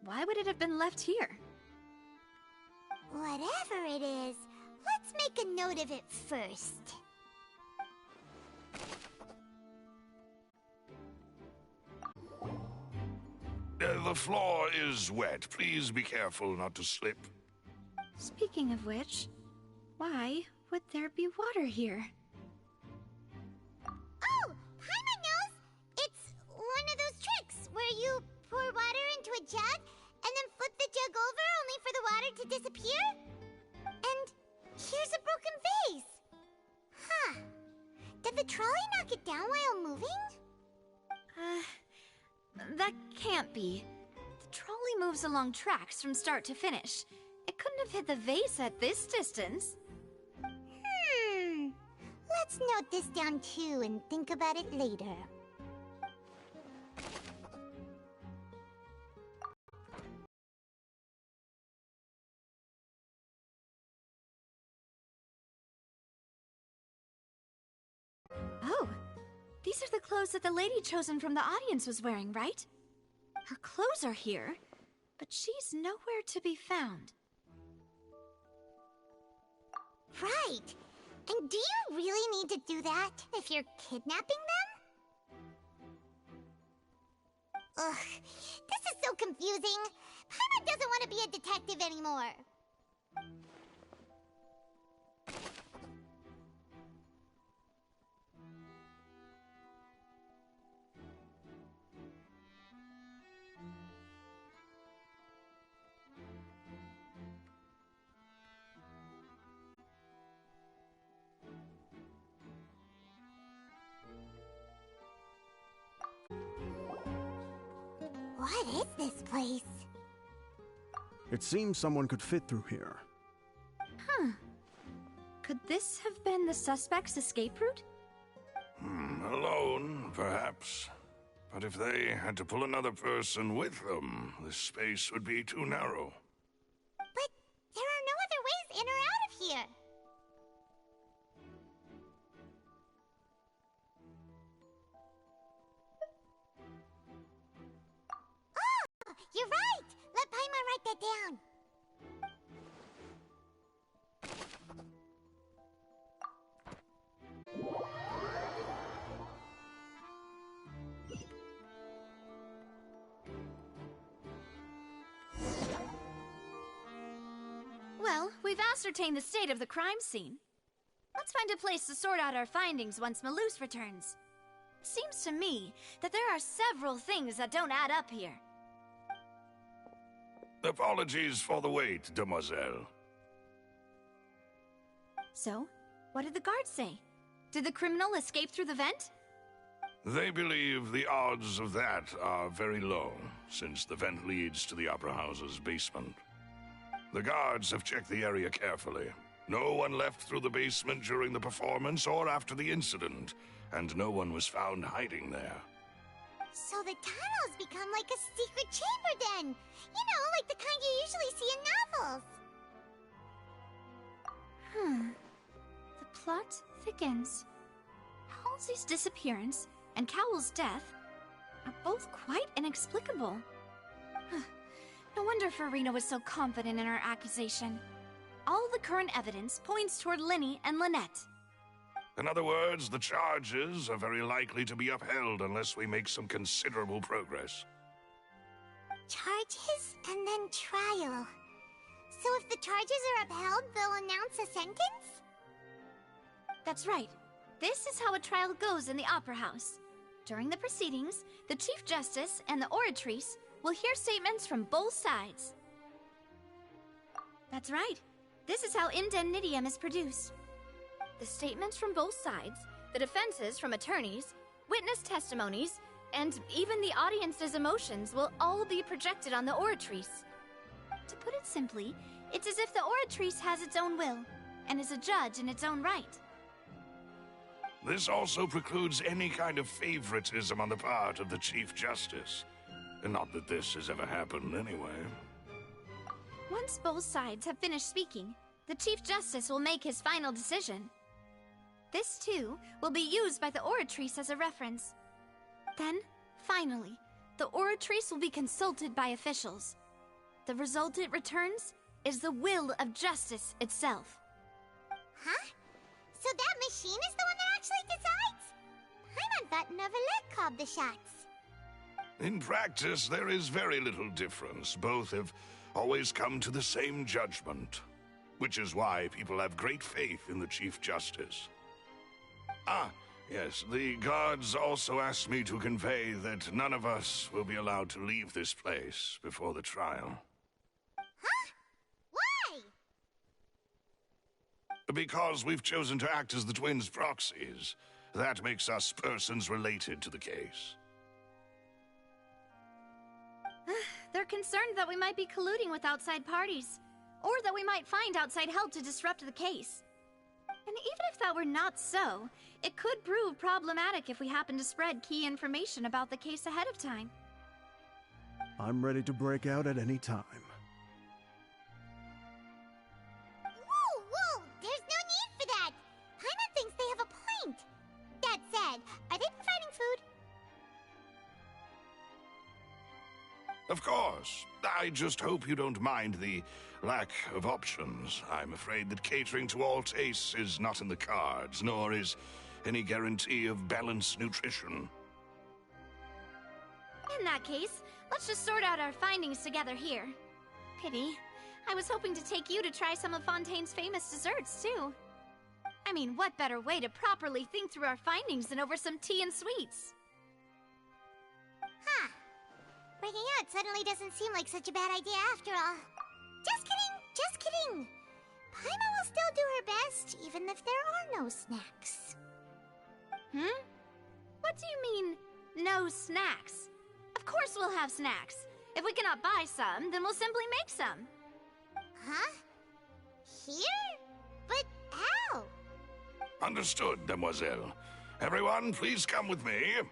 why would it have been left here? Whatever it is, let's make a note of it first. The floor is wet. Please be careful not to slip. Speaking of which, why would there be water here? Oh! Paimon knows! It's one of those tricks where you pour water into a jug and then flip the jug over only for the water to disappear? And here's a broken vase! Huh. Did the trolley knock it down while moving? That can't be. The trolley moves along tracks from start to finish. It couldn't have hit the vase at this distance. Let's note this down too and think about it later. Oh, these are the clothes that the lady chosen from the audience was wearing, right? Her clothes are here, but she's nowhere to be found. Right! And do you really need to do that if you're kidnapping them? Ugh, this is so confusing. Paimon doesn't want to be a detective anymore. What is this place? It seems someone could fit through here. Huh. Could this have been the suspect's escape route? Alone, perhaps. But if they had to pull another person with them, the space would be too narrow. But there are no other ways in or out of here. Oh, you're right! Let Paimon write that down. we've ascertained the state of the crime scene. Let's find a place to sort out our findings once Malus returns. It seems to me that there are several things that don't add up here. Apologies for the wait, demoiselle. So, what did the guards say? Did the criminal escape through the vent? They believe the odds of that are very low, since the vent leads to the Opera House's basement. The guards have checked the area carefully. No one left through the basement during the performance or after the incident, and no one was found hiding there. So the tunnels become like a secret chamber then! You know, like the kind you usually see in novels! The plot thickens. Halsey's disappearance and Cowell's death are both quite inexplicable. No wonder Farina was so confident in her accusation. All the current evidence points toward Linny and Lynette. In other words, the charges are very likely to be upheld unless we make some considerable progress. Charges and then trial. So if the charges are upheld, they'll announce a sentence? That's right. This is how a trial goes in the Opera House. During the proceedings, the Chief Justice and the Oratrice will hear statements from both sides. That's right. This is how indemnitium is produced. The statements from both sides, the defenses from attorneys, witness testimonies, and even the audience's emotions will all be projected on the Oratrice. To put it simply, it's as if the Oratrice has its own will, and is a judge in its own right. This also precludes any kind of favoritism on the part of the Chief Justice. And not that this has ever happened anyway. Once both sides have finished speaking, the Chief Justice will make his final decision. This, too, will be used by the Oratrice as a reference. Then, finally, the Oratrice will be consulted by officials. The result it returns is the will of justice itself. Huh? So that machine is the one that actually decides? Paimon thought Neuvillette called the shots. In practice, there is very little difference. Both have always come to the same judgment, which is why people have great faith in the Chief Justice. Ah, yes, the guards also asked me to convey that none of us will be allowed to leave this place before the trial. Huh? Why? Because we've chosen to act as the twins' proxies. That makes us persons related to the case. They're concerned that we might be colluding with outside parties, or that we might find outside help to disrupt the case. And even if that were not so, it could prove problematic if we happen to spread key information about the case ahead of time. I'm ready to break out at any time. Whoa! There's no need for that! Paimon thinks they have a point. That said, are they providing food? Of course. I just hope you don't mind the lack of options. I'm afraid that catering to all tastes is not in the cards, nor is any guarantee of balanced nutrition. In that case, let's just sort out our findings together here. Pity. I was hoping to take you to try some of Fontaine's famous desserts, too. I mean, what better way to properly think through our findings than over some tea and sweets? Huh. Breaking out suddenly doesn't seem like such a bad idea after all. Just kidding! Paimon will still do her best, even if there are no snacks. What do you mean, no snacks? Of course we'll have snacks. If we cannot buy some, then we'll simply make some. Huh? Here? But how? Understood, demoiselle. Everyone, please come with me.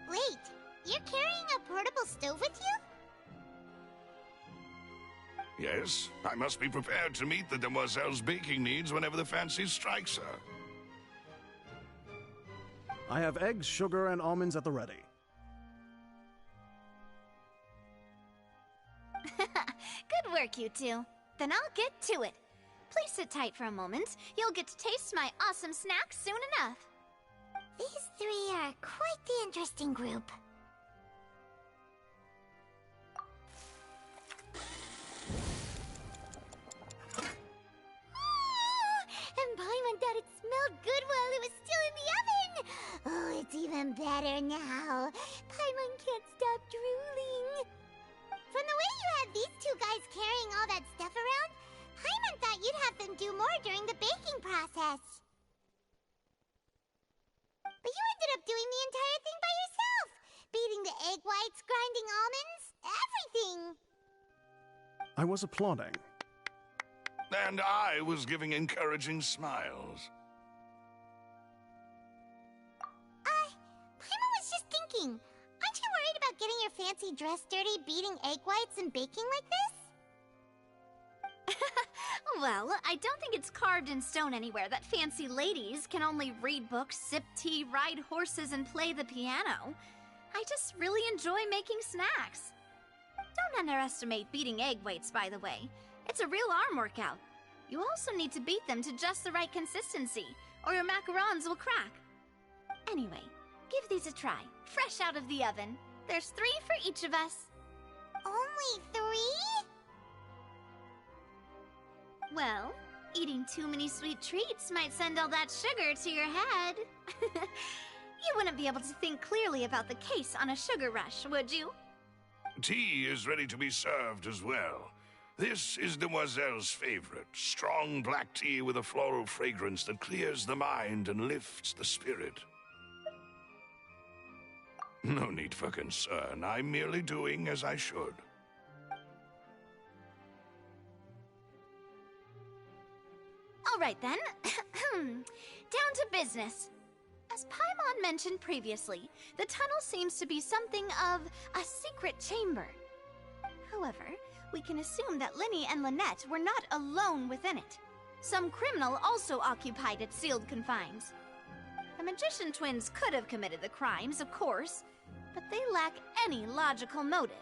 Wait, you're carrying a portable stove with you? Yes, I must be prepared to meet the demoiselle's baking needs whenever the fancy strikes her. I have eggs, sugar, and almonds at the ready. Good work, you two. Then I'll get to it. Please sit tight for a moment. You'll get to taste my awesome snack soon enough. These three are quite the interesting group. And Paimon thought it smelled good while it was still in the oven. Oh, it's even better now. Paimon can't stop drooling. From the way you had these two guys carrying all that stuff around, Paimon thought you'd have them do more during the baking process. But you ended up doing the entire thing by yourself. Beating the egg whites, grinding almonds, everything. I was applauding. And I was giving encouraging smiles. Paimon was just thinking, aren't you worried about getting your fancy dress dirty beating egg whites and baking like this? Well, I don't think it's carved in stone anywhere that fancy ladies can only read books, sip tea, ride horses, and play the piano. I just really enjoy making snacks. Don't underestimate beating egg whites, by the way. It's a real arm workout. You also need to beat them to just the right consistency, or your macarons will crack. Anyway, give these a try, fresh out of the oven. There's 3 for each of us. Only 3? Well, eating too many sweet treats might send all that sugar to your head. You wouldn't be able to think clearly about the case on a sugar rush, would you? Tea is ready to be served as well. This is Demoiselle's favorite, strong black tea with a floral fragrance that clears the mind and lifts the spirit. No need for concern. I'm merely doing as I should. All right then. Down to business. As Paimon mentioned previously, the tunnel seems to be something of a secret chamber. However, we can assume that Linny and Lynette were not alone within it. Some criminal also occupied its sealed confines. The magician twins could have committed the crimes, of course, but they lack any logical motive.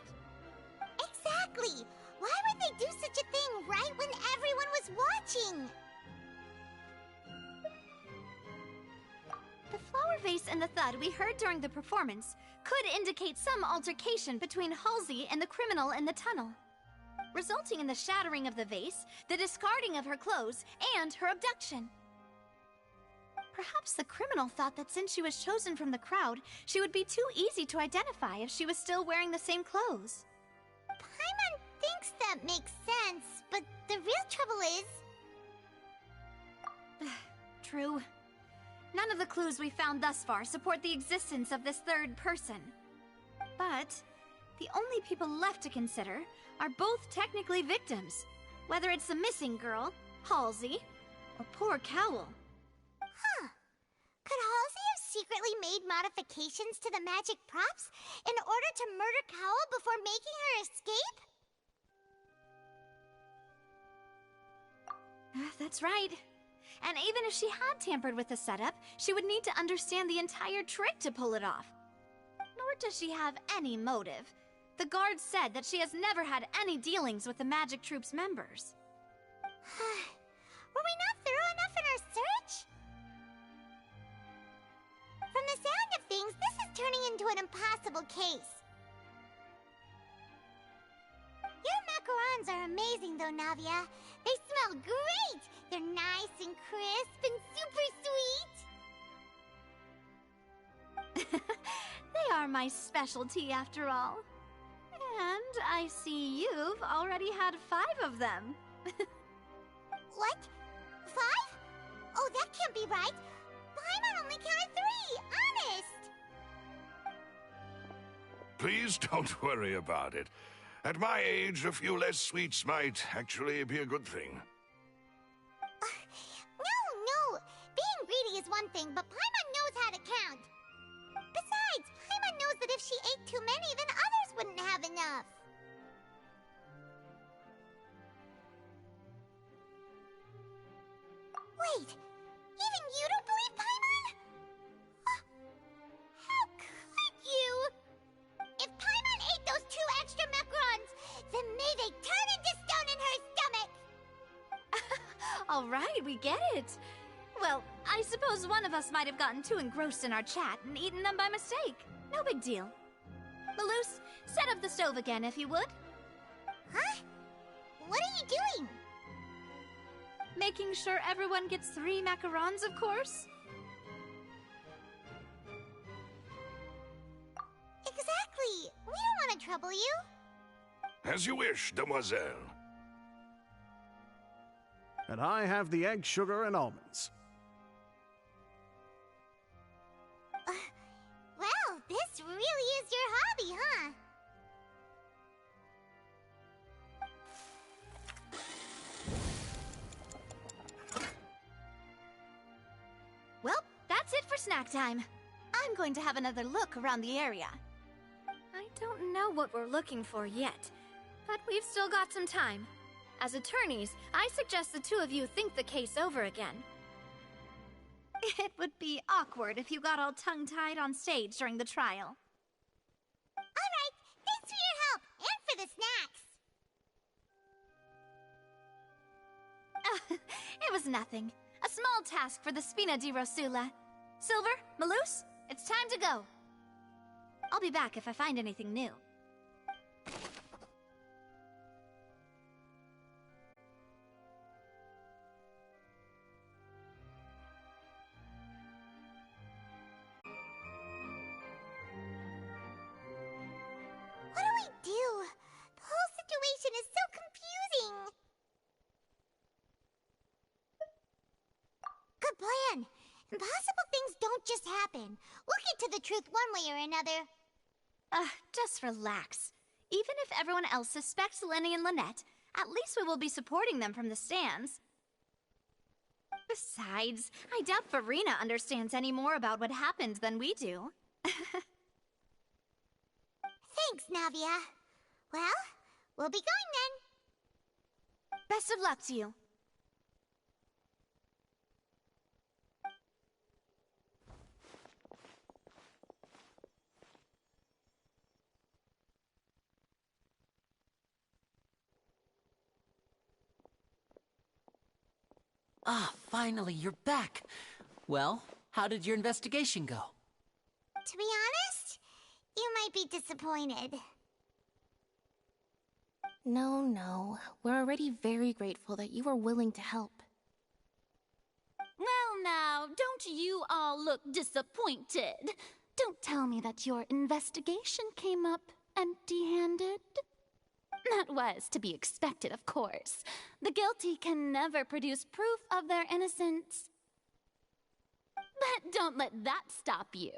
Exactly! Why would they do such a thing right when everyone was watching? The flower vase and the thud we heard during the performance could indicate some altercation between Halsey and the criminal in the tunnel, resulting in the shattering of the vase, the discarding of her clothes, and her abduction. Perhaps the criminal thought that since she was chosen from the crowd, she would be too easy to identify if she was still wearing the same clothes. Paimon thinks that makes sense, but the real trouble is... True. None of the clues we found thus far support the existence of this third person. But the only people left to consider are both technically victims, whether it's the missing girl, Halsey, or poor Cowell. Huh. Could Halsey have secretly made modifications to the magic props in order to murder Cowell before making her escape? That's right. And even if she had tampered with the setup, she would need to understand the entire trick to pull it off. Nor does she have any motive. The guard said that she has never had any dealings with the Magic Troop's members. Were we not thorough enough in our search? From the sound of things, this is turning into an impossible case. Your macarons are amazing though, Navia. They smell great! They're nice and crisp and super sweet! They are my specialty after all. And I see you've already had 5 of them. What? 5? Oh, that can't be right. Paimon only counted 3, honest! Please don't worry about it. At my age, a few less sweets might actually be a good thing. No! Being greedy is one thing, but Paimon knows how to count. Besides, Paimon knows that if she ate too many, then others wouldn't have enough. Wait, even you don't believe Paimon? How could you? If Paimon ate those 2 extra macarons, then may they turn into stone in her stomach! All right, we get it. Well, I suppose one of us might have gotten too engrossed in our chat and eaten them by mistake. No big deal. Maloose, set up the stove again if you would. Huh? What are you doing? Making sure everyone gets 3 macarons, of course. Exactly. We don't want to trouble you. As you wish, demoiselle. And I have the egg, sugar, and almonds. Well, this really is your hobby, huh? Well, that's it for snack time. I'm going to have another look around the area. I don't know what we're looking for yet, but we've still got some time. As attorneys, I suggest the two of you think the case over again. It would be awkward if you got all tongue-tied on stage during the trial. All right, thanks for your help and for the snacks. It was nothing. A small task for the Spina di Rosula. Silver, Maloose, it's time to go. I'll be back if I find anything new. What do we do? The whole situation is so confusing. Good plan. Impossible things don't just happen. We'll get to the truth one way or another. Just relax. Even if everyone else suspects Lenny and Lynette, at least we will be supporting them from the stands. Besides, I doubt Farina understands any more about what happened than we do. Thanks, Navia. Well, we'll be going then. Best of luck to you. Ah, finally, you're back. Well, how did your investigation go? To be honest, you might be disappointed. No. We're already very grateful that you were willing to help. Well now, don't you all look disappointed? Don't tell me that your investigation came up empty-handed. That was to be expected, of course. The guilty can never produce proof of their innocence. But don't let that stop you.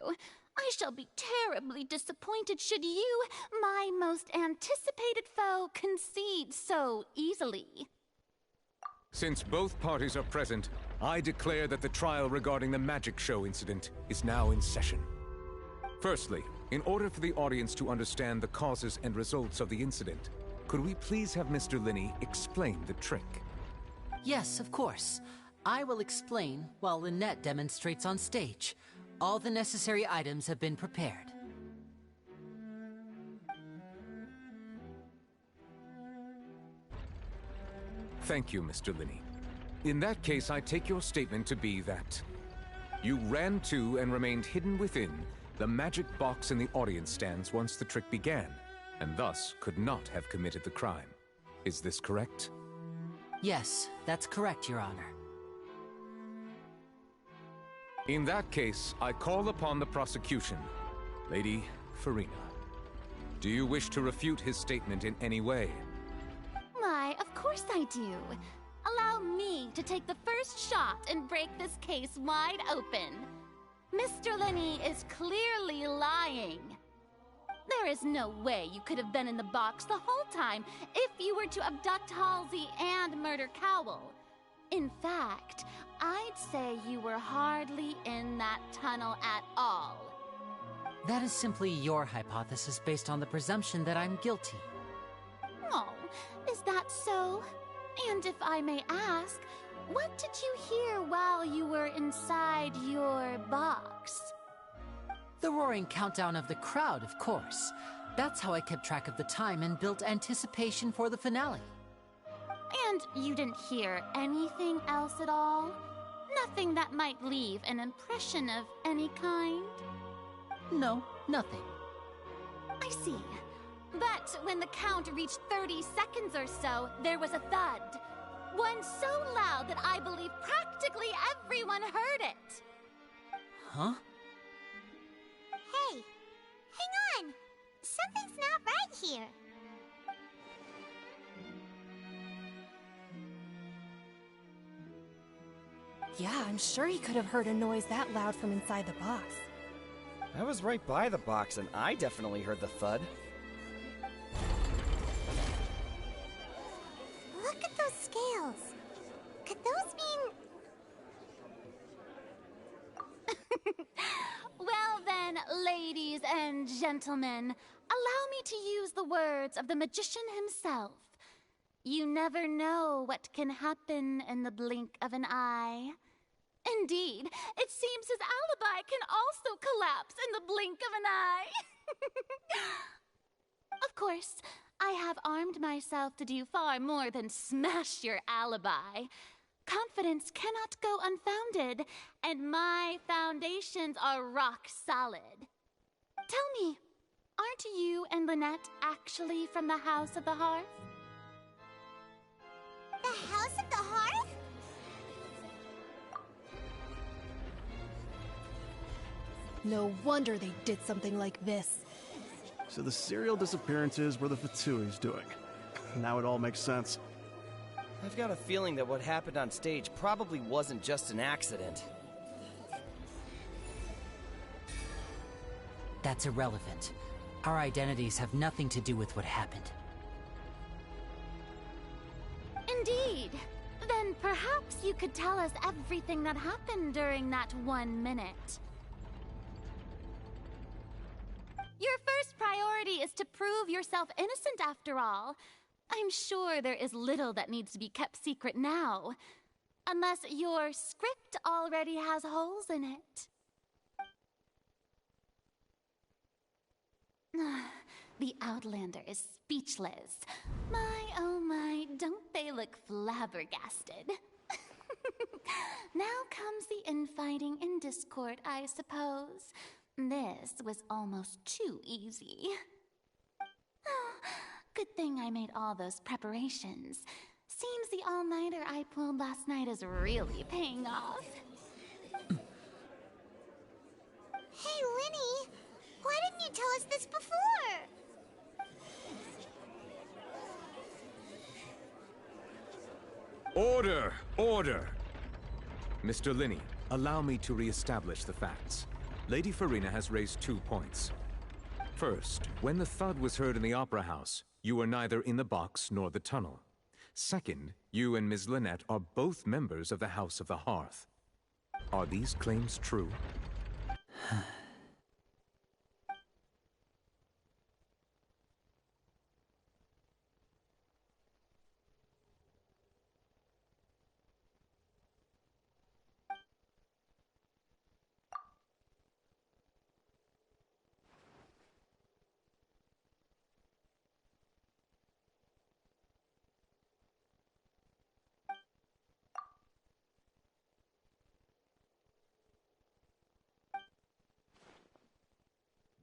I shall be terribly disappointed should you, my most anticipated foe, concede so easily. Since both parties are present, I declare that the trial regarding the magic show incident is now in session. Firstly, in order for the audience to understand the causes and results of the incident, could we please have Mr. Linney explain the trick? Yes, of course. I will explain while Lynette demonstrates on stage. All the necessary items have been prepared. Thank you, Mr. Linney. In that case, I take your statement to be that you ran to and remained hidden within the magic box in the audience stands once the trick began, and thus could not have committed the crime. Is this correct? Yes, that's correct, Your Honor. In that case, I call upon the prosecution. Lady Farina, do you wish to refute his statement in any way? Why, of course I do. Allow me to take the first shot and break this case wide open. Mr. Linney is clearly lying. There is no way you could have been in the box the whole time if you were to abduct Halsey and murder Cowell. In fact, I'd say you were hardly in that tunnel at all. That is simply your hypothesis based on the presumption that I'm guilty. Oh, is that so? And if I may ask, what did you hear while you were inside your box? The roaring countdown of the crowd, of course. That's how I kept track of the time and built anticipation for the finale. And you didn't hear anything else at all? Nothing that might leave an impression of any kind? No, nothing. I see. But when the count reached 30 seconds or so, there was a thud. One so loud that I believe practically everyone heard it. Huh? Hey, hang on. Something's not right here. Yeah, I'm sure he could have heard a noise that loud from inside the box. I was right by the box, and I definitely heard the thud. Look at those scales. Could those mean... Well then, ladies and gentlemen, allow me to use the words of the magician himself. You never know what can happen in the blink of an eye. Indeed, it seems his alibi can also collapse in the blink of an eye. Of course, I have armed myself to do far more than smash your alibi. Confidence cannot go unfounded, and my foundations are rock solid. Tell me, aren't you and Lynette actually from the House of the Hearth? The House of the Hearth? No wonder they did something like this. So the serial disappearances were the Fatsui's doing. Now it all makes sense. I've got a feeling that what happened on stage probably wasn't just an accident. That's irrelevant. Our identities have nothing to do with what happened. Indeed. Then perhaps you could tell us everything that happened during that 1 minute. Your first priority is to prove yourself innocent, after all. I'm sure there is little that needs to be kept secret now. Unless your script already has holes in it. The Outlander is speechless. My, oh my, don't they look flabbergasted? Now comes the infighting and discord, I suppose. This was almost too easy. Oh, good thing I made all those preparations. Seems the all-nighter I pulled last night is really paying off. Hey, Linny! Why didn't you tell us this before? Order! Order! Mr. Linney, allow me to re-establish the facts. Lady Farina has raised 2 points. First, when the thud was heard in the Opera House, you were neither in the box nor the tunnel. Second, you and Ms. Lynette are both members of the House of the Hearth. Are these claims true?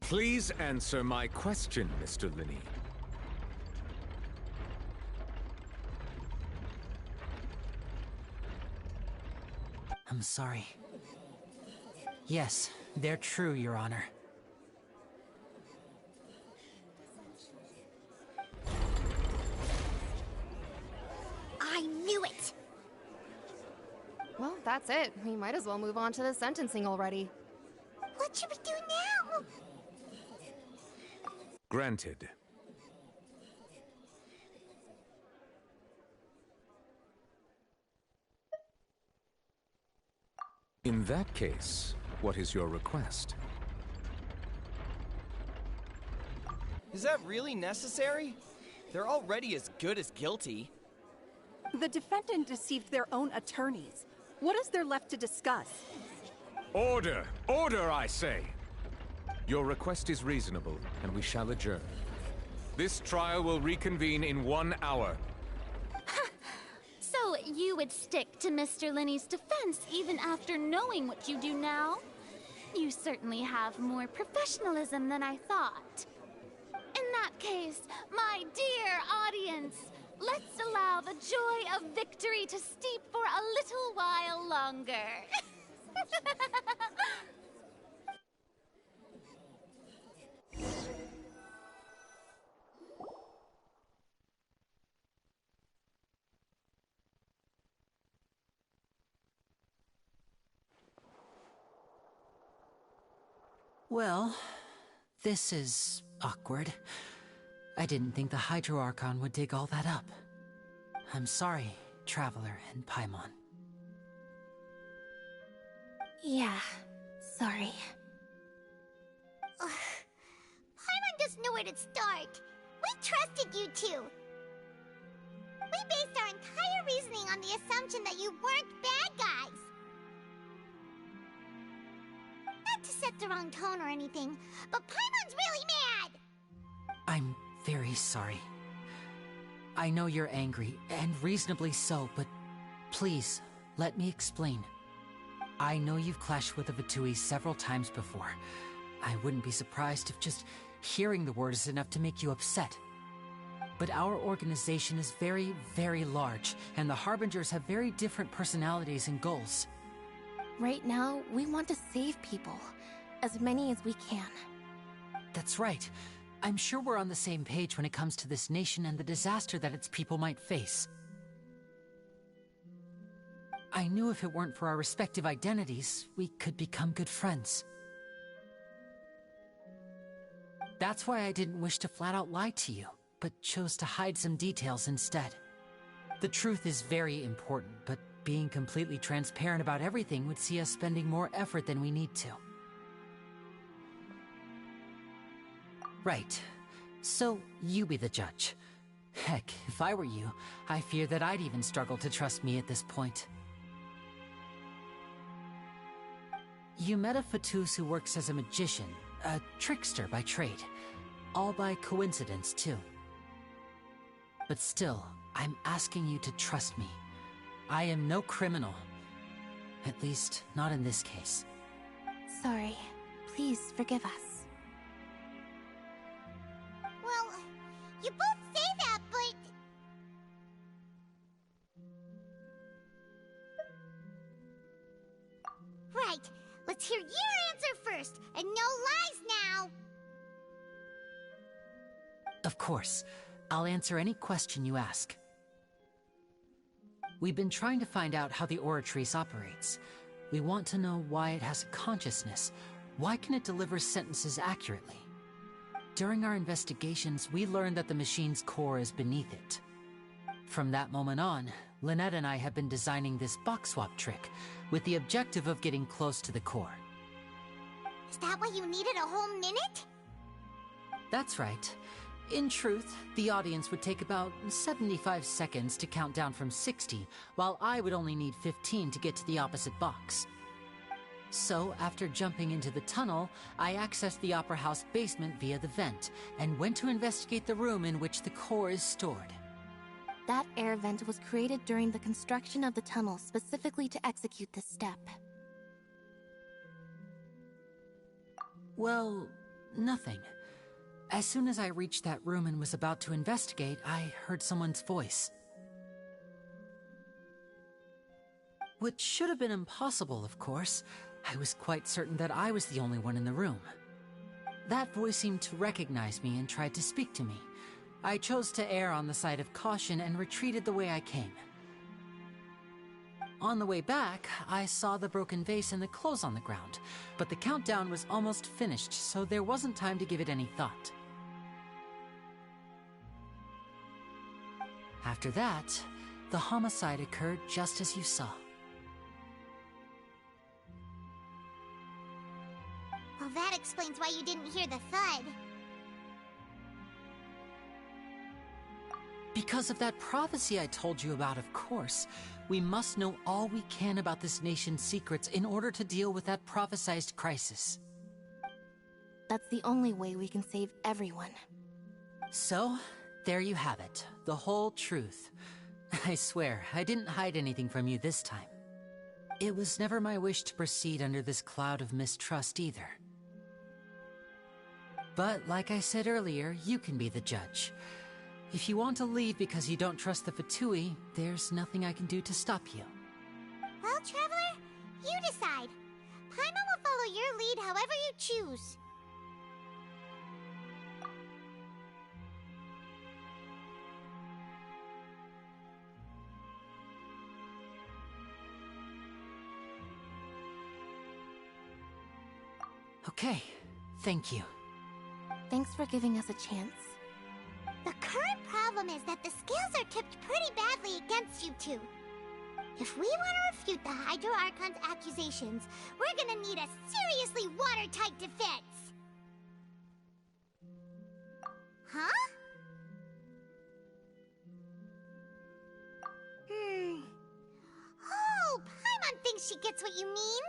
Please answer my question, Mr. Linney. I'm sorry. Yes, they're true, Your Honor. I knew it! Well, that's it. We might as well move on to the sentencing already. What should we do now? Granted. In that case, what is your request? Is that really necessary? They're already as good as guilty. The defendant deceived their own attorneys. What is there left to discuss? Order! Order, I say! Your request is reasonable, and we shall adjourn. This trial will reconvene in 1 hour. So you would stick to Mr. Linney's defense even after knowing what you do now. You certainly have more professionalism than I thought. In that case, my dear audience, let's allow the joy of victory to steep for a little while longer. Well, this is awkward. I didn't think the Hydro Archon would dig all that up. I'm sorry, Traveler and Paimon. Yeah, sorry. Paimon doesn't know where to start. We trusted you two. We based our entire reasoning on the assumption that you weren't bad guys. Not to set the wrong tone or anything, but Paimon's really mad! I'm very sorry. I know you're angry, and reasonably so, but please, let me explain. I know you've clashed with the Vitui several times before. I wouldn't be surprised if just hearing the word is enough to make you upset. But our organization is very, very large, and the Harbingers have very different personalities and goals. Right now, we want to save people. As many as we can. That's right. I'm sure we're on the same page when it comes to this nation and the disaster that its people might face. I knew if it weren't for our respective identities, we could become good friends. That's why I didn't wish to flat out lie to you, but chose to hide some details instead. The truth is very important, but being completely transparent about everything would see us spending more effort than we need to. Right. So, you be the judge. Heck, if I were you, I fear that I'd even struggle to trust me at this point. You met a Fatus who works as a magician, a trickster by trade. All by coincidence, too. But still, I'm asking you to trust me. I am no criminal. At least, not in this case. Sorry. Please forgive us. Well, you both say that, but... Right. Let's hear your answer first, and no lies now! Of course. I'll answer any question you ask. We've been trying to find out how the Oratrice operates. We want to know why it has a consciousness. Why can it deliver sentences accurately? During our investigations, we learned that the machine's core is beneath it. From that moment on, Lynette and I have been designing this box swap trick, with the objective of getting close to the core. Is that why you needed a whole minute? That's right. In truth, the audience would take about 75 seconds to count down from 60, while I would only need 15 to get to the opposite box. So, after jumping into the tunnel, I accessed the Opera House basement via the vent, and went to investigate the room in which the core is stored. That air vent was created during the construction of the tunnel specifically to execute this step. Well, nothing. As soon as I reached that room and was about to investigate, I heard someone's voice. Which should have been impossible, of course. I was quite certain that I was the only one in the room. That voice seemed to recognize me and tried to speak to me. I chose to err on the side of caution and retreated the way I came. On the way back, I saw the broken vase and the clothes on the ground, but the countdown was almost finished, so there wasn't time to give it any thought. After that, the homicide occurred just as you saw. Well, that explains why you didn't hear the thud. Because of that prophecy I told you about, of course. We must know all we can about this nation's secrets in order to deal with that prophesized crisis. That's the only way we can save everyone. So, there you have it. The whole truth. I swear, I didn't hide anything from you this time. It was never my wish to proceed under this cloud of mistrust either. But like I said earlier, you can be the judge. If you want to leave because you don't trust the Fatui, there's nothing I can do to stop you. Well, Traveler, you decide. Paimon will follow your lead however you choose. Okay, thank you. Thanks for giving us a chance. The current problem is that the scales are tipped pretty badly against you two. If we want to refute the Hydro Archon's accusations, we're gonna need a seriously watertight defense. Huh? Oh, Paimon thinks she gets what you mean.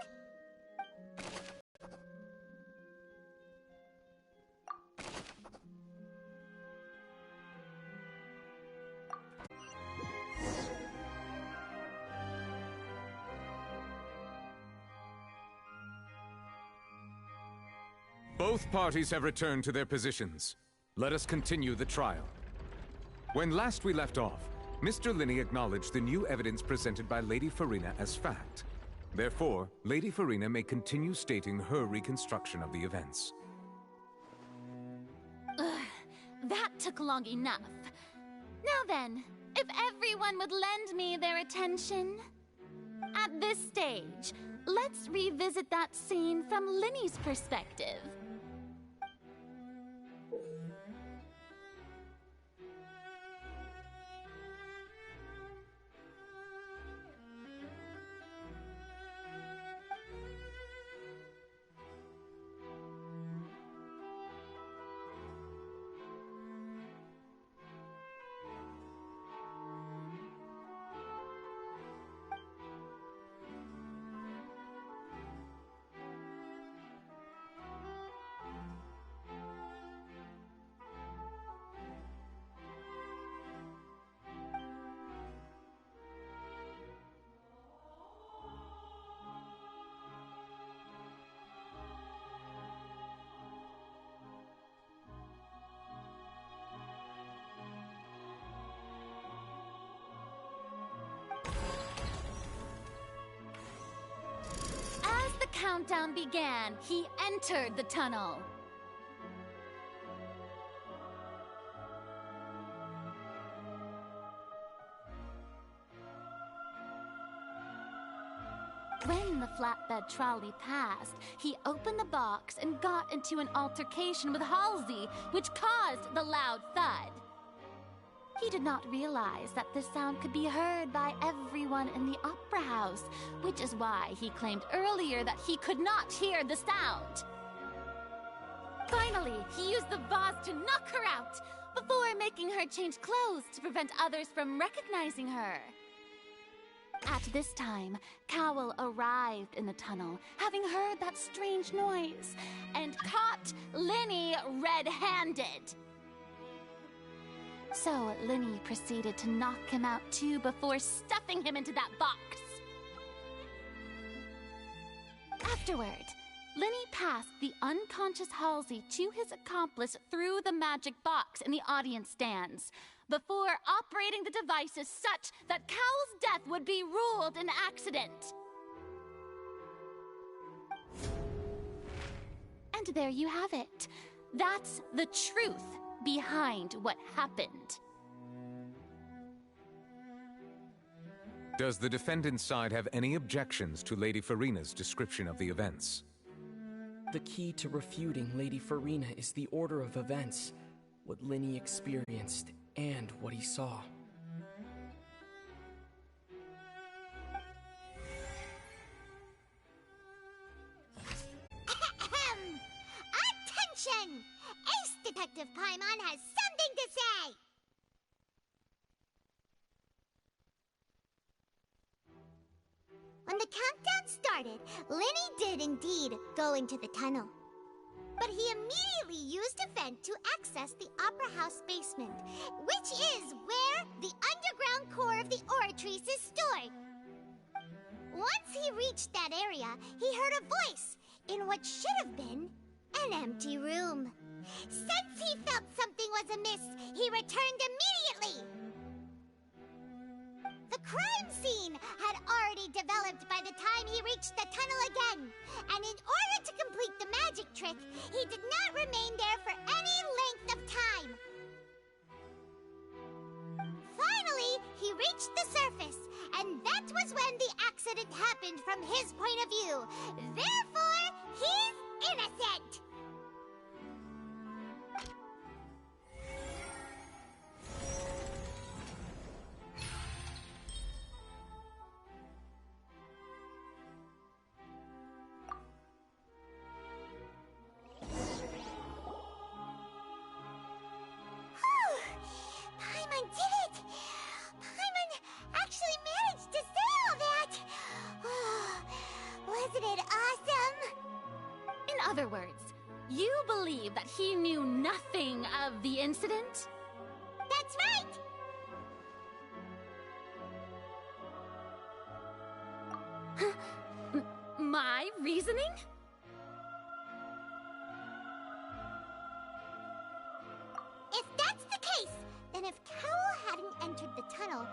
Both parties have returned to their positions. Let us continue the trial. When last we left off, Mr. Linney acknowledged the new evidence presented by Lady Farina as fact. Therefore, Lady Farina may continue stating her reconstruction of the events. Ugh, that took long enough. Now then, if everyone would lend me their attention. At this stage, let's revisit that scene from Linney's perspective. Countdown began, he entered the tunnel. When the flatbed trolley passed, he opened the box and got into an altercation with Halsey, which caused the loud thud. He did not realize that this sound could be heard by everyone in the opera house, which is why he claimed earlier that he could not hear the sound. Finally, he used the vase to knock her out, before making her change clothes to prevent others from recognizing her. At this time, Cowell arrived in the tunnel, having heard that strange noise, and caught Linney red-handed. So Linney proceeded to knock him out too before stuffing him into that box. Afterward, Linney passed the unconscious Halsey to his accomplice through the magic box in the audience stands, before operating the devices such that Cowell's death would be ruled an accident. And there you have it. That's the truth behind what happened. Does the defendant's side have any objections to Lady Farina's description of the events? The key to refuting Lady Farina is the order of events, what Linney experienced, and what he saw. Attention! Ace Detective Paimon has something to say! When the countdown started, Linney did indeed go into the tunnel. But he immediately used a vent to access the Opera House basement, which is where the underground core of the Oratrice is stored. Once he reached that area, he heard a voice in what should have been an empty room. Since he felt something was amiss, he returned immediately. The crime scene had already developed by the time he reached the tunnel again, and in order to complete the magic trick, he did not remain there for any length of time. Finally, he reached the surface, and that was when the accident happened from his point of view. Therefore, he's innocent! Paimon did it! Paimon actually managed to say all that! Wasn't it awesome? In other words, you believe that he knew nothing of the incident? That's right! My reasoning? If that's the case, then if Cowell hadn't entered the tunnel,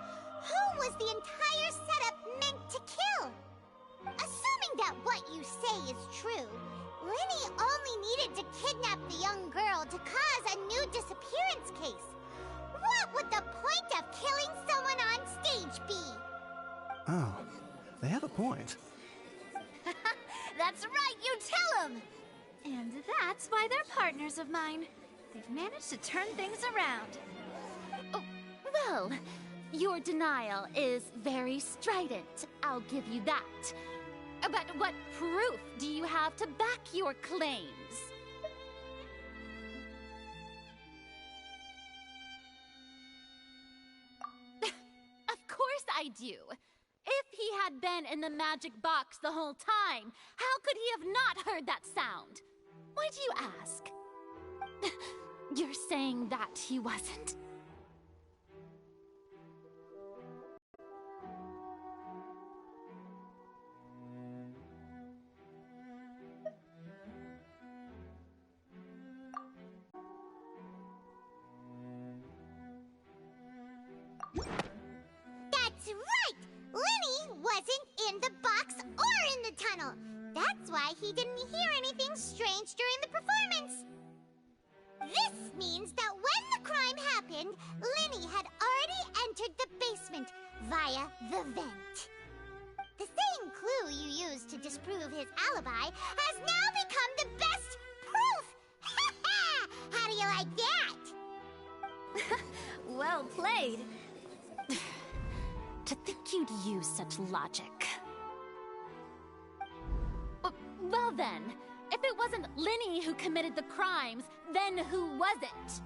who was the entire setup meant to kill? Assuming that what you say is true, Linny only needed to kidnap the young girl to cause a new disappearance case. What would the point of killing someone on stage be? Oh, they have a point. That's right, you tell them! And that's why they're partners of mine. They've managed to turn things around. Oh, well, your denial is very strident. I'll give you that. But what proof do you have to back your claims? Of course I do. If he had been in the magic box the whole time, how could he have not heard that sound? Why do you ask? You're saying that he wasn't? That's right! Linny wasn't in the box or in the tunnel. That's why he didn't hear anything strange during the performance. This means that when the crime happened, Linny had already entered the basement via the vent. The same clue you used to disprove his alibi has now become the best proof! Ha ha! How do you like that? Well played. To think you'd use such logic. Well then, if it wasn't Linny who committed the crimes, then who was it?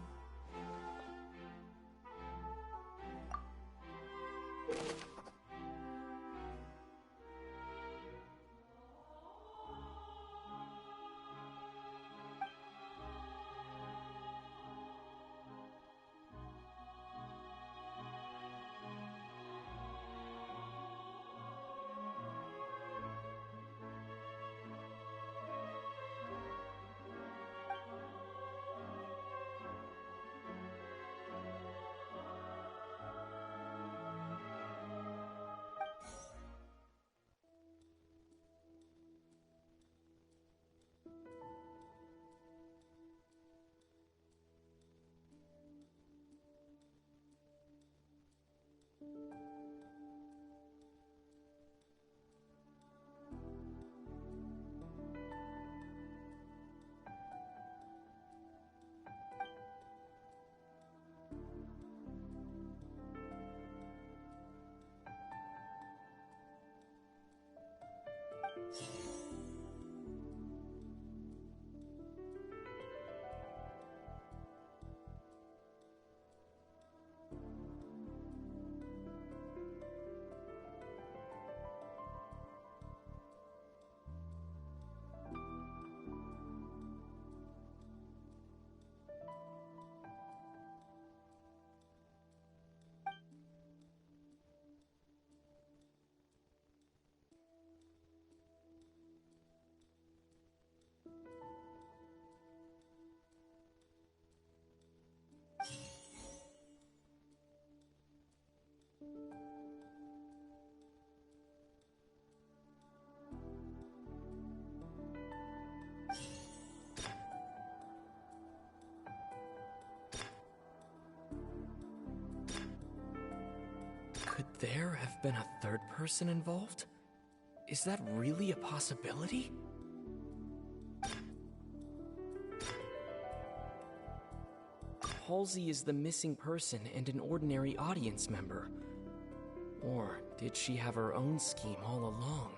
there have been a third person involved? Is that really a possibility? Halsey is the missing person and an ordinary audience member. Or did she have her own scheme all along?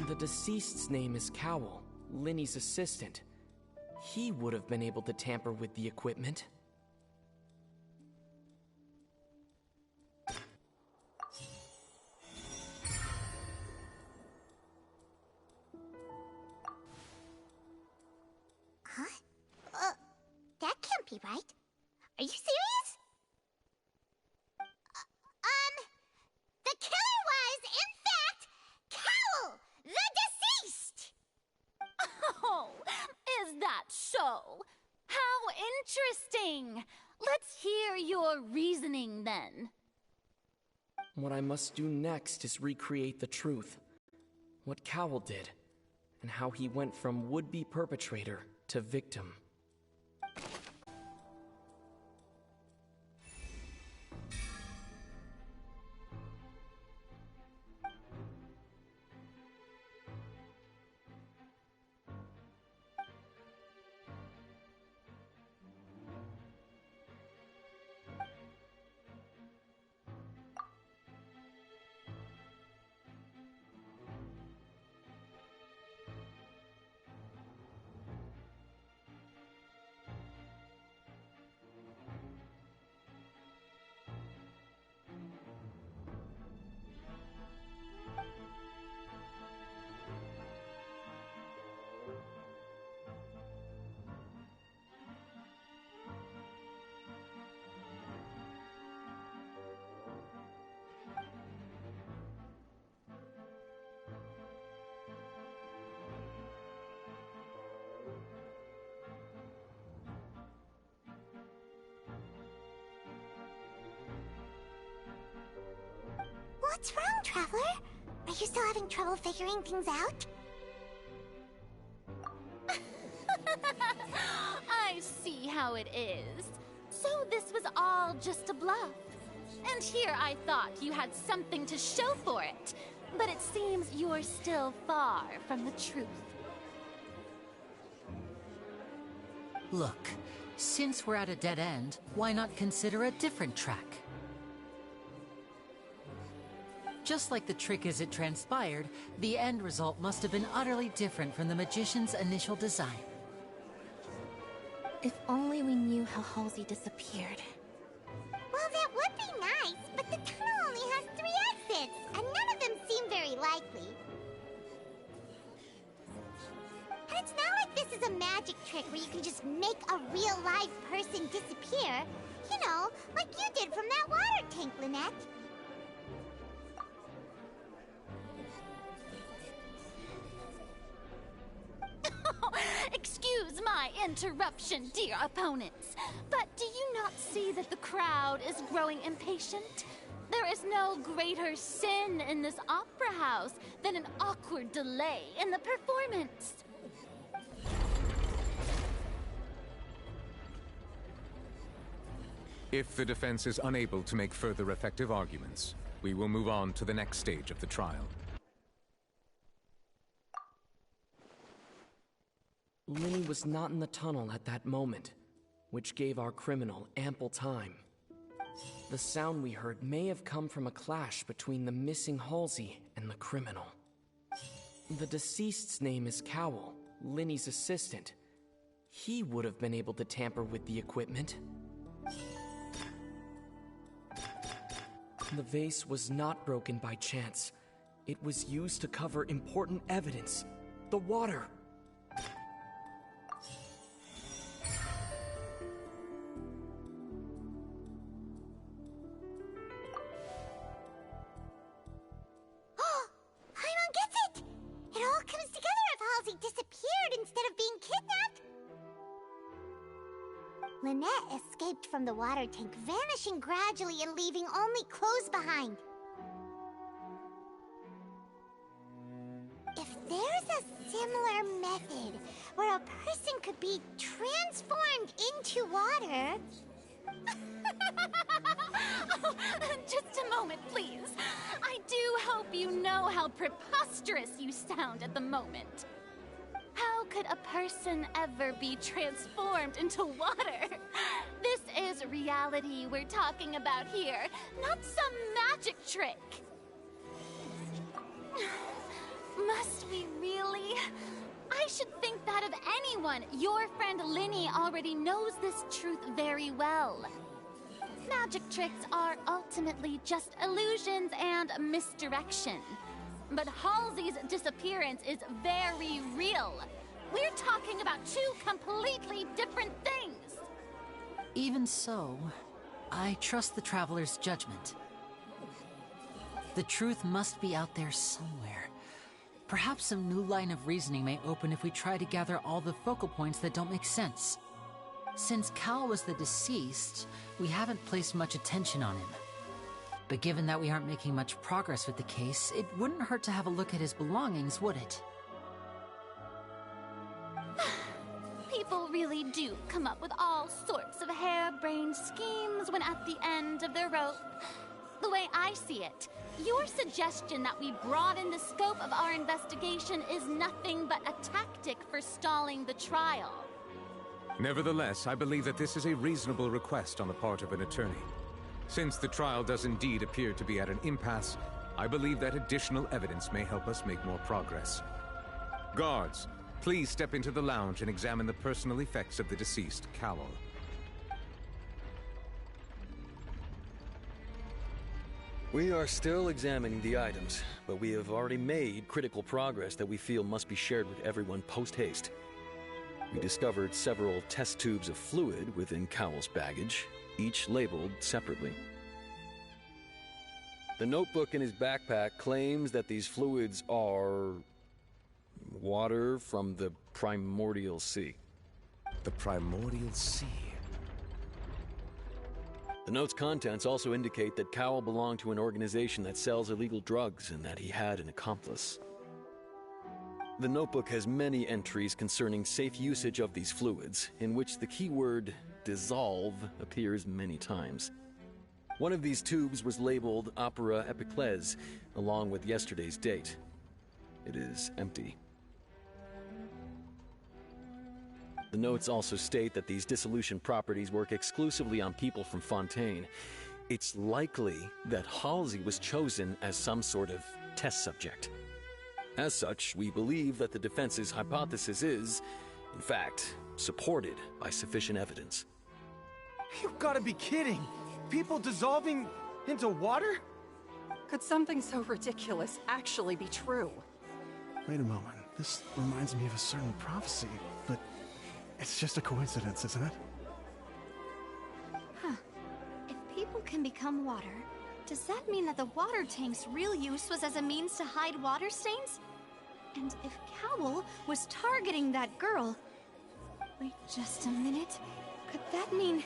The deceased's name is Cowell, Linny's assistant. He would have been able to tamper with the equipment. Huh? That can't be right. Are you serious? The killer was, in fact, Cowell, the deceased! Oh, is that so? How interesting! Let's hear your reasoning then. What I must do next is recreate the truth. What Cowell did, and how he went from would-be perpetrator to victim. What's wrong, Traveler? Are you still having trouble figuring things out? I see how it is. So this was all just a bluff. And here I thought you had something to show for it. But it seems you're still far from the truth. Look, since we're at a dead end, why not consider a different track? Just like the trick as it transpired, the end result must have been utterly different from the magician's initial design. If only we knew how Halsey disappeared. Well, that would be nice, but the tunnel only has 3 exits, and none of them seem very likely. And it's not like this is a magic trick where you can just make a real live person disappear. You know, like you did from that water tank, Lynette. Excuse my interruption, dear opponents, but do you not see that the crowd is growing impatient? There is no greater sin in this opera house than an awkward delay in the performance. If the defense is unable to make further effective arguments, we will move on to the next stage of the trial. Linny was not in the tunnel at that moment, which gave our criminal ample time. The sound we heard may have come from a clash between the missing Halsey and the criminal. The deceased's name is Cowell, Linny's assistant. He would have been able to tamper with the equipment. The vase was not broken by chance. It was used to cover important evidence. The water. Lynette escaped from the water tank, vanishing gradually and leaving only clothes behind. If there's a similar method where a person could be transformed into water... Just a moment, please. I do hope you know how preposterous you sound at the moment. How could a person ever be transformed into water? This is reality we're talking about here, not some magic trick. Must we really? I should think that of anyone. Your friend Linny already knows this truth very well. Magic tricks are ultimately just illusions and misdirection. But Halsey's disappearance is very real. We're talking about two completely different things. Even so, I trust the Traveler's judgment. The truth must be out there somewhere. Perhaps some new line of reasoning may open if we try to gather all the focal points that don't make sense. Since Cal was the deceased, we haven't placed much attention on him. But given that we aren't making much progress with the case, it wouldn't hurt to have a look at his belongings, would it? People really do come up with all sorts of harebrained schemes when at the end of their rope. The way I see it, your suggestion that we broaden the scope of our investigation is nothing but a tactic for stalling the trial. Nevertheless, I believe that this is a reasonable request on the part of an attorney. Since the trial does indeed appear to be at an impasse, I believe that additional evidence may help us make more progress. Guards, please step into the lounge and examine the personal effects of the deceased, Cowell. We are still examining the items, but we have already made critical progress that we feel must be shared with everyone post-haste. We discovered several test tubes of fluid within Cowell's baggage, each labeled separately. The notebook in his backpack claims that these fluids are water from the primordial sea. The primordial sea? The note's contents also indicate that Cowell belonged to an organization that sells illegal drugs and that he had an accomplice. The notebook has many entries concerning safe usage of these fluids, in which the keyword dissolve appears many times. One of these tubes was labeled Opera Epiclese, along with yesterday's date. It is empty. The notes also state that these dissolution properties work exclusively on people from Fontaine. It's likely that Halsey was chosen as some sort of test subject. As such, we believe that the defense's hypothesis is, in fact, supported by sufficient evidence. You've got to be kidding! People dissolving into water? Could something so ridiculous actually be true? Wait a moment. This reminds me of a certain prophecy, but it's just a coincidence, isn't it? Huh. If people can become water, does that mean that the water tank's real use was as a means to hide water stains? And if Cowell was targeting that girl... Wait just a minute. Could that mean...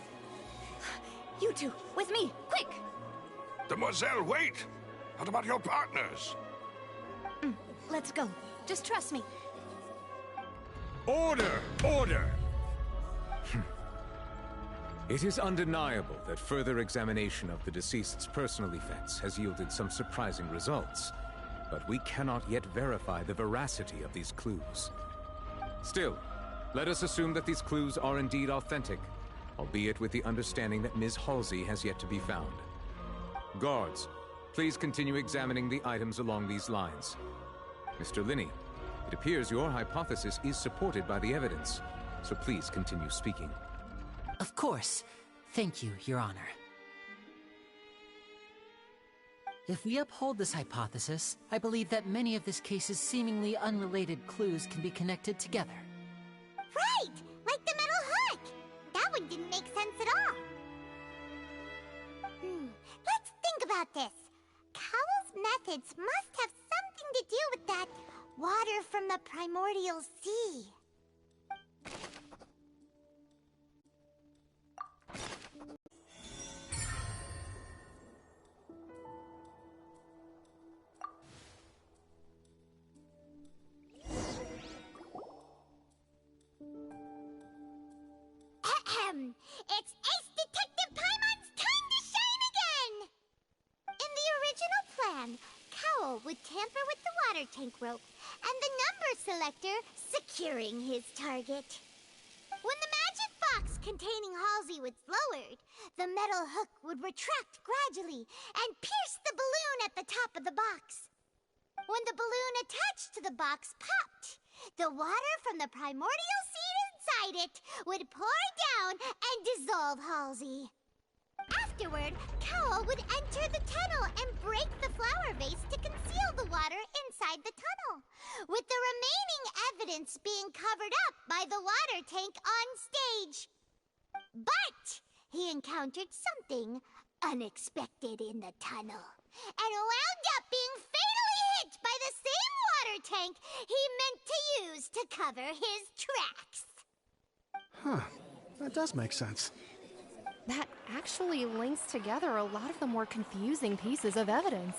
You two, with me, quick! Demoiselle, wait! What about your partners? Let's go. Just trust me. Order! Order! It is undeniable that further examination of the deceased's personal effects has yielded some surprising results, but we cannot yet verify the veracity of these clues. Still, let us assume that these clues are indeed authentic, albeit with the understanding that Ms. Halsey has yet to be found. Guards, please continue examining the items along these lines. Mr. Linney, it appears your hypothesis is supported by the evidence, so please continue speaking. Of course. Thank you, Your Honor. If we uphold this hypothesis, I believe that many of this case's seemingly unrelated clues can be connected together. Right! Like the metal hook! That one didn't make sense at all. Let's think about this. Cowell's methods must have something to do with that water from the primordial sea. Ahem! It's Ace Detective Paimon's time to shine again! Cowl would tamper with the water tank rope, and the number selector securing his target. When the magic box containing Halsey was lowered, the metal hook would retract gradually and pierce the balloon at the top of the box. When the balloon attached to the box popped, the water from the primordial seed inside it would pour down and dissolve Halsey. Afterward, Cowl would enter the tunnel and break the flower vase to conceal the water inside the tunnel, with the remaining evidence being covered up by the water tank on stage. But he encountered something unexpected in the tunnel, and wound up being fatally hit by the same water tank he meant to use to cover his tracks. Huh. That does make sense. That actually links together a lot of the more confusing pieces of evidence.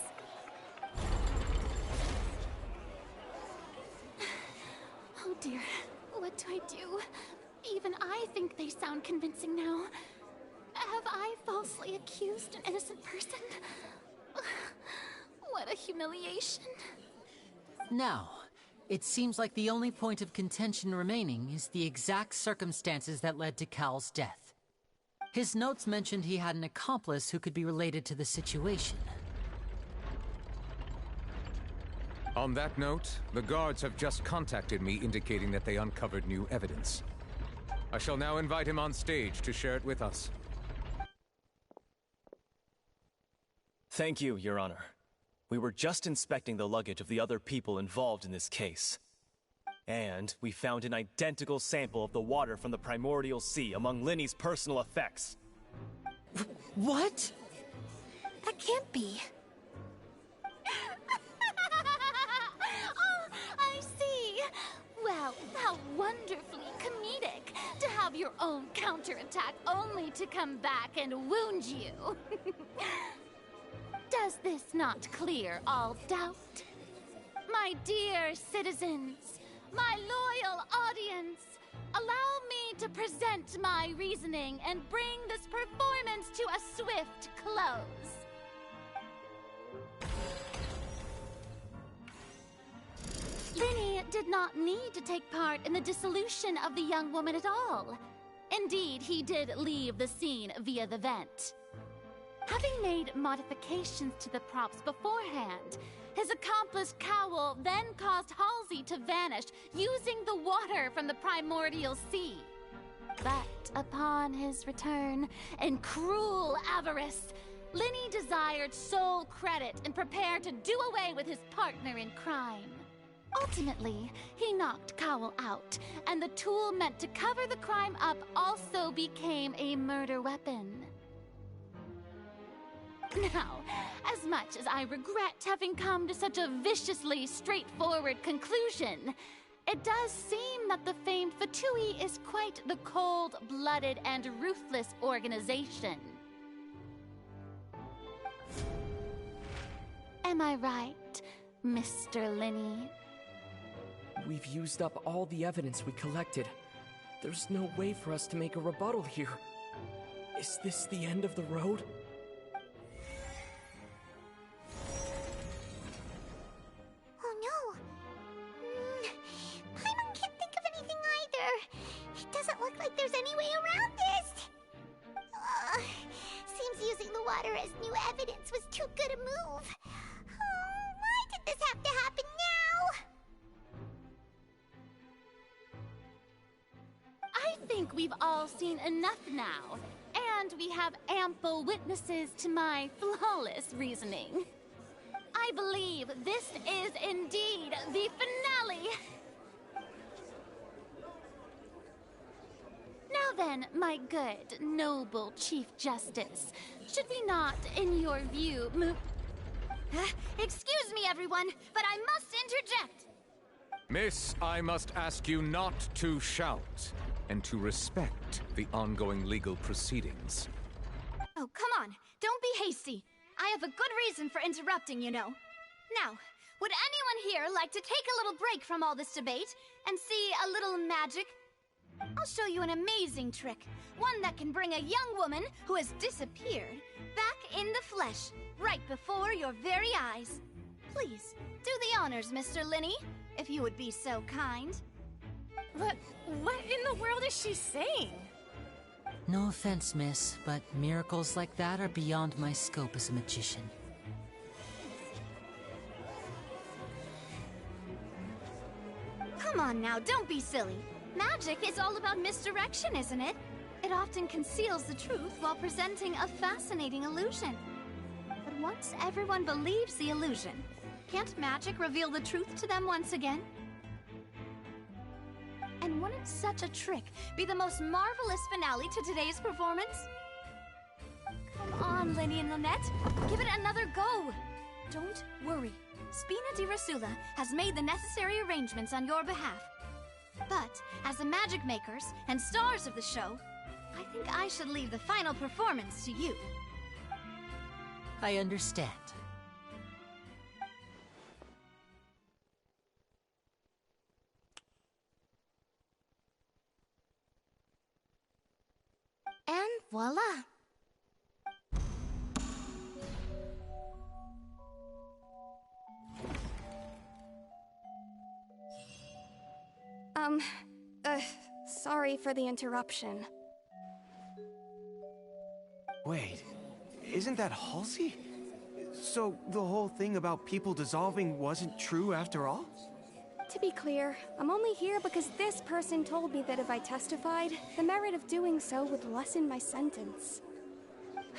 Oh dear, what do I do? Even I think they sound convincing now. Have I falsely accused an innocent person? What a humiliation. Now, it seems like the only point of contention remaining is the exact circumstances that led to Cowl's death. His notes mentioned he had an accomplice who could be related to the situation. On that note, the guards have just contacted me indicating that they uncovered new evidence. I shall now invite him on stage to share it with us. Thank you, Your Honor. We were just inspecting the luggage of the other people involved in this case. And we found an identical sample of the water from the primordial sea among Linny's personal effects. What? That can't be. Oh, I see. Well, how wonderfully comedic to have your own counterattack only to come back and wound you. Does this not clear all doubt? My dear citizens, my loyal audience, allow me to present my reasoning and bring this performance to a swift close. Linny did not need to take part in the dissolution of the young woman at all. Indeed, he did leave the scene via the vent. Having made modifications to the props beforehand, his accomplice Cowl then caused Halsey to vanish using the water from the primordial sea. But upon his return, in cruel avarice, Linny desired sole credit and prepared to do away with his partner in crime. Ultimately, he knocked Cowl out, and the tool meant to cover the crime up also became a murder weapon. Now, as much as I regret having come to such a viciously straightforward conclusion, it does seem that the famed Fatui is quite the cold-blooded and ruthless organization. Am I right, Mr. Linny? We've used up all the evidence we collected. There's no way for us to make a rebuttal here. Is this the end of the road? Oh no! Paimon can't think of anything either. It doesn't look like there's any way around this. Seems using the water as new evidence was too good a move. Why did this have to happen now? I think we've all seen enough now, and we have ample witnesses to my flawless reasoning. I believe this is indeed the finale. Now then, my good, noble Chief Justice, should we not, in your view, move... Excuse me, everyone, but I must interject. Miss, I must ask you not to shout, and to respect the ongoing legal proceedings. Oh, come on. Don't be hasty. I have a good reason for interrupting, you know. Now, would anyone here like to take a little break from all this debate and see a little magic? I'll show you an amazing trick. One that can bring a young woman who has disappeared back in the flesh, right before your very eyes. Please, do the honors, Mr. Linny, if you would be so kind. What in the world is she saying? No offense, miss, but miracles like that are beyond my scope as a magician. Come on now, don't be silly. Magic is all about misdirection, isn't it? It often conceals the truth while presenting a fascinating illusion. But once everyone believes the illusion, can't magic reveal the truth to them once again? And wouldn't such a trick be the most marvelous finale to today's performance? Come on, Linny and Lynette. Give it another go. Don't worry. Spina di Rosula has made the necessary arrangements on your behalf. But, as the magic makers and stars of the show, I think I should leave the final performance to you. I understand. And voila! Sorry for the interruption. Wait, isn't that Halsey? So the whole thing about people dissolving wasn't true after all? To be clear, I'm only here because this person told me that if I testified, the merit of doing so would lessen my sentence.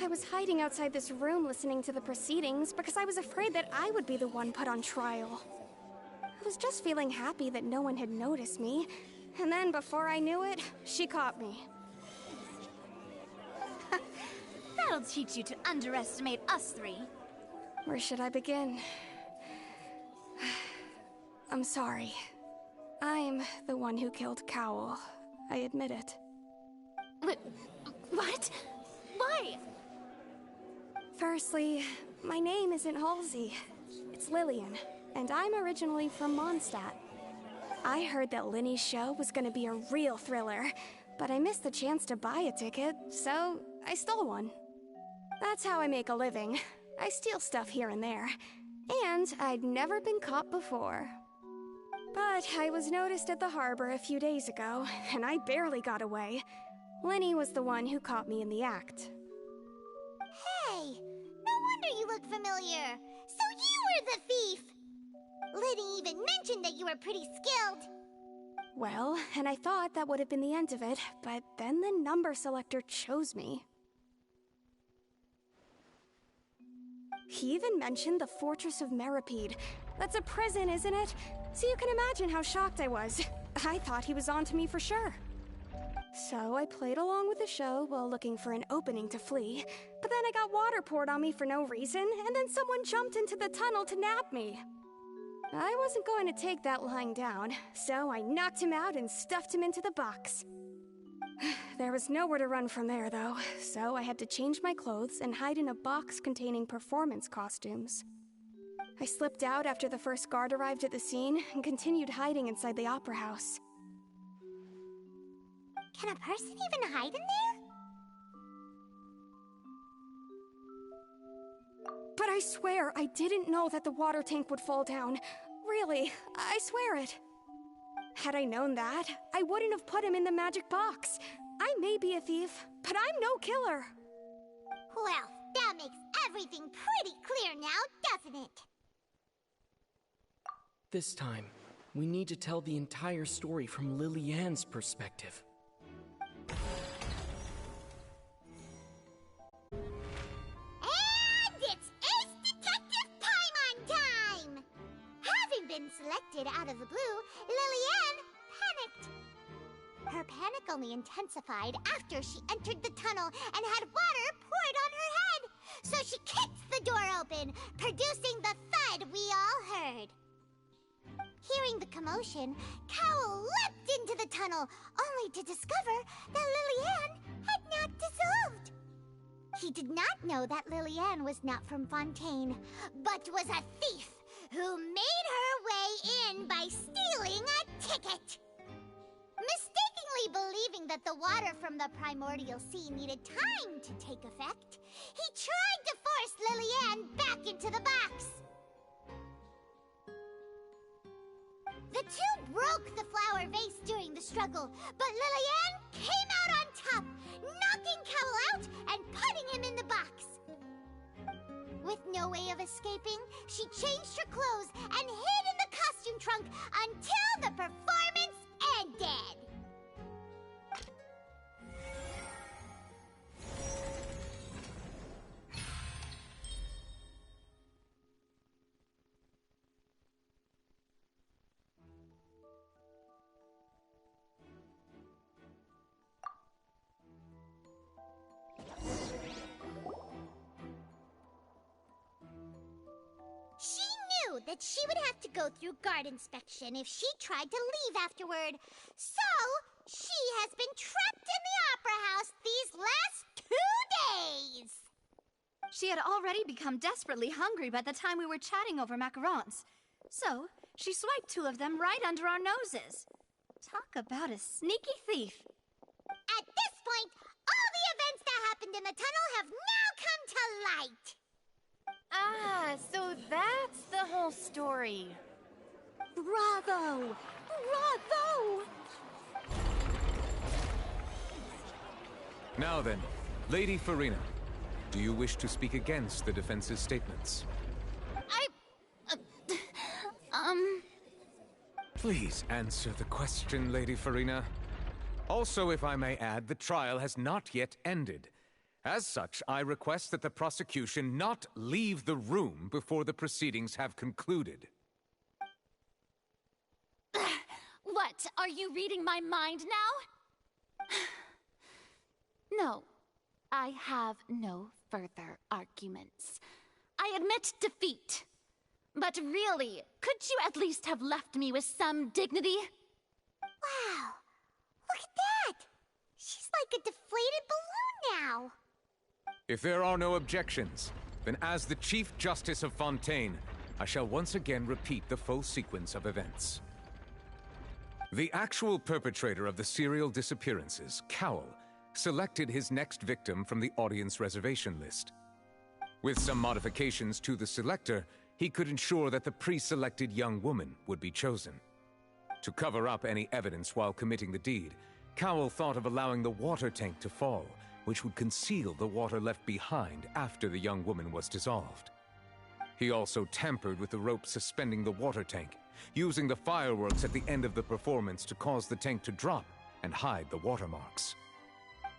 I was hiding outside this room listening to the proceedings because I was afraid that I would be the one put on trial. I was just feeling happy that no one had noticed me, and then before I knew it, she caught me. That'll teach you to underestimate us three. Where should I begin? I'm sorry. I'm the one who killed Cowell. I admit it. What? Why? Firstly, my name isn't Halsey. It's Lillian, and I'm originally from Mondstadt. I heard that Linny's show was gonna be a real thriller, but I missed the chance to buy a ticket, so I stole one. That's how I make a living. I steal stuff here and there, and I'd never been caught before. But I was noticed at the harbor a few days ago, and I barely got away. Linny was the one who caught me in the act. Hey, no wonder you look familiar. So you were the thief! Liddy even mentioned that you were pretty skilled. Well, and I thought that would have been the end of it, but then the number selector chose me. He even mentioned the Fortress of Meripede. That's a prison, isn't it? So you can imagine how shocked I was. I thought he was onto me for sure. So I played along with the show while looking for an opening to flee, but then I got water poured on me for no reason, and then someone jumped into the tunnel to nab me. I wasn't going to take that lying down, so I knocked him out and stuffed him into the box. There was nowhere to run from there, though, so I had to change my clothes and hide in a box containing performance costumes. I slipped out after the first guard arrived at the scene and continued hiding inside the opera house. Can a person even hide in there? But I swear I didn't know that the water tank would fall down. Really, I swear it. Had I known that, I wouldn't have put him in the magic box. I may be a thief, but I'm no killer. Well, that makes everything pretty clear now, doesn't it? This time, we need to tell the entire story from Lily-Ann's perspective. And it's Ace Detective Paimon time! Having been selected out of the blue, Lily-Ann panicked. Her panic only intensified after she entered the tunnel and had water poured on her head. So she kicked the door open, producing the thud we all heard. Hearing the commotion, Cowell leapt into the tunnel, only to discover that Lily-Ann had not dissolved. He did not know that Lily-Ann was not from Fontaine, but was a thief who made her way in by stealing a ticket. Mistakenly believing that the water from the primordial sea needed time to take effect, he tried to force Lily-Ann back into the box. The two broke the flower vase during the struggle, but Lillian came out on top, knocking Cowell out and putting him in the box. With no way of escaping, she changed her clothes and hid in the costume trunk until the performance ended. She knew that she would have to go through guard inspection if she tried to leave afterward. So, she has been trapped in the Opera House these last 2 days. She had already become desperately hungry by the time we were chatting over macarons. So, she swiped 2 of them right under our noses. Talk about a sneaky thief. At this point, all the events that happened in the tunnel have now come to light. Ah, so that's the whole story. Bravo! Bravo! Now then, Lady Farina, do you wish to speak against the defense's statements? Please answer the question, Lady Farina. Also, if I may add, the trial has not yet ended. As such, I request that the prosecution not leave the room before the proceedings have concluded. What? Are you reading my mind now? No, I have no further arguments. I admit defeat. But really, could you at least have left me with some dignity? Wow, look at that! She's like a deflated balloon now. If there are no objections, then as the Chief Justice of Fontaine, I shall once again repeat the full sequence of events. The actual perpetrator of the serial disappearances, Cowell, selected his next victim from the audience reservation list. With some modifications to the selector, he could ensure that the pre-selected young woman would be chosen. To cover up any evidence while committing the deed, Cowell thought of allowing the water tank to fall, which would conceal the water left behind after the young woman was dissolved. He also tampered with the rope suspending the water tank, using the fireworks at the end of the performance to cause the tank to drop and hide the watermarks.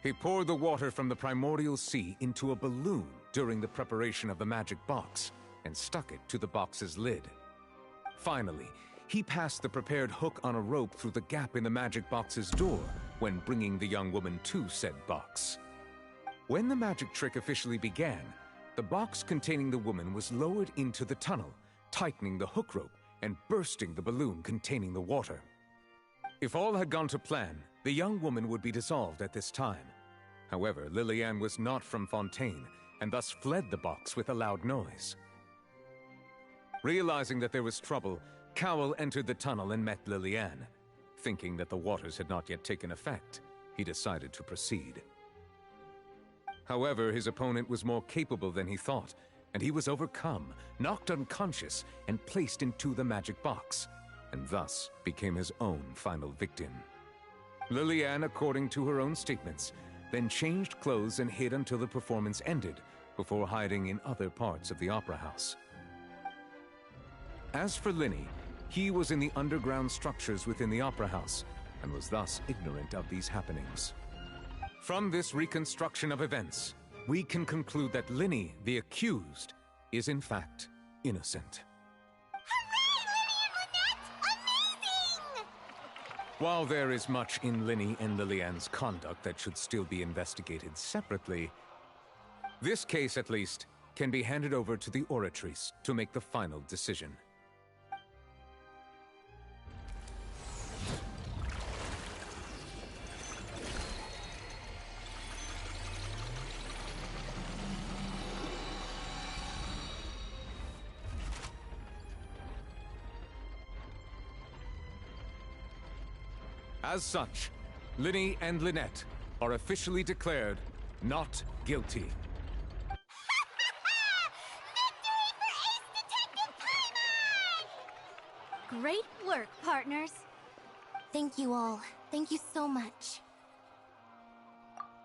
He poured the water from the primordial sea into a balloon during the preparation of the magic box and stuck it to the box's lid. Finally, he passed the prepared hook on a rope through the gap in the magic box's door when bringing the young woman to said box. When the magic trick officially began, the box containing the woman was lowered into the tunnel, tightening the hook rope and bursting the balloon containing the water. If all had gone to plan, the young woman would be dissolved at this time. However, Lillian was not from Fontaine and thus fled the box with a loud noise. Realizing that there was trouble, Cowell entered the tunnel and met Lillian. Thinking that the waters had not yet taken effect, he decided to proceed. However, his opponent was more capable than he thought, and he was overcome, knocked unconscious, and placed into the magic box, and thus became his own final victim. Lillian, according to her own statements, then changed clothes and hid until the performance ended, before hiding in other parts of the opera house. As for Linny, he was in the underground structures within the opera house, and was thus ignorant of these happenings. From this reconstruction of events, we can conclude that Linny, the accused, is in fact innocent. While there is much in Linny and Lillian's conduct that should still be investigated separately, this case, at least, can be handed over to the Oratrice to make the final decision. As such, Linny and Lynette are officially declared not guilty. Great work, partner. partners. Thank you all. Thank you so much.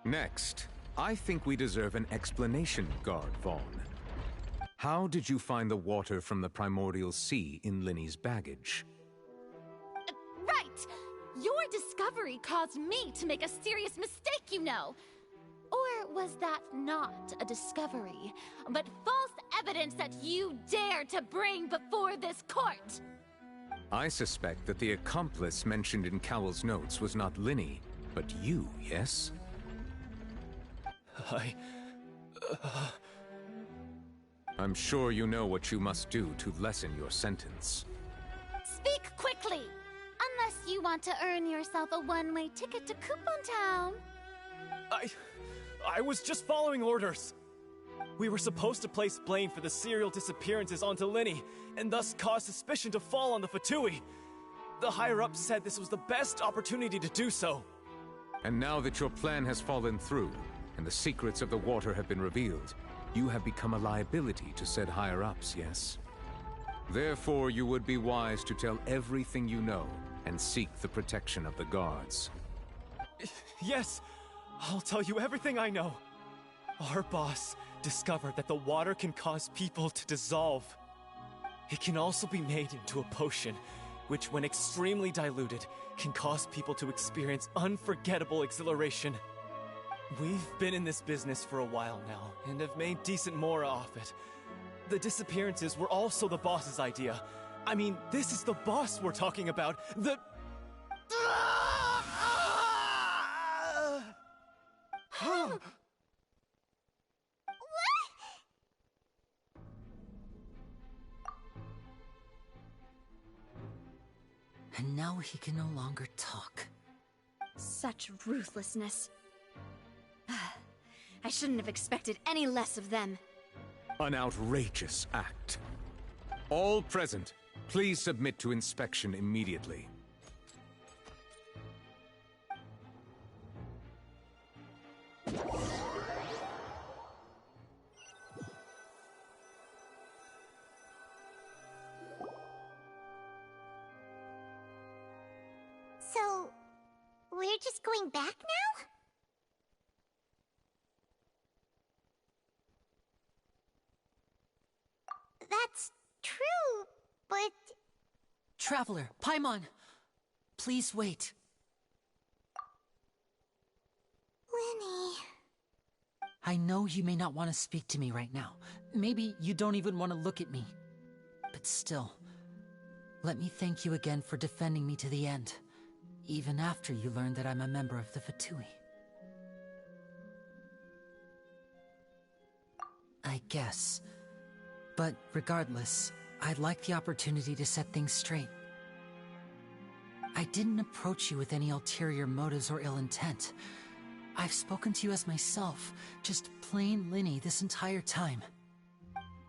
Next, I think we deserve an explanation, Guard Vaughn. How did you find the water from the primordial sea in Linny's baggage? Right! Your discovery caused me to make a serious mistake, you know. Or was that not a discovery, but false evidence that you dare to bring before this court? I suspect that the accomplice mentioned in Cowell's notes was not Linny, but you, yes? I'm sure you know what you must do to lessen your sentence. Speak quickly! Unless you want to earn yourself a one-way ticket to Coupon Town. I was just following orders. We were supposed to place blame for the serial disappearances onto Linny, and thus cause suspicion to fall on the Fatui. The higher-ups said this was the best opportunity to do so. And now that your plan has fallen through, and the secrets of the water have been revealed, you have become a liability to said higher-ups, yes? Therefore, you would be wise to tell everything you know, and seek the protection of the guards. Yes, I'll tell you everything I know. Our boss discovered that the water can cause people to dissolve. It can also be made into a potion, which when extremely diluted, can cause people to experience unforgettable exhilaration. We've been in this business for a while now, and have made decent mora off it. The disappearances were also the boss's idea. I mean, this is the boss we're talking about. And now he can no longer talk. Such ruthlessness. I shouldn't have expected any less of them. An outrageous act. All present, please submit to inspection immediately. So, we're just going back now? That's true, but... Traveler, Paimon! Please wait. Linny... I know you may not want to speak to me right now. Maybe you don't even want to look at me. But still, let me thank you again for defending me to the end, even after you learned that I'm a member of the Fatui. I guess. But regardless, I'd like the opportunity to set things straight. I didn't approach you with any ulterior motives or ill intent. I've spoken to you as myself, just plain Linny this entire time.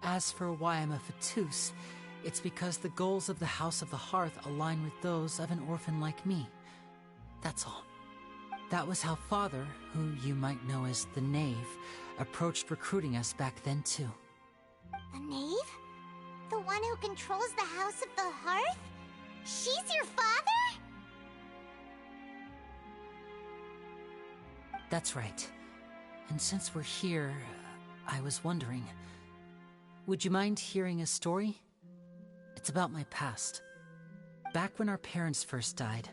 As for why I'm a Fatus, it's because the goals of the House of the Hearth align with those of an orphan like me. That's all. That was how Father, who you might know as the Knave, approached recruiting us back then too. The Knave? The one who controls the House of the Hearth? She's your father? That's right. And since we're here, I was wondering, would you mind hearing a story? It's about my past. Back when our parents first died,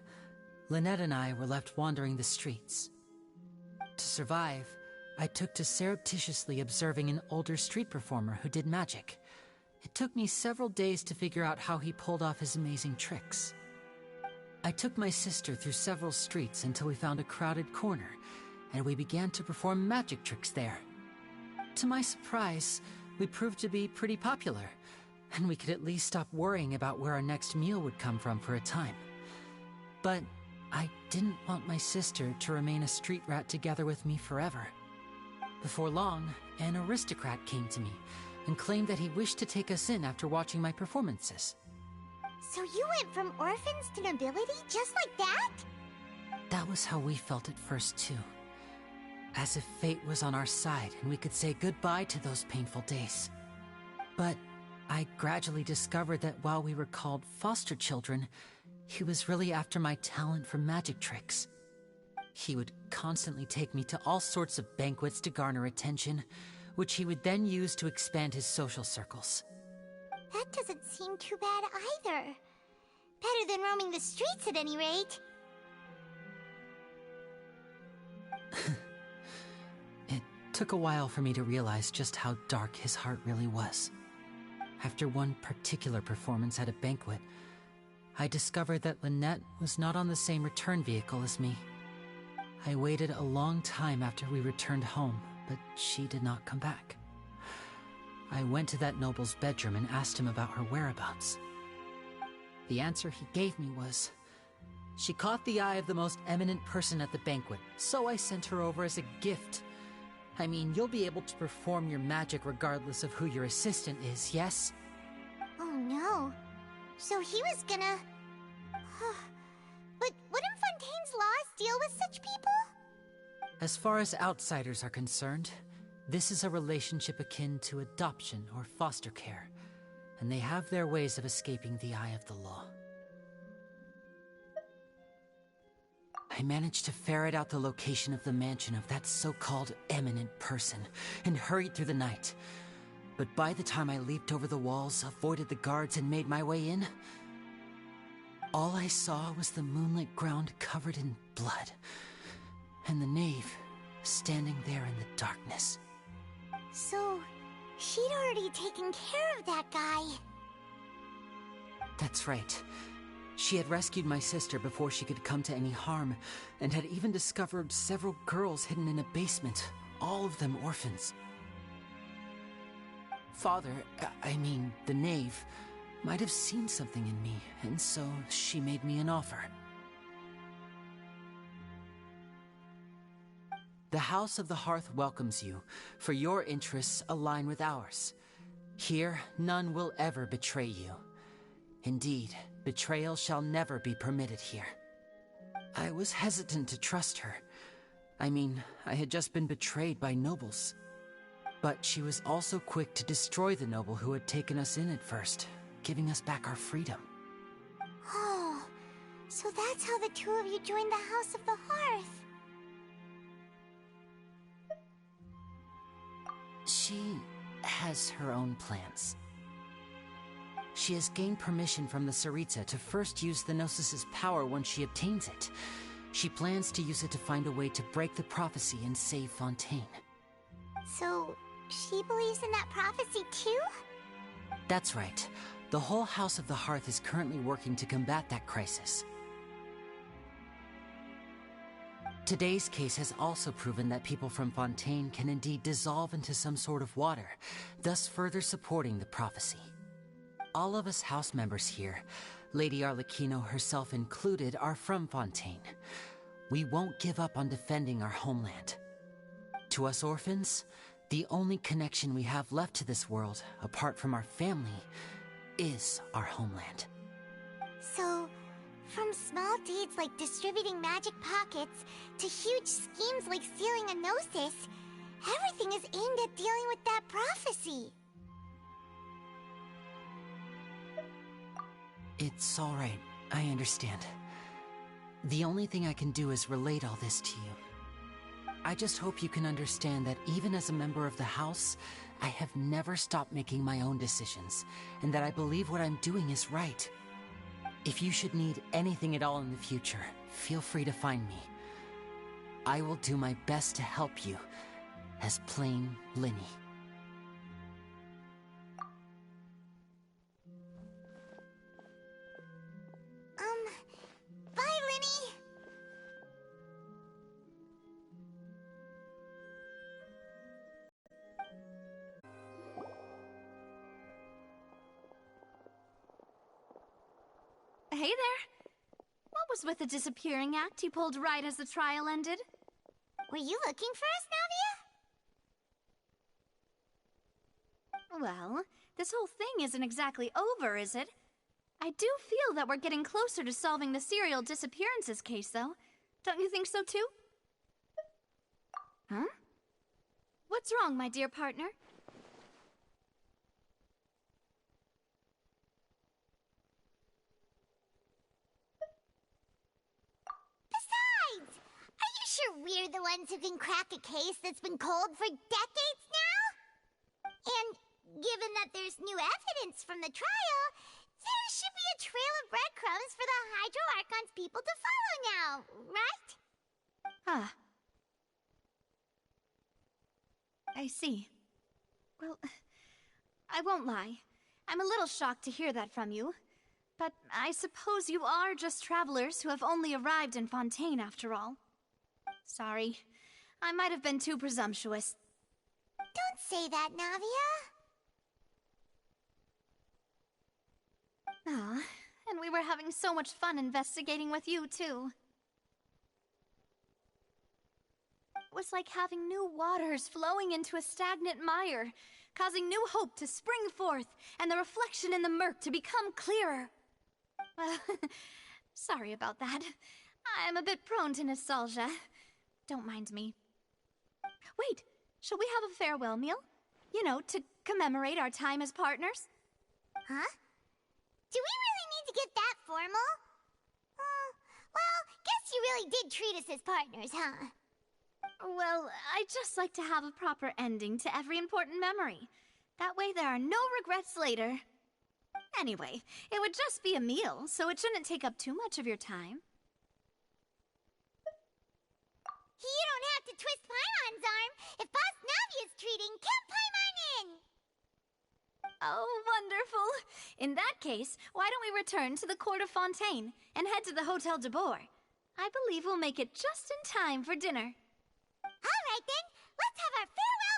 Lynette and I were left wandering the streets. To survive, I took to surreptitiously observing an older street performer who did magic. It took me several days to figure out how he pulled off his amazing tricks. I took my sister through several streets until we found a crowded corner, and we began to perform magic tricks there. To my surprise, we proved to be pretty popular, and we could at least stop worrying about where our next meal would come from for a time. But I didn't want my sister to remain a street rat together with me forever. Before long, an aristocrat came to me and claimed that he wished to take us in after watching my performances. So you went from orphans to nobility just like that? That was how we felt at first too. As if fate was on our side and we could say goodbye to those painful days. But I gradually discovered that while we were called foster children, He was really after my talent for magic tricks. He would constantly take me to all sorts of banquets to garner attention, which he would then use to expand his social circles. That doesn't seem too bad either. Better than roaming the streets at any rate. It took a while for me to realize just how dark his heart really was. After one particular performance at a banquet, I discovered that Lynette was not on the same return vehicle as me. I waited a long time after we returned home, but she did not come back. I went to that noble's bedroom and asked him about her whereabouts. The answer he gave me was, she caught the eye of the most eminent person at the banquet, so I sent her over as a gift. I mean, you'll be able to perform your magic regardless of who your assistant is, yes? Oh no. So he was gonna... But wouldn't Fontaine's laws deal with such people? As far as outsiders are concerned, this is a relationship akin to adoption or foster care, and they have their ways of escaping the eye of the law. I managed to ferret out the location of the mansion of that so-called eminent person and hurried through the night. But by the time I leaped over the walls, avoided the guards, and made my way in, all I saw was the moonlit ground covered in blood, and the knave standing there in the darkness. So, she'd already taken care of that guy. That's right. She had rescued my sister before she could come to any harm, and had even discovered several girls hidden in a basement, all of them orphans. Father, I mean, the knave, might have seen something in me, and so she made me an offer. The House of the Hearth welcomes you, for your interests align with ours. Here, none will ever betray you. Indeed, betrayal shall never be permitted here. I was hesitant to trust her. I mean, I had just been betrayed by nobles. But she was also quick to destroy the noble who had taken us in at first, giving us back our freedom. Oh, so that's how the two of you joined the House of the Hearth. She has her own plans. She has gained permission from the Tsaritsa to first use the Gnosis' power once she obtains it. She plans to use it to find a way to break the prophecy and save Fontaine. So, she believes in that prophecy too? That's right. The whole House of the Hearth is currently working to combat that crisis. Today's case has also proven that people from Fontaine can indeed dissolve into some sort of water, thus further supporting the prophecy. All of us house members here, Lady Arlecchino herself included, are from Fontaine. We won't give up on defending our homeland. To us orphans, the only connection we have left to this world, apart from our family, is our homeland. So, from small deeds like distributing magic pockets to huge schemes like stealing a Gnosis, everything is aimed at dealing with that prophecy. It's all right. I understand. The only thing I can do is relate all this to you. I just hope you can understand that even as a member of the House, I have never stopped making my own decisions, and that I believe what I'm doing is right. If you should need anything at all in the future, feel free to find me. I will do my best to help you, as plain Linny. Bye, Linny! Hey there. What was with the disappearing act you pulled right as the trial ended? Were you looking for us, Navia? Well, this whole thing isn't exactly over, is it? I do feel that we're getting closer to solving the serial disappearances case, though. Don't you think so, too? Huh? What's wrong, my dear partner? We're the ones who can crack a case that's been cold for decades now? And given that there's new evidence from the trial, there should be a trail of breadcrumbs for the Hydro Archon's people to follow now, right? Ah. I see. Well, I won't lie. I'm a little shocked to hear that from you. But I suppose you are just travelers who have only arrived in Fontaine after all. Sorry. I might have been too presumptuous. Don't say that, Navia. Ah, and we were having so much fun investigating with you, too. It was like having new waters flowing into a stagnant mire, causing new hope to spring forth, and the reflection in the murk to become clearer. Sorry about that. I'm a bit prone to nostalgia. Don't mind me. Wait, shall we have a farewell meal? You know, to commemorate our time as partners? Huh? Do we really need to get that formal? Well, guess you really did treat us as partners, huh? Well, I'd just like to have a proper ending to every important memory. That way there are no regrets later. Anyway, it would just be a meal, so it shouldn't take up too much of your time. You don't have to twist Paimon's arm. If Boss Navia's treating, count Paimon in! Oh, wonderful. In that case, why don't we return to the court of Fontaine and head to the Hotel de Boer? I believe we'll make it just in time for dinner. All right then, let's have our farewell